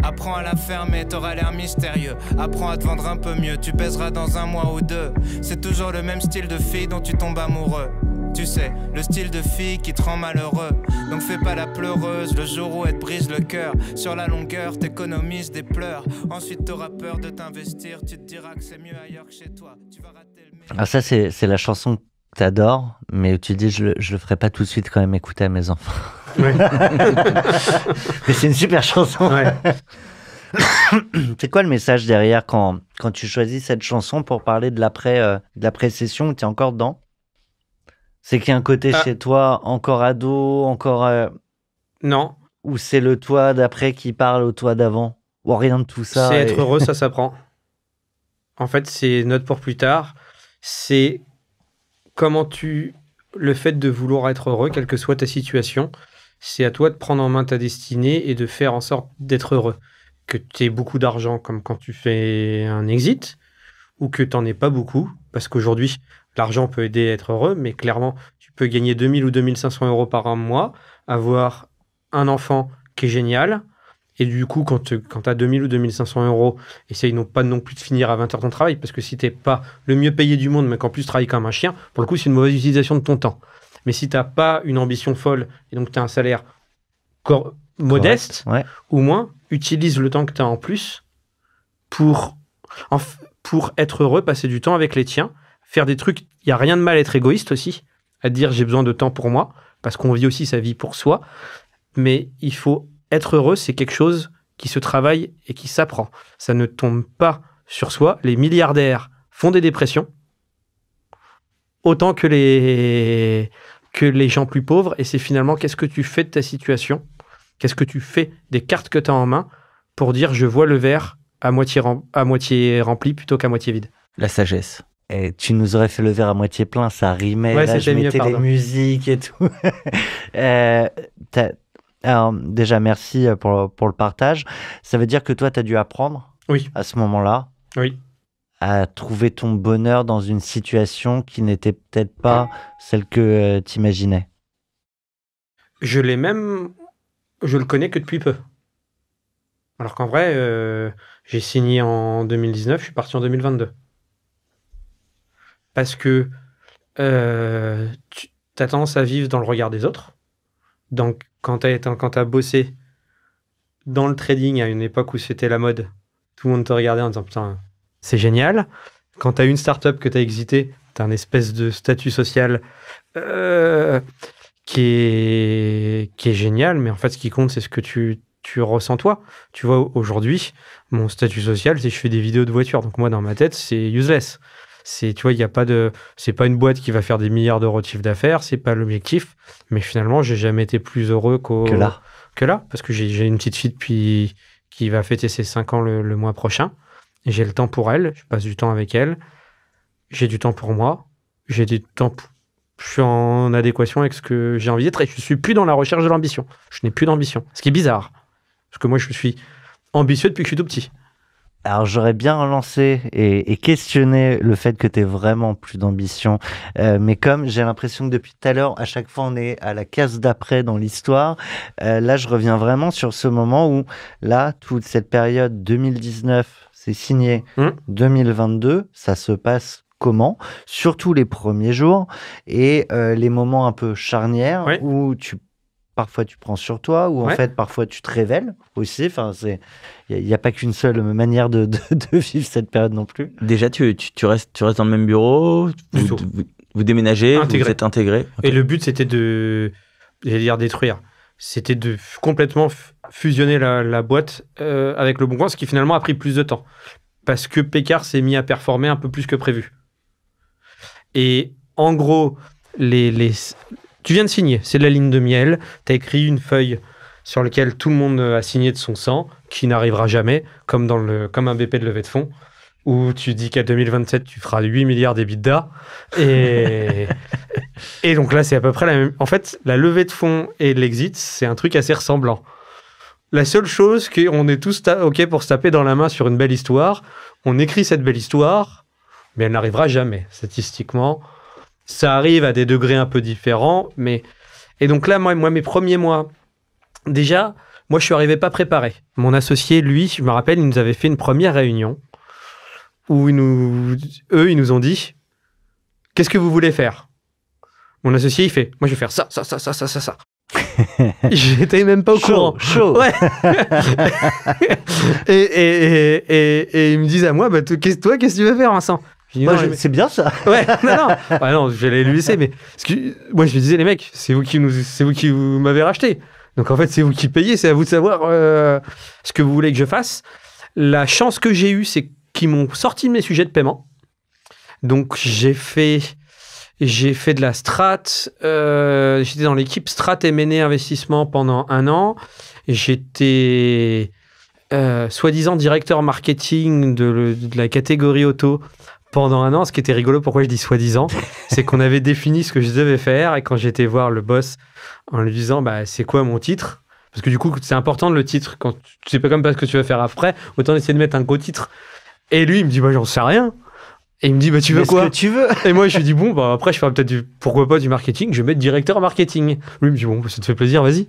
Apprends à la fermer, t'auras l'air mystérieux. Apprends à te vendre un peu mieux, tu baiseras dans 1 mois ou 2. C'est toujours le même style de fille dont tu tombes amoureux. Tu sais, le style de fille qui te rend malheureux. Donc fais pas la pleureuse le jour où elle te brise le cœur. Sur la longueur, t'économises des pleurs. Ensuite t'auras peur de t'investir. Tu te diras que c'est mieux ailleurs que chez toi. Tu vas rater le meilleur. Alors ça, c'est la chanson que t'adores, mais tu dis je le ferai pas tout de suite quand même écouter à mes enfants. Ouais. Mais c'est une super chanson. Ouais. C'est quoi le message derrière quand tu choisis cette chanson pour parler de l'après-session où tu es encore dedans? C'est qu'il y a un côté chez toi encore ado, encore... Non. Ou c'est le toi d'après qui parle au toi d'avant? Ou rien de tout ça? C'est être heureux, ça s'apprend. En fait, c'est note pour plus tard. C'est comment le fait de vouloir être heureux, quelle que soit ta situation, c'est à toi de prendre en main ta destinée et de faire en sorte d'être heureux. Que tu aies beaucoup d'argent, comme quand tu fais un exit, ou que tu n'en aies pas beaucoup, parce qu'aujourd'hui, l'argent peut aider à être heureux, mais clairement, tu peux gagner 2000 ou 2500 euros par mois, avoir un enfant qui est génial, et du coup, quand tu as 2000 ou 2500 euros, essaye pas non plus de finir à 20 heures ton travail, parce que si tu n'es pas le mieux payé du monde, mais qu'en plus tu travailles comme un chien, pour le coup, c'est une mauvaise utilisation de ton temps. Mais si tu n'as pas une ambition folle, et donc tu as un salaire modeste, ouais. au moins, utilise le temps que tu as en plus pour être heureux, passer du temps avec les tiens, faire des trucs. Il n'y a rien de mal à être égoïste aussi, à dire j'ai besoin de temps pour moi, parce qu'on vit aussi sa vie pour soi, mais il faut être heureux, c'est quelque chose qui se travaille et qui s'apprend. Ça ne tombe pas sur soi. Les milliardaires font des dépressions, autant que les gens plus pauvres, et c'est finalement qu'est-ce que tu fais de ta situation, qu'est-ce que tu fais des cartes que tu as en main pour dire je vois le verre à moitié rempli plutôt qu'à moitié vide. La sagesse. Et tu nous aurais fait le verre à moitié plein, ça rimait, ouais, là je mettais les musiques et tout. Alors déjà merci pour le partage. Ça veut dire que toi tu as dû apprendre à ce moment-là à trouver ton bonheur dans une situation qui n'était peut-être pas celle que tu imaginais. Je le connais que depuis peu. Alors qu'en vrai, j'ai signé en 2019, je suis parti en 2022. Parce que tu as tendance à vivre dans le regard des autres. Donc, quand tu as bossé dans le trading à une époque où c'était la mode, tout le monde te regardait en disant « Putain, c'est génial ». Quand tu as une start-up que tu as exité, tu as un espèce de statut social qui est génial, mais en fait, ce qui compte, c'est ce que tu ressens toi. Tu vois, aujourd'hui, mon statut social, c'est que je fais des vidéos de voitures. Donc moi, dans ma tête, c'est useless. Tu vois, c'est pas une boîte qui va faire des milliards d'euros de chiffre d'affaires, c'est pas l'objectif. Mais finalement, j'ai jamais été plus heureux que là. Parce que j'ai une petite fille qui va fêter ses 5 ans le mois prochain. Et j'ai le temps pour elle, je passe du temps avec elle. J'ai du temps pour moi. Je suis en adéquation avec ce que j'ai envie d'être et je suis plus dans la recherche de l'ambition. Je n'ai plus d'ambition. Ce qui est bizarre. Parce que moi, je suis ambitieux depuis que je suis tout petit. Alors, j'aurais bien relancé et questionné le fait que tu aies vraiment plus d'ambition. Mais comme j'ai l'impression que depuis tout à l'heure, à chaque fois, on est à la case d'après dans l'histoire, là, je reviens vraiment sur ce moment où, là, toute cette période 2019, c'est signé 2022, ça se passe comment? Surtout les premiers jours et les moments un peu charnières où parfois tu prends sur toi, ou en fait parfois tu te révèles aussi. Enfin, il n'y a pas qu'une seule manière de vivre cette période non plus. Déjà, tu restes dans le même bureau, vous déménagez, vous êtes intégré. Okay. Et le but, c'était détruire. C'était de complètement fusionner la boîte avec Le Bon Coin, ce qui finalement a pris plus de temps. Parce que Pécard s'est mis à performer un peu plus que prévu. Et en gros, tu viens de signer, c'est de la ligne de miel. Tu as écrit une feuille sur laquelle tout le monde a signé de son sang, qui n'arrivera jamais, comme un BP de levée de fonds, où tu dis qu'à 2027, tu feras 8 milliards d'EBITDA. Et donc là, c'est à peu près la même. En fait, la levée de fonds et l'exit, c'est un truc assez ressemblant. La seule chose, qu'on est tous OK pour se taper dans la main sur une belle histoire. On écrit cette belle histoire, mais elle n'arrivera jamais, statistiquement. Ça arrive à des degrés un peu différents, mais... Et donc là, moi mes premiers mois, déjà, moi, je suis arrivé pas préparé. Mon associé, lui, je me rappelle, il nous avait fait une première réunion où ils nous ont dit « Qu'est-ce que vous voulez faire ?» Mon associé, il fait « Moi, je vais faire ça. » J'étais même pas au courant. Chaud. Ouais. et ils me disent à moi, bah, toi, qu'est-ce que tu veux faire, Vincent? C'est bien ça. Ouais, non, j'allais lui laisser, mais moi je lui disais, les mecs, c'est vous qui m'avez racheté. Donc en fait, c'est vous qui payez, c'est à vous de savoir ce que vous voulez que je fasse. La chance que j'ai eue, c'est qu'ils m'ont sorti de mes sujets de paiement. Donc j'ai fait de la strat, j'étais dans l'équipe strat M&A investissement pendant 1 an. J'étais soi-disant directeur marketing de la catégorie auto pendant 1 an. Ce qui était rigolo, pourquoi je dis soi-disant, c'est qu'on avait défini ce que je devais faire, et quand j'étais voir le boss en lui disant bah, c'est quoi mon titre, parce que du coup c'est important le titre, quand tu sais pas comme pas ce que tu vas faire après, autant essayer de mettre un gros titre. Et lui il me dit bah j'en sais rien. Et il me dit, bah, tu veux quoi? Ce que tu veux. Et moi, je lui dis, bon, bah, après, je ferai peut-être pourquoi pas du marketing, je vais mettre directeur marketing. Lui, il me dit, bon, ça te fait plaisir, vas-y.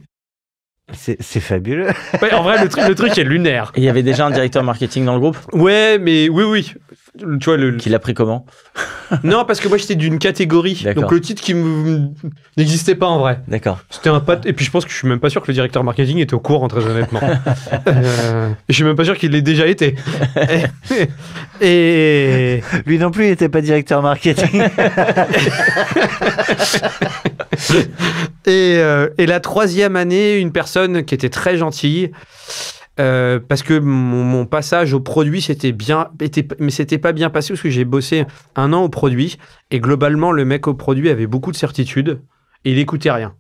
C'est fabuleux. Ouais, en vrai, le truc est lunaire. Et il y avait déjà un directeur marketing dans le groupe? Ouais, mais oui. Tu vois, Qui l'a pris comment? Non, parce que moi, j'étais d'une catégorie. Donc, le titre n'existait pas en vrai. D'accord. C'était un pat. Et puis, je pense que je suis même pas sûr que le directeur marketing était au courant, très honnêtement. Je suis même pas sûr qu'il l'ait déjà été. Et lui non plus, il n'était pas directeur marketing. Et la 3e année, une personne qui était très gentille, parce que mon passage au produit, mais c'était pas bien passé, parce que j'ai bossé 1 an au produit, et globalement, le mec au produit avait beaucoup de certitudes, et il écoutait rien.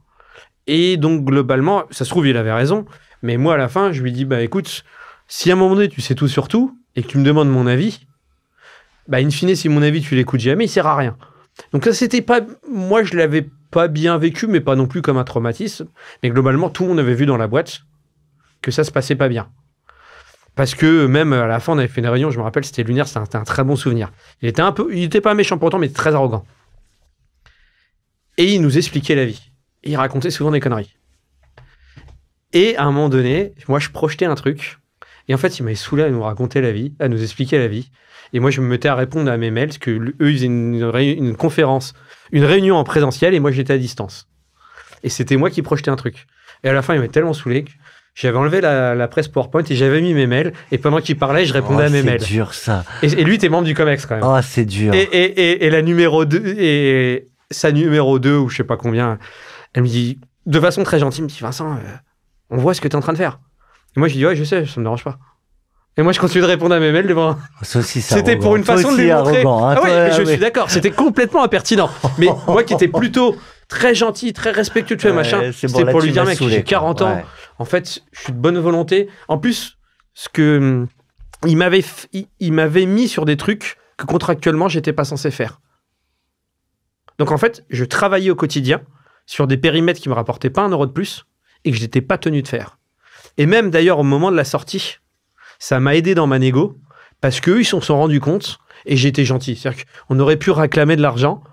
Et donc, globalement, ça se trouve, il avait raison, mais moi, à la fin, je lui dis, bah écoute, si à un moment donné, tu sais tout sur tout, et que tu me demandes mon avis, bah in fine, si mon avis, tu l'écoutes jamais, il sert à rien. Donc ça, c'était pas... Moi, je l'avais pas bien vécu, mais pas non plus comme un traumatisme. Mais globalement, tout le monde avait vu dans la boîte que ça se passait pas bien. Parce que même à la fin, on avait fait une réunion, je me rappelle, c'était lunaire, c'était un très bon souvenir. Il était pas méchant pour autant, mais très arrogant. Et il nous expliquait la vie. Et il racontait souvent des conneries. Et à un moment donné, moi, je projetais un truc. Et en fait, il m'avait saoulé à nous raconter la vie, à nous expliquer la vie. Et moi, je me mettais à répondre à mes mails, parce que eux, ils faisaient une conférence, une réunion en présentiel, et moi, j'étais à distance. Et c'était moi qui projetais un truc. Et à la fin, il m'avait tellement saoulé que j'avais enlevé la presse PowerPoint et j'avais mis mes mails. Et pendant qu'il parlait, je répondais à mes mails. C'est dur, ça. Et lui, t'es membre du COMEX, quand même. Oh, c'est dur. Et la numéro 2, et sa numéro 2, ou je sais pas combien, elle me dit, de façon très gentille, elle me dit, Vincent, on voit ce que t'es en train de faire. Et moi, je dis, ouais, je sais, ça me dérange pas. Et moi, je continue de répondre à mes mails devant. C'était pour une façon de lui montrer. Arrogant, hein, ah ouais, mais je suis d'accord. C'était complètement impertinent. Mais moi, qui étais plutôt très gentil, très respectueux, tu vois, machin, c'était pour lui dire, mec, j'ai 40 ans. En fait, je suis de bonne volonté. En plus, il m'avait mis sur des trucs que contractuellement, j'étais pas censé faire. Donc, en fait, je travaillais au quotidien sur des périmètres qui me rapportaient pas 1 euro de plus et que je n'étais pas tenu de faire. Et même, d'ailleurs, au moment de la sortie, ça m'a aidé dans ma négo, parce qu'eux, ils se sont rendus compte, et j'étais gentil. C'est-à-dire qu'on aurait pu réclamer de l'argent,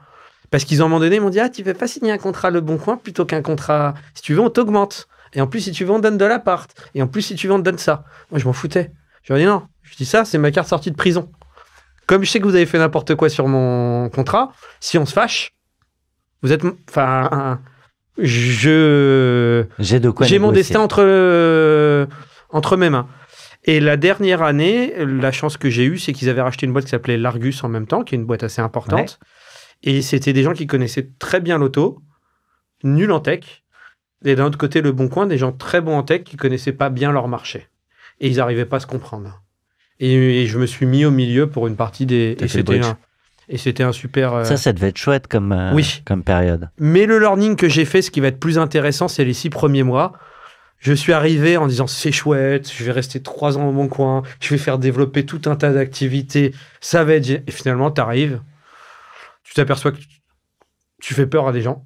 parce qu'ils, à un moment donné, m'ont dit « Ah, tu veux pas signer un contrat Le Bon Coin plutôt qu'un contrat... Si tu veux, on t'augmente. Et en plus, si tu veux, on te donne de l'appart. Et en plus, si tu veux, on te donne ça. » Moi, je m'en foutais. Je leur ai dit « Non, je dis ça, c'est ma carte sortie de prison. Comme je sais que vous avez fait n'importe quoi sur mon contrat, si on se fâche, vous êtes... Enfin, j'ai mon destin entre mes mains. » Et la dernière année, la chance que j'ai eue, c'est qu'ils avaient racheté une boîte qui s'appelait Largus en même temps, qui est une boîte assez importante. Ouais. Et c'était des gens qui connaissaient très bien l'auto, nuls en tech. Et d'un autre côté, Le Bon Coin, des gens très bons en tech qui connaissaient pas bien leur marché. Et ils n'arrivaient pas à se comprendre. Et je me suis mis au milieu pour une partie des... Et c'était un super... Ça devait être chouette comme période. Mais le learning que j'ai fait, ce qui va être plus intéressant, c'est les 6 premiers mois. Je suis arrivé en disant c'est chouette, je vais rester 3 ans au Bon Coin, je vais faire développer tout un tas d'activités, ça va être... Et finalement, tu arrives, tu t'aperçois que tu fais peur à des gens.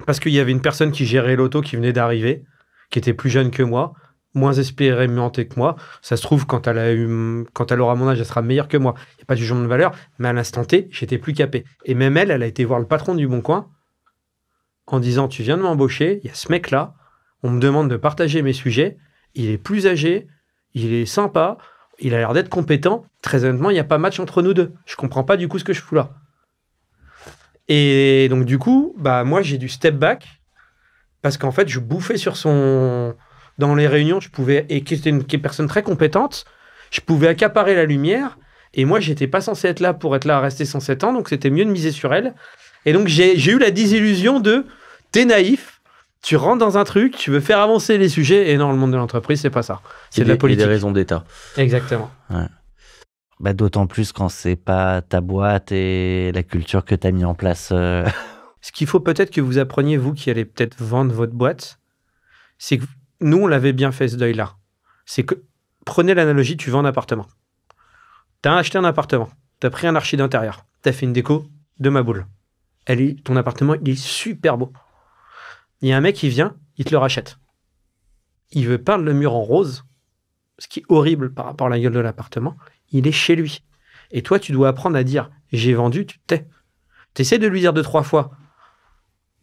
Parce qu'il y avait une personne qui gérait l'auto qui venait d'arriver, qui était plus jeune que moi, moins expérimentée que moi. Ça se trouve, quand elle aura mon âge, elle sera meilleure que moi. Il n'y a pas de jugement de valeur, mais à l'instant T, j'étais plus capé. Et même elle a été voir le patron du Bon Coin en disant tu viens de m'embaucher, il y a ce mec-là, on me demande de partager mes sujets, il est plus âgé, il est sympa, il a l'air d'être compétent. Très honnêtement, il n'y a pas match entre nous deux. Je comprends pas du coup ce que je fous là. Et donc du coup, moi j'ai dû step back parce qu'en fait, je bouffais sur son... Dans les réunions, je pouvais... Et qui était une personne très compétente, je pouvais accaparer la lumière et moi, j'étais pas censé être là pour être là à rester 107 ans, donc c'était mieux de miser sur elle. Et donc j'ai eu la désillusion de t'es naïf, tu rentres dans un truc, tu veux faire avancer les sujets, et non, le monde de l'entreprise, c'est pas ça. C'est de la politique. Il y a des raisons d'État. Exactement. Ouais. D'autant plus quand c'est pas ta boîte et la culture que tu as mis en place. Ce qu'il faut peut-être que vous appreniez, vous qui allez peut-être vendre votre boîte, c'est que nous, on l'avait bien fait ce deuil-là. C'est que, prenez l'analogie, tu vends un appartement. Tu as acheté un appartement, tu as pris un archi d'intérieur, tu as fait une déco de ma boule. Ton appartement, il est super beau. Il y a un mec qui vient, il te le rachète. Il veut peindre le mur en rose, ce qui est horrible par rapport à la gueule de l'appartement. Il est chez lui. Et toi, tu dois apprendre à dire « j'ai vendu », tu te tais. Tu essaies de lui dire 2-3 fois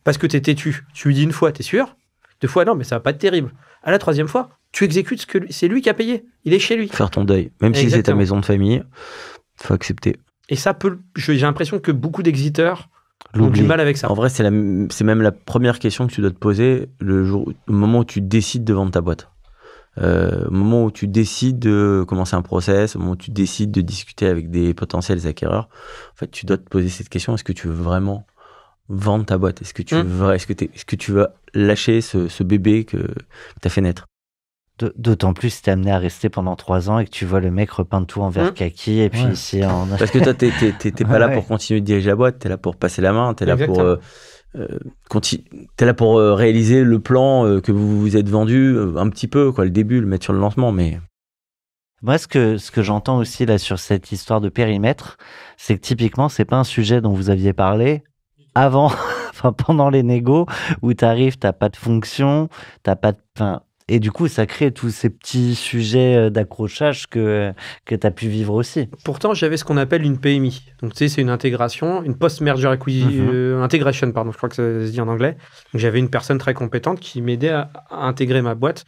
parce que tu es têtu. Tu lui dis une fois, tu es sûr ? 2 fois, non, mais ça va pas être terrible. À la 3e fois, tu exécutes ce que c'est lui qui a payé. Il est chez lui. Faire ton deuil. Même si c'est ta maison de famille, faut accepter. Et ça peut... J'ai l'impression que beaucoup d'exiteurs ont du mal avec ça. En vrai, c'est même la première question que tu dois te poser le moment où tu décides de vendre ta boîte. Au moment où tu décides de commencer un process, au moment où tu décides de discuter avec des potentiels acquéreurs, en fait, tu dois te poser cette question: est-ce que tu veux vraiment vendre ta boîte? Est-ce que tu veux lâcher ce bébé que tu as fait naître? D'autant plus si t'es amené à rester pendant 3 ans et que tu vois le mec repeindre tout en vert kaki et puis ici Parce que toi, t'es pas là pour continuer de diriger la boîte, t'es là pour passer la main, t'es là pour réaliser le plan que vous vous êtes vendu un petit peu, quoi, le début, le mettre sur le lancement, mais... Moi, ce que j'entends aussi là sur cette histoire de périmètre, c'est que typiquement, c'est pas un sujet dont vous aviez parlé avant, pendant les négos, où t'arrives, t'as pas de fonction, t'as pas de... Et du coup, ça crée tous ces petits sujets d'accrochage que tu as pu vivre aussi. Pourtant, j'avais ce qu'on appelle une PMI. Donc, tu sais, c'est une intégration, une post-merger integration, pardon, je crois que ça se dit en anglais. Donc, j'avais une personne très compétente qui m'aidait à intégrer ma boîte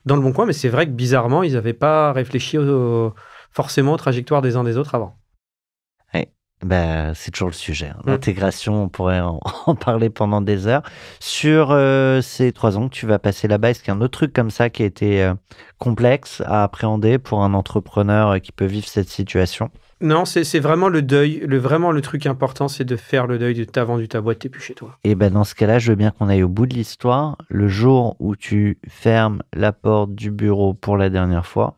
dans le bon coin, mais c'est vrai que bizarrement, ils n'avaient pas réfléchi forcément aux trajectoires des uns des autres avant. Bah, c'est toujours le sujet. L'intégration, on pourrait en parler pendant des heures. Sur ces 3 ans que tu vas passer là-bas, est-ce qu'il y a un autre truc comme ça qui a été complexe à appréhender pour un entrepreneur qui peut vivre cette situation? Non, c'est vraiment le deuil. Vraiment, le truc important, c'est de faire le deuil de t'as vendu ta boîte, t'es plus chez toi. Et ben dans ce cas-là, je veux bien qu'on aille au bout de l'histoire. Le jour où tu fermes la porte du bureau pour la dernière fois,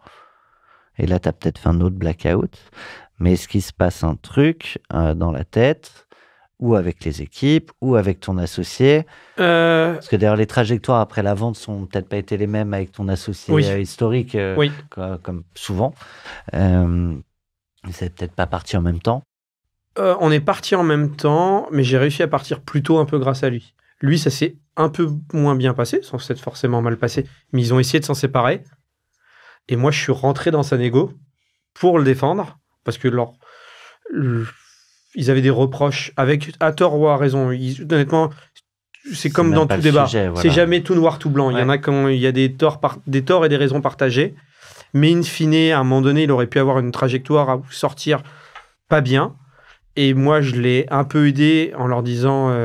et là, tu as peut-être fait un autre blackout, mais est-ce qu'il se passe un truc dans la tête, ou avec les équipes, ou avec ton associé? Parce que d'ailleurs, les trajectoires après la vente sont peut-être pas été les mêmes avec ton associé historique, comme souvent. Vous n'êtes peut-être pas partis en même temps. On est partis en même temps, mais j'ai réussi à partir plus tôt un peu grâce à lui. Lui, ça s'est un peu moins bien passé, sans s'être forcément mal passé, mais ils ont essayé de s'en séparer. Et moi, je suis rentré dans sa négo pour le défendre, parce que ils avaient des reproches, à tort ou à raison. Honnêtement, c'est comme dans tout débat. Sujet, voilà. C'est jamais tout noir, tout blanc. Ouais. Il y a des torts et des raisons partagées. Mais in fine, à un moment donné, il aurait pu avoir une trajectoire à sortir pas bien. Et moi, je l'ai un peu aidé en leur disant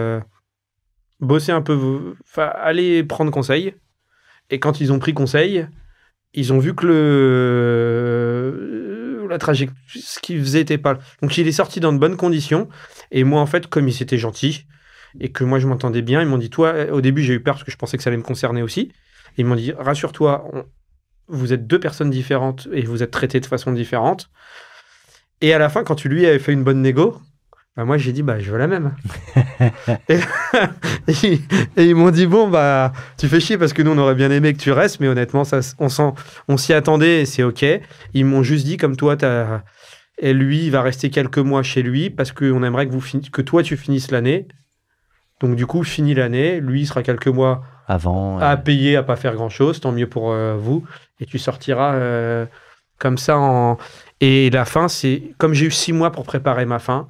bossez un peu, allez prendre conseil. Et quand ils ont pris conseil, ils ont vu que la trajectoire, ce qu'ils faisaient n'était pas. Donc, il est sorti dans de bonnes conditions. Et moi, en fait, comme ils étaient gentils et que moi, je m'entendais bien, ils m'ont dit, toi, au début, j'ai eu peur parce que je pensais que ça allait me concerner aussi. Et ils m'ont dit, rassure-toi, vous êtes 2 personnes différentes et vous êtes traités de façon différente. Et à la fin, quand lui avait fait une bonne négo, bah moi, j'ai dit, je veux la même. et ils m'ont dit, bon, tu fais chier parce que nous, on aurait bien aimé que tu restes, mais honnêtement, on s'y attendait et c'est OK. Ils m'ont juste dit, comme toi, et lui, il va rester quelques mois chez lui parce qu'on aimerait que toi, tu finisses l'année. Donc, du coup, je finis l'année. Lui, il sera quelques mois avant à payer, à pas faire grand-chose. Tant mieux pour vous. Et tu sortiras comme ça. Et la fin, c'est... Comme j'ai eu 6 mois pour préparer ma fin,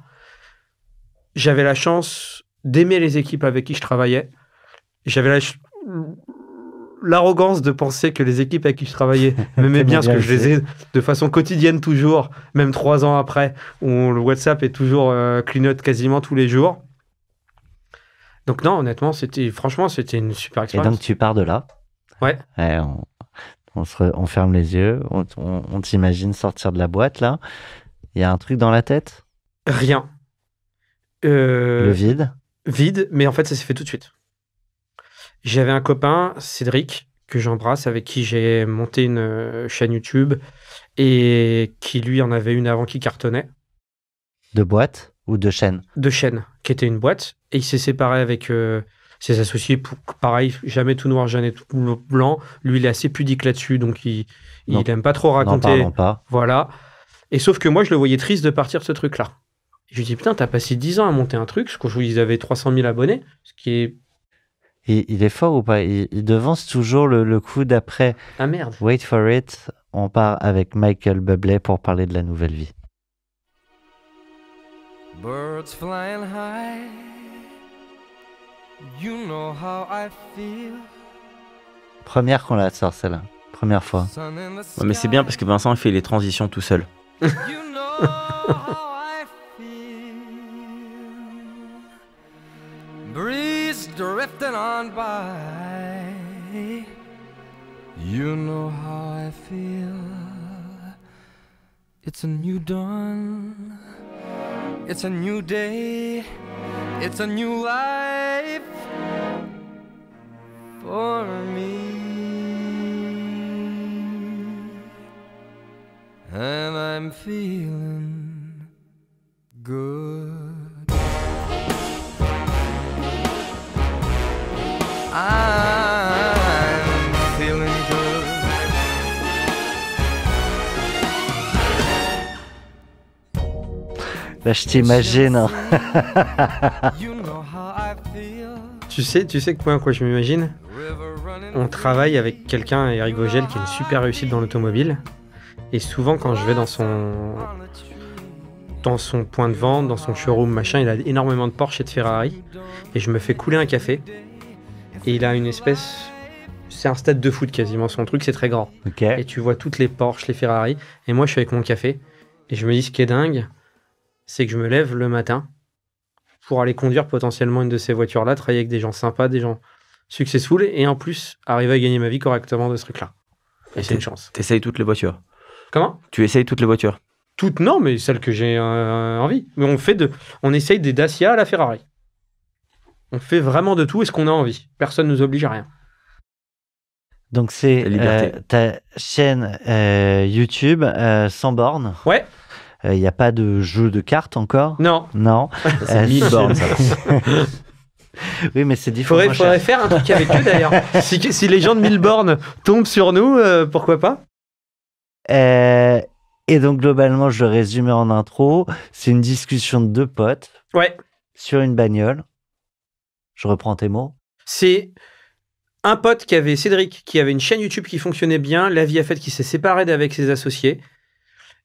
j'avais la chance d'aimer les équipes avec qui je travaillais. J'avais l'arrogance de penser que les équipes avec qui je travaillais m'aimaient bien, parce que je les ai de façon quotidienne toujours, même 3 ans après, où le WhatsApp est toujours clignote quasiment tous les jours. Donc non, honnêtement, c'était une super expérience. Et donc tu pars de là. Ouais. On ferme les yeux, on t'imagine sortir de la boîte là. Il y a un truc dans la tête? Rien. Le vide? Vide, mais en fait, ça s'est fait tout de suite. J'avais un copain, Cédric, que j'embrasse, avec qui j'ai monté une chaîne YouTube et qui, lui, en avait une avant qui cartonnait. De boîte ou de chaîne? De chaîne, qui était une boîte. Et il s'est séparé avec ses associés pour, pareil, jamais tout noir, jamais tout blanc. Lui, il est assez pudique là-dessus, donc il n'aime pas trop raconter. N'en parlons pas. Voilà. Et sauf que moi, je le voyais triste de partir de ce truc-là. Je lui dis, putain, t'as passé 10 ans à monter un truc, parce qu'ils avaient 300 000 abonnés, ce qui est... Il est fort ou pas? Il devance toujours le coup d'après. Ah merde. Wait for it. On part avec Michael Bublé pour parler de la nouvelle vie. Birds flying high, you know how I feel. Première qu'on la sort, celle-là. Première fois. Ouais, mais c'est bien parce que Vincent il fait les transitions tout seul. You know how I feel. Breeze drifting on by. You know how I feel. It's a new dawn. It's a new day. It's a new life for me. And I'm feeling good. I'm feeling good. Là, je t'imagine. Tu sais quoi je m'imagine? On travaille avec quelqu'un, Eric Vogel, qui a une super réussite dans l'automobile. Et souvent, quand je vais dans son point de vente, dans son showroom, machin, il a énormément de Porsche et de Ferrari. Et je me fais couler un café. Et il a une espèce... c'est un stade de foot quasiment. Son truc, c'est très grand. Okay. Et tu vois toutes les Porsche, les Ferrari. Et moi, je suis avec mon café. Et je me dis, ce qui est dingue, c'est que je me lève le matin pour aller conduire potentiellement une de ces voitures-là, travailler avec des gens sympas, des gens successful, et en plus, arriver à gagner ma vie correctement de ce truc-là. Et c'est une chance. T'essayes toutes les voitures? Comment? Tu essayes toutes les voitures? Toutes, non, mais celles que j'ai envie. Mais on essaye des Dacia à la Ferrari. On fait vraiment de tout et ce qu'on a envie. Personne ne nous oblige à rien. Donc c'est ta chaîne YouTube sans bornes. Ouais. Il n'y a pas de jeu de cartes encore? Non. Non. C'est 1000 bornes, ça. Oui, mais c'est différent. Il faudrait faire un truc avec eux d'ailleurs. Si les gens de 1000 bornes tombent sur nous, pourquoi pas? Et donc globalement, je le résumais en intro, c'est une discussion de deux potes sur une bagnole. Je reprends tes mots. C'est un pote Cédric, qui avait une chaîne YouTube qui fonctionnait bien. La vie a fait qu'il s'est séparé d'avec ses associés.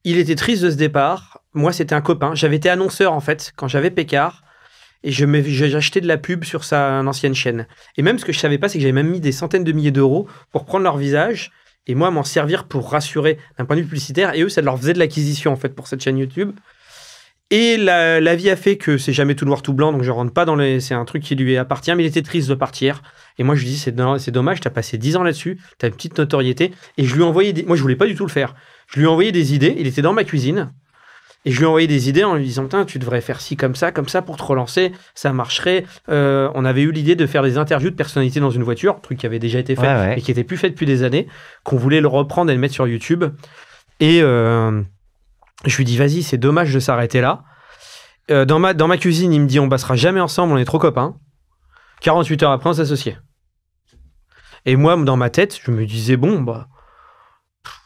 Il était triste de ce départ. Moi, c'était un copain. J'avais été annonceur, en fait, quand j'avais Pécard. Et j'ai acheté de la pub sur sa ancienne chaîne. Et même, ce que je savais pas, c'est que j'avais même mis des centaines de milliers d'euros pour prendre leur visage et moi, m'en servir pour rassurer d'un point de vue publicitaire. Et eux, ça leur faisait de l'acquisition, en fait, pour cette chaîne YouTube. Et la vie a fait que c'est jamais tout noir, tout blanc, donc je rentre pas dans les... C'est un truc qui lui appartient, mais il était triste de partir. Et moi, je lui dis, c'est dommage, t'as passé 10 ans là-dessus, t'as une petite notoriété. Et je lui ai envoyé Moi, je voulais pas du tout le faire. Je lui ai envoyé des idées, il était dans ma cuisine. Et je lui ai envoyé des idées en lui disant, putain, tu devrais faire ci comme ça pour te relancer, ça marcherait. On avait eu l'idée de faire des interviews de personnalités dans une voiture, truc qui avait déjà été fait, mais qui était plus fait depuis des années, qu'on voulait le reprendre et le mettre sur YouTube. Et... je lui dis, vas-y, c'est dommage de s'arrêter là. Dans ma cuisine, il me dit, on bossera jamais ensemble, on est trop copains. 48 heures après, on s'associait. Et moi, dans ma tête, je me disais, bon,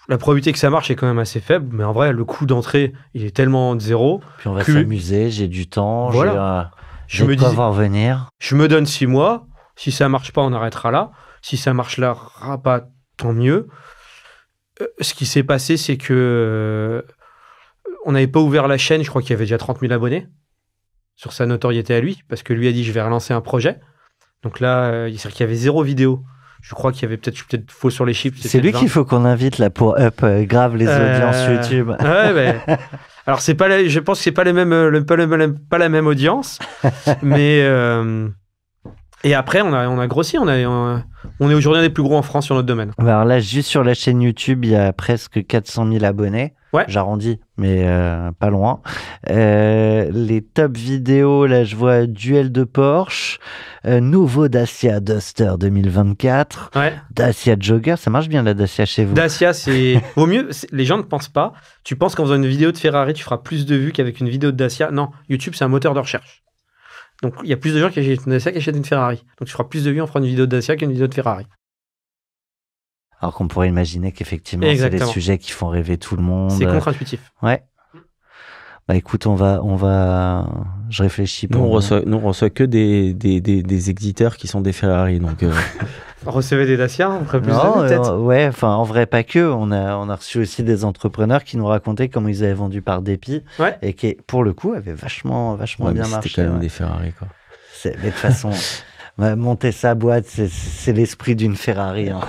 la probabilité que ça marche est quand même assez faible, mais en vrai, le coût d'entrée, il est tellement de zéro. Puis on va s'amuser, j'ai du temps, voilà. Je me dis, voir venir. Je me donne 6 mois. Si ça marche pas, on arrêtera là. Si ça marchera pas, tant mieux. Ce qui s'est passé, c'est que... on n'avait pas ouvert la chaîne, je crois qu'il y avait déjà 30 000 abonnés sur sa notoriété à lui, parce que lui a dit, je vais relancer un projet. Donc là, c'est-à-dire qu'il y avait 0 vidéo. Je crois qu'il y avait je suis peut-être faux sur les chiffres. C'est lui qu'il faut qu'on invite là pour up grave les audiences YouTube. Ouais, alors je pense que c'est pas pas la même audience, mais et après on a grossi, on est aujourd'hui un des plus gros en France sur notre domaine. Alors là, juste sur la chaîne YouTube, il y a presque 400 000 abonnés. Ouais. J'arrondis, mais pas loin. Les top vidéos, là, je vois duel de Porsche, nouveau Dacia Duster 2024, Dacia Jogger, ça marche bien la Dacia chez vous? Dacia, c'est vaut mieux. Les gens ne pensent pas. Tu penses qu'en faisant une vidéo de Ferrari, tu feras plus de vues qu'avec une vidéo de Dacia. Non, YouTube, c'est un moteur de recherche. Donc, il y a plus de gens qui achètent une Dacia qu'achètent une Ferrari. Donc, tu feras plus de vues en faisant une vidéo de Dacia qu'une vidéo de Ferrari. Alors qu'on pourrait imaginer qu'effectivement, c'est des sujets qui font rêver tout le monde. C'est contre-intuitif. Ouais. Bah écoute, je réfléchis. Nous, on reçoit que des éditeurs qui sont des Ferrari, donc... Recevez des Dacia, on ferait plus de vues, peut-être. Ouais, enfin, en vrai, pas que. On a reçu aussi des entrepreneurs qui nous racontaient comment ils avaient vendu par dépit. Ouais. Et qui, pour le coup, avaient vachement bien marché. C'était quand même des Ferrari, quoi. Mais de toute façon... monter sa boîte, c'est l'esprit d'une Ferrari. Hein.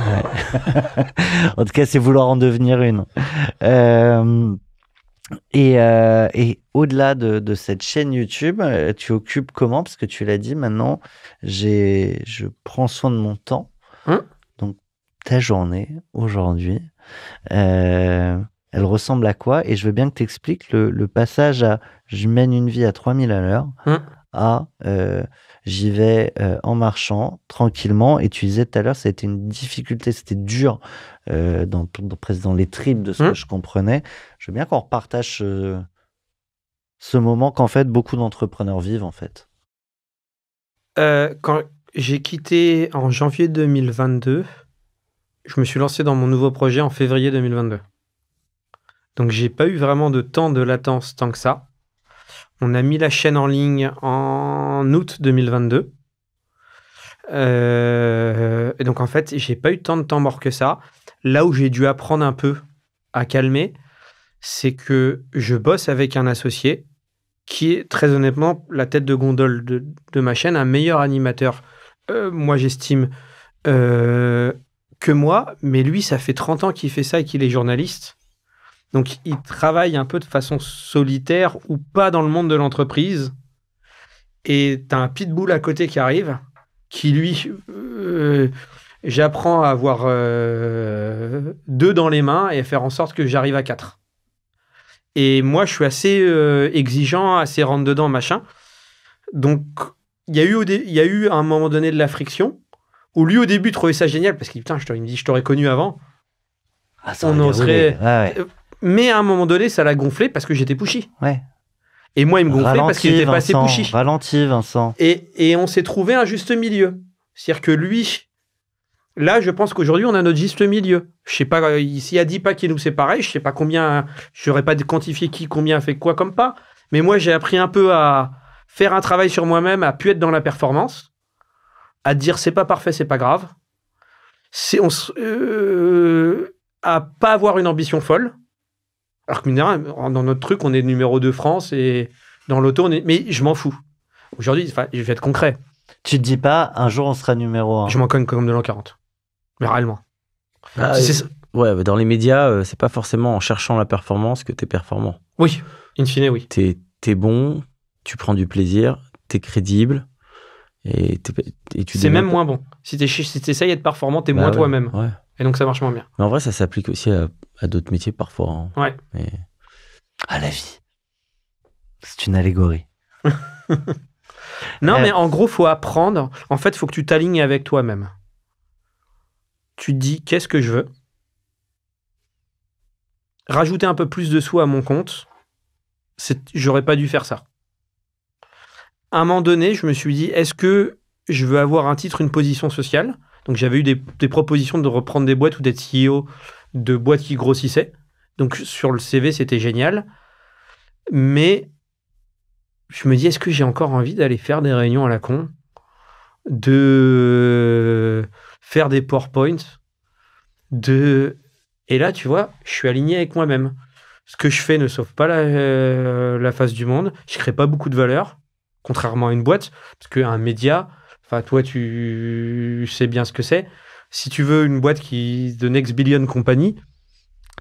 En tout cas, c'est vouloir en devenir une. Et au-delà de cette chaîne YouTube, tu occupes comment? Parce que tu l'as dit, maintenant, je prends soin de mon temps. Donc, ta journée, aujourd'hui, elle ressemble à quoi? Et je veux bien que tu expliques le passage à « je mène une vie à 3000 à l'heure » à j'y vais en marchant, tranquillement. Et tu disais tout à l'heure, ça a été une difficulté, c'était dur presque dans les tripes de ce que je comprenais. Je veux bien qu'on repartage ce moment qu'en fait, beaucoup d'entrepreneurs vivent, en fait. Quand j'ai quitté en janvier 2022, je me suis lancé dans mon nouveau projet en février 2022. Donc, j'ai pas eu vraiment de temps de latence tant que ça. On a mis la chaîne en ligne en août 2022. Et donc, en fait, j'ai pas eu tant de temps mort que ça. Là où j'ai dû apprendre un peu à calmer, c'est que je bosse avec un associé qui est, très honnêtement, la tête de gondole de ma chaîne, un meilleur animateur, moi j'estime, que moi, mais lui, ça fait 30 ans qu'il fait ça et qu'il est journaliste. Donc, il travaille un peu de façon solitaire ou pas dans le monde de l'entreprise. Et t'as un pitbull à côté qui arrive, qui lui... j'apprends à avoir 2 dans les mains et à faire en sorte que j'arrive à 4. Et moi, je suis assez exigeant, assez rentre-dedans, machin. Donc, il y a eu à un moment donné de la friction, où lui, au début, trouvait ça génial, parce qu'il il me dit, je t'aurais connu avant. On oserait... Mais à un moment donné, ça l'a gonflé parce que j'étais pushy. Ouais. Et moi, il me gonflait parce qu'il était pas assez pushy. Ralentis, Vincent. Et on s'est trouvé un juste milieu. C'est-à-dire que lui, là, je pense qu'aujourd'hui, on a notre juste milieu. Je sais pas, s'il y a 10 pas qui nous séparait, je sais pas combien, je n'aurais pas quantifié combien a fait quoi comme pas. Mais moi, j'ai appris un peu à faire un travail sur moi-même, à plus être dans la performance, à dire c'est pas parfait, c'est pas grave. À pas avoir une ambition folle. Alors que, dans notre truc, on est numéro 2 France et dans l'auto, mais je m'en fous. Aujourd'hui, je vais être concret. Tu te dis pas, un jour, on sera numéro 1. Je m'en cogne comme de l'an 40. Mais réellement. Ouais, dans les médias, c'est pas forcément en cherchant la performance que t'es performant. Oui, in fine, oui. T'es bon, tu prends du plaisir, t'es crédible et tu... C'est même moins bon. Si t'essayes d'être performant, t'es moins toi-même. Ouais. Et donc, ça marche moins bien. Mais en vrai, ça s'applique aussi à d'autres métiers parfois. Hein. Ouais. À la vie. C'est une allégorie. Non, mais en gros, faut apprendre. En fait, faut que tu t'alignes avec toi-même. Tu te dis, qu'est-ce que je veux ? Rajouter un peu plus de sous à mon compte, j'aurais pas dû faire ça. À un moment donné, je me suis dit, est-ce que je veux avoir un titre, une position sociale ? Donc, j'avais eu des propositions de reprendre des boîtes ou d'être CEO de boîtes qui grossissaient. Donc, sur le CV, c'était génial. Mais je me dis, est-ce que j'ai encore envie d'aller faire des réunions à la con ? De faire des PowerPoints ? Et là, tu vois, je suis aligné avec moi-même. Ce que je fais ne sauve pas la face du monde. Je ne crée pas beaucoup de valeur, contrairement à une boîte. Parce qu'un média... Enfin, toi, tu sais bien ce que c'est. Si tu veux une boîte de Next Billion Company...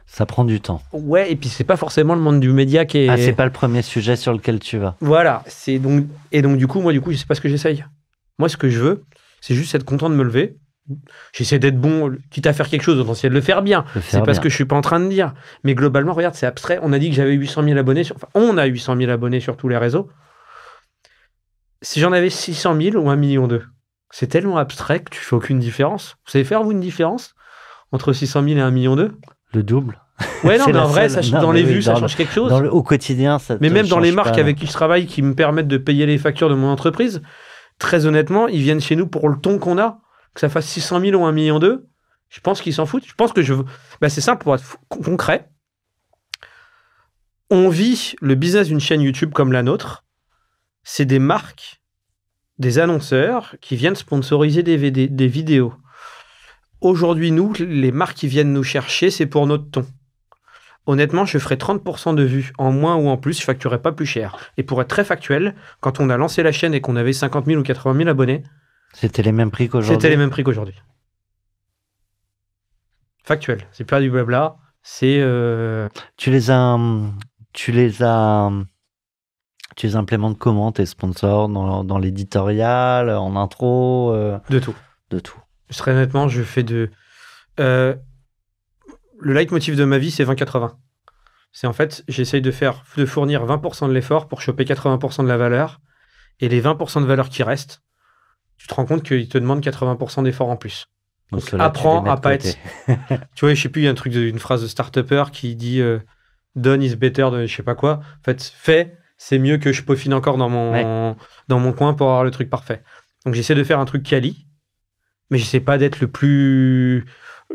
Ça prend du temps. Ouais, et puis c'est pas forcément le monde du média qui est... Ah, c'est pas le premier sujet sur lequel tu vas. Voilà. Donc, du coup, je sais pas ce que j'essaye. Moi, ce que je veux, c'est juste être content de me lever. J'essaie d'être bon, quitte à faire quelque chose, autant essayer de le faire bien. C'est pas ce que je suis pas en train de dire. Mais globalement, regarde, c'est abstrait. On a dit que j'avais 800 000 abonnés. On a 800 000 abonnés sur tous les réseaux. Si j'en avais 600 000 ou 1,2 million, c'est tellement abstrait que tu fais aucune différence. Vous savez faire, vous, une différence entre 600 000 et 1,2 million ? Le double. Ouais, non, mais en vrai, dans les vues, ça change quelque chose. Au quotidien, ça mais même dans les marques avec qui je travaille, qui me permettent de payer les factures de mon entreprise, très honnêtement, ils viennent chez nous pour le ton qu'on a. Que ça fasse 600 000 ou 1,2 million, je pense qu'ils s'en foutent. Je pense que c'est simple pour être concret. On vit le business d'une chaîne YouTube comme la nôtre. C'est des marques, des annonceurs qui viennent sponsoriser des vidéos. Aujourd'hui, nous, les marques qui viennent nous chercher, c'est pour notre ton. Honnêtement, je ferais 30% de vues en moins ou en plus, je facturerais pas plus cher. Et pour être très factuel, quand on a lancé la chaîne et qu'on avait 50 000 ou 80 000 abonnés, c'était les mêmes prix qu'aujourd'hui. C'était les mêmes prix qu'aujourd'hui. Factuel. C'est pas du blabla. C'est... Tu les implémentes comment, tes sponsors, dans l'éditorial, en intro De tout. De tout. Très honnêtement, je fais le leitmotiv de ma vie, c'est 20-80. C'est en fait, j'essaye de fournir 20% de l'effort pour choper 80% de la valeur. Et les 20% de valeur qui restent, tu te rends compte qu'ils te demandent 80% d'effort en plus. Donc apprends à pas être... Tu vois, je sais plus, il y a une phrase de start-upper qui dit done is better de je sais pas quoi. En fait, fais, c'est mieux que je peaufine encore dans mon coin pour avoir le truc parfait. Donc j'essaie de faire un truc quali, mais j'essaie pas d'être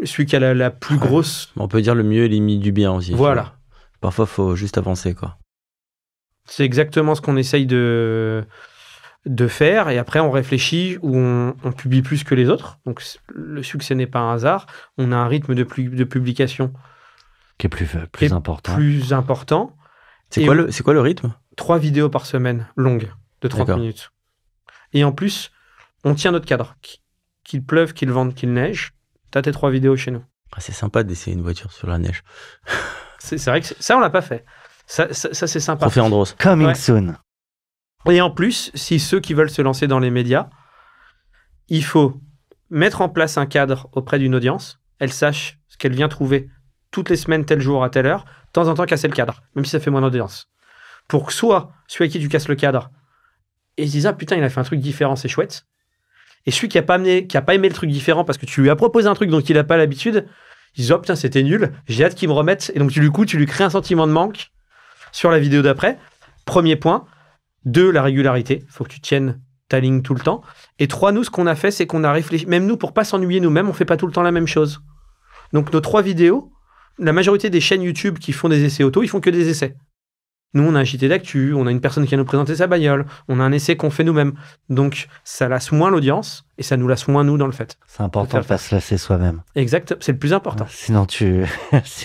celui qui a la plus grosse... On peut dire le mieux est limite du bien aussi. Voilà. Parfois, il faut juste avancer, quoi. C'est exactement ce qu'on essaye de faire, et après on réfléchit où on publie plus que les autres. Donc le succès n'est pas un hasard. On a un rythme de publication qui est plus important. Plus important. C'est quoi le rythme ? 3 vidéos par semaine, longues, de 30 minutes. Et en plus, on tient notre cadre. Qu'il pleuve, qu'il vente, qu'il neige, t'as tes 3 vidéos chez nous. Ah, c'est sympa d'essayer une voiture sur la neige. C'est vrai que ça, on l'a pas fait. Ça c'est sympa. Trophée Andros. Coming Ouais. soon. Et en plus, si ceux qui veulent se lancer dans les médias, il faut mettre en place un cadre auprès d'une audience. Elle sache ce qu'elle vient trouver toutes les semaines, tel jour, à telle heure. De temps en temps, casser le cadre, même si ça fait moins d'audience. Pour que soit celui à qui tu casses le cadre et il se dise, ah putain, il a fait un truc différent, c'est chouette. Et celui qui a pas aimé le truc différent parce que tu lui as proposé un truc dont il n'a pas l'habitude, il se dit, oh putain, c'était nul, j'ai hâte qu'il me remette. Et donc, tu lui crées un sentiment de manque sur la vidéo d'après. Premier point. 2, la régularité. Il faut que tu tiennes ta ligne tout le temps. Et 3, nous, ce qu'on a fait, c'est qu'on a réfléchi. Même nous, pour pas s'ennuyer nous-mêmes, on fait pas tout le temps la même chose. Donc, nos 3 vidéos, la majorité des chaînes YouTube qui font des essais auto, ils font que des essais. Nous, on a un JT d'actu, on a une personne qui vient nous présenter sa bagnole, on a un essai qu'on fait nous-mêmes. Donc, ça lasse moins l'audience et ça nous lasse moins nous dans le fait. C'est important de pas se lasser soi-même. Exact, c'est le plus important. Sinon, tu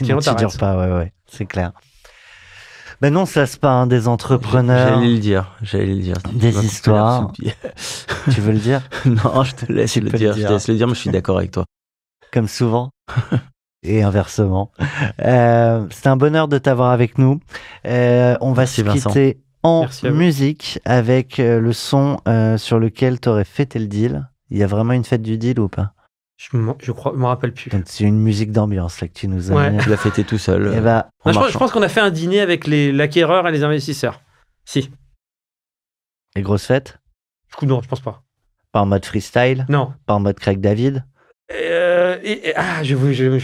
dures t'arrêtes. pas, ouais, c'est clair. Ben non, ça lasse pas hein, des entrepreneurs. J'allais le dire. Des histoires. Tu veux le dire? Non, je te laisse Tu le peux dire. le Je te laisse le dire, mais je suis d'accord avec toi. Comme souvent. Et inversement. C'est un bonheur de t'avoir avec nous. On va se Merci, Vincent. quitter en Merci à vous. musique avec le son sur lequel tu aurais fêté le deal. Il y a vraiment une fête du deal ou pas? Je me rappelle plus. Donc c'est une musique d'ambiance là que tu nous as Ouais. mis. Tu l'as fêté tout seul. Eh ben, en Non, je marchant. pense qu'on a fait un dîner avec l'acquéreur et les investisseurs. Si. les grosses fêtes? Du coup, non, je pense pas. Pas en mode freestyle? Non. Pas en mode Craig David? Je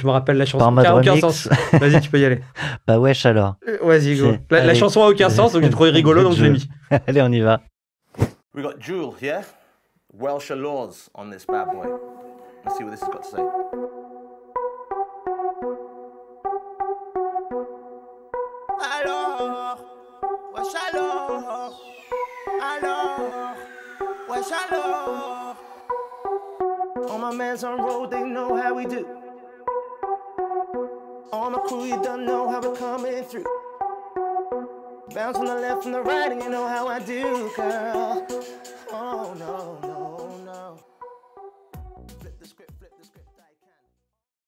me rappelle la chanson. Pas en mode Qui a aucun remix? sens. Vas-y, tu peux y aller. Bah wesh alors. Vas-y, go. C'est- La allez. chanson a aucun sens, donc j'ai trouvé rigolo, donc je l'ai mis. Allez, on y va. We got Jewel, yeah? Welsh laws on this bad boy. Let's see what this has got to say. Alors, wesh alors, wesh alors. All my mans on road, they know how we do. All my crew, you don't know how we're coming through. Bounce from the left and the right, and you know how I do, girl. Oh no, no, no. Flip the script, flip.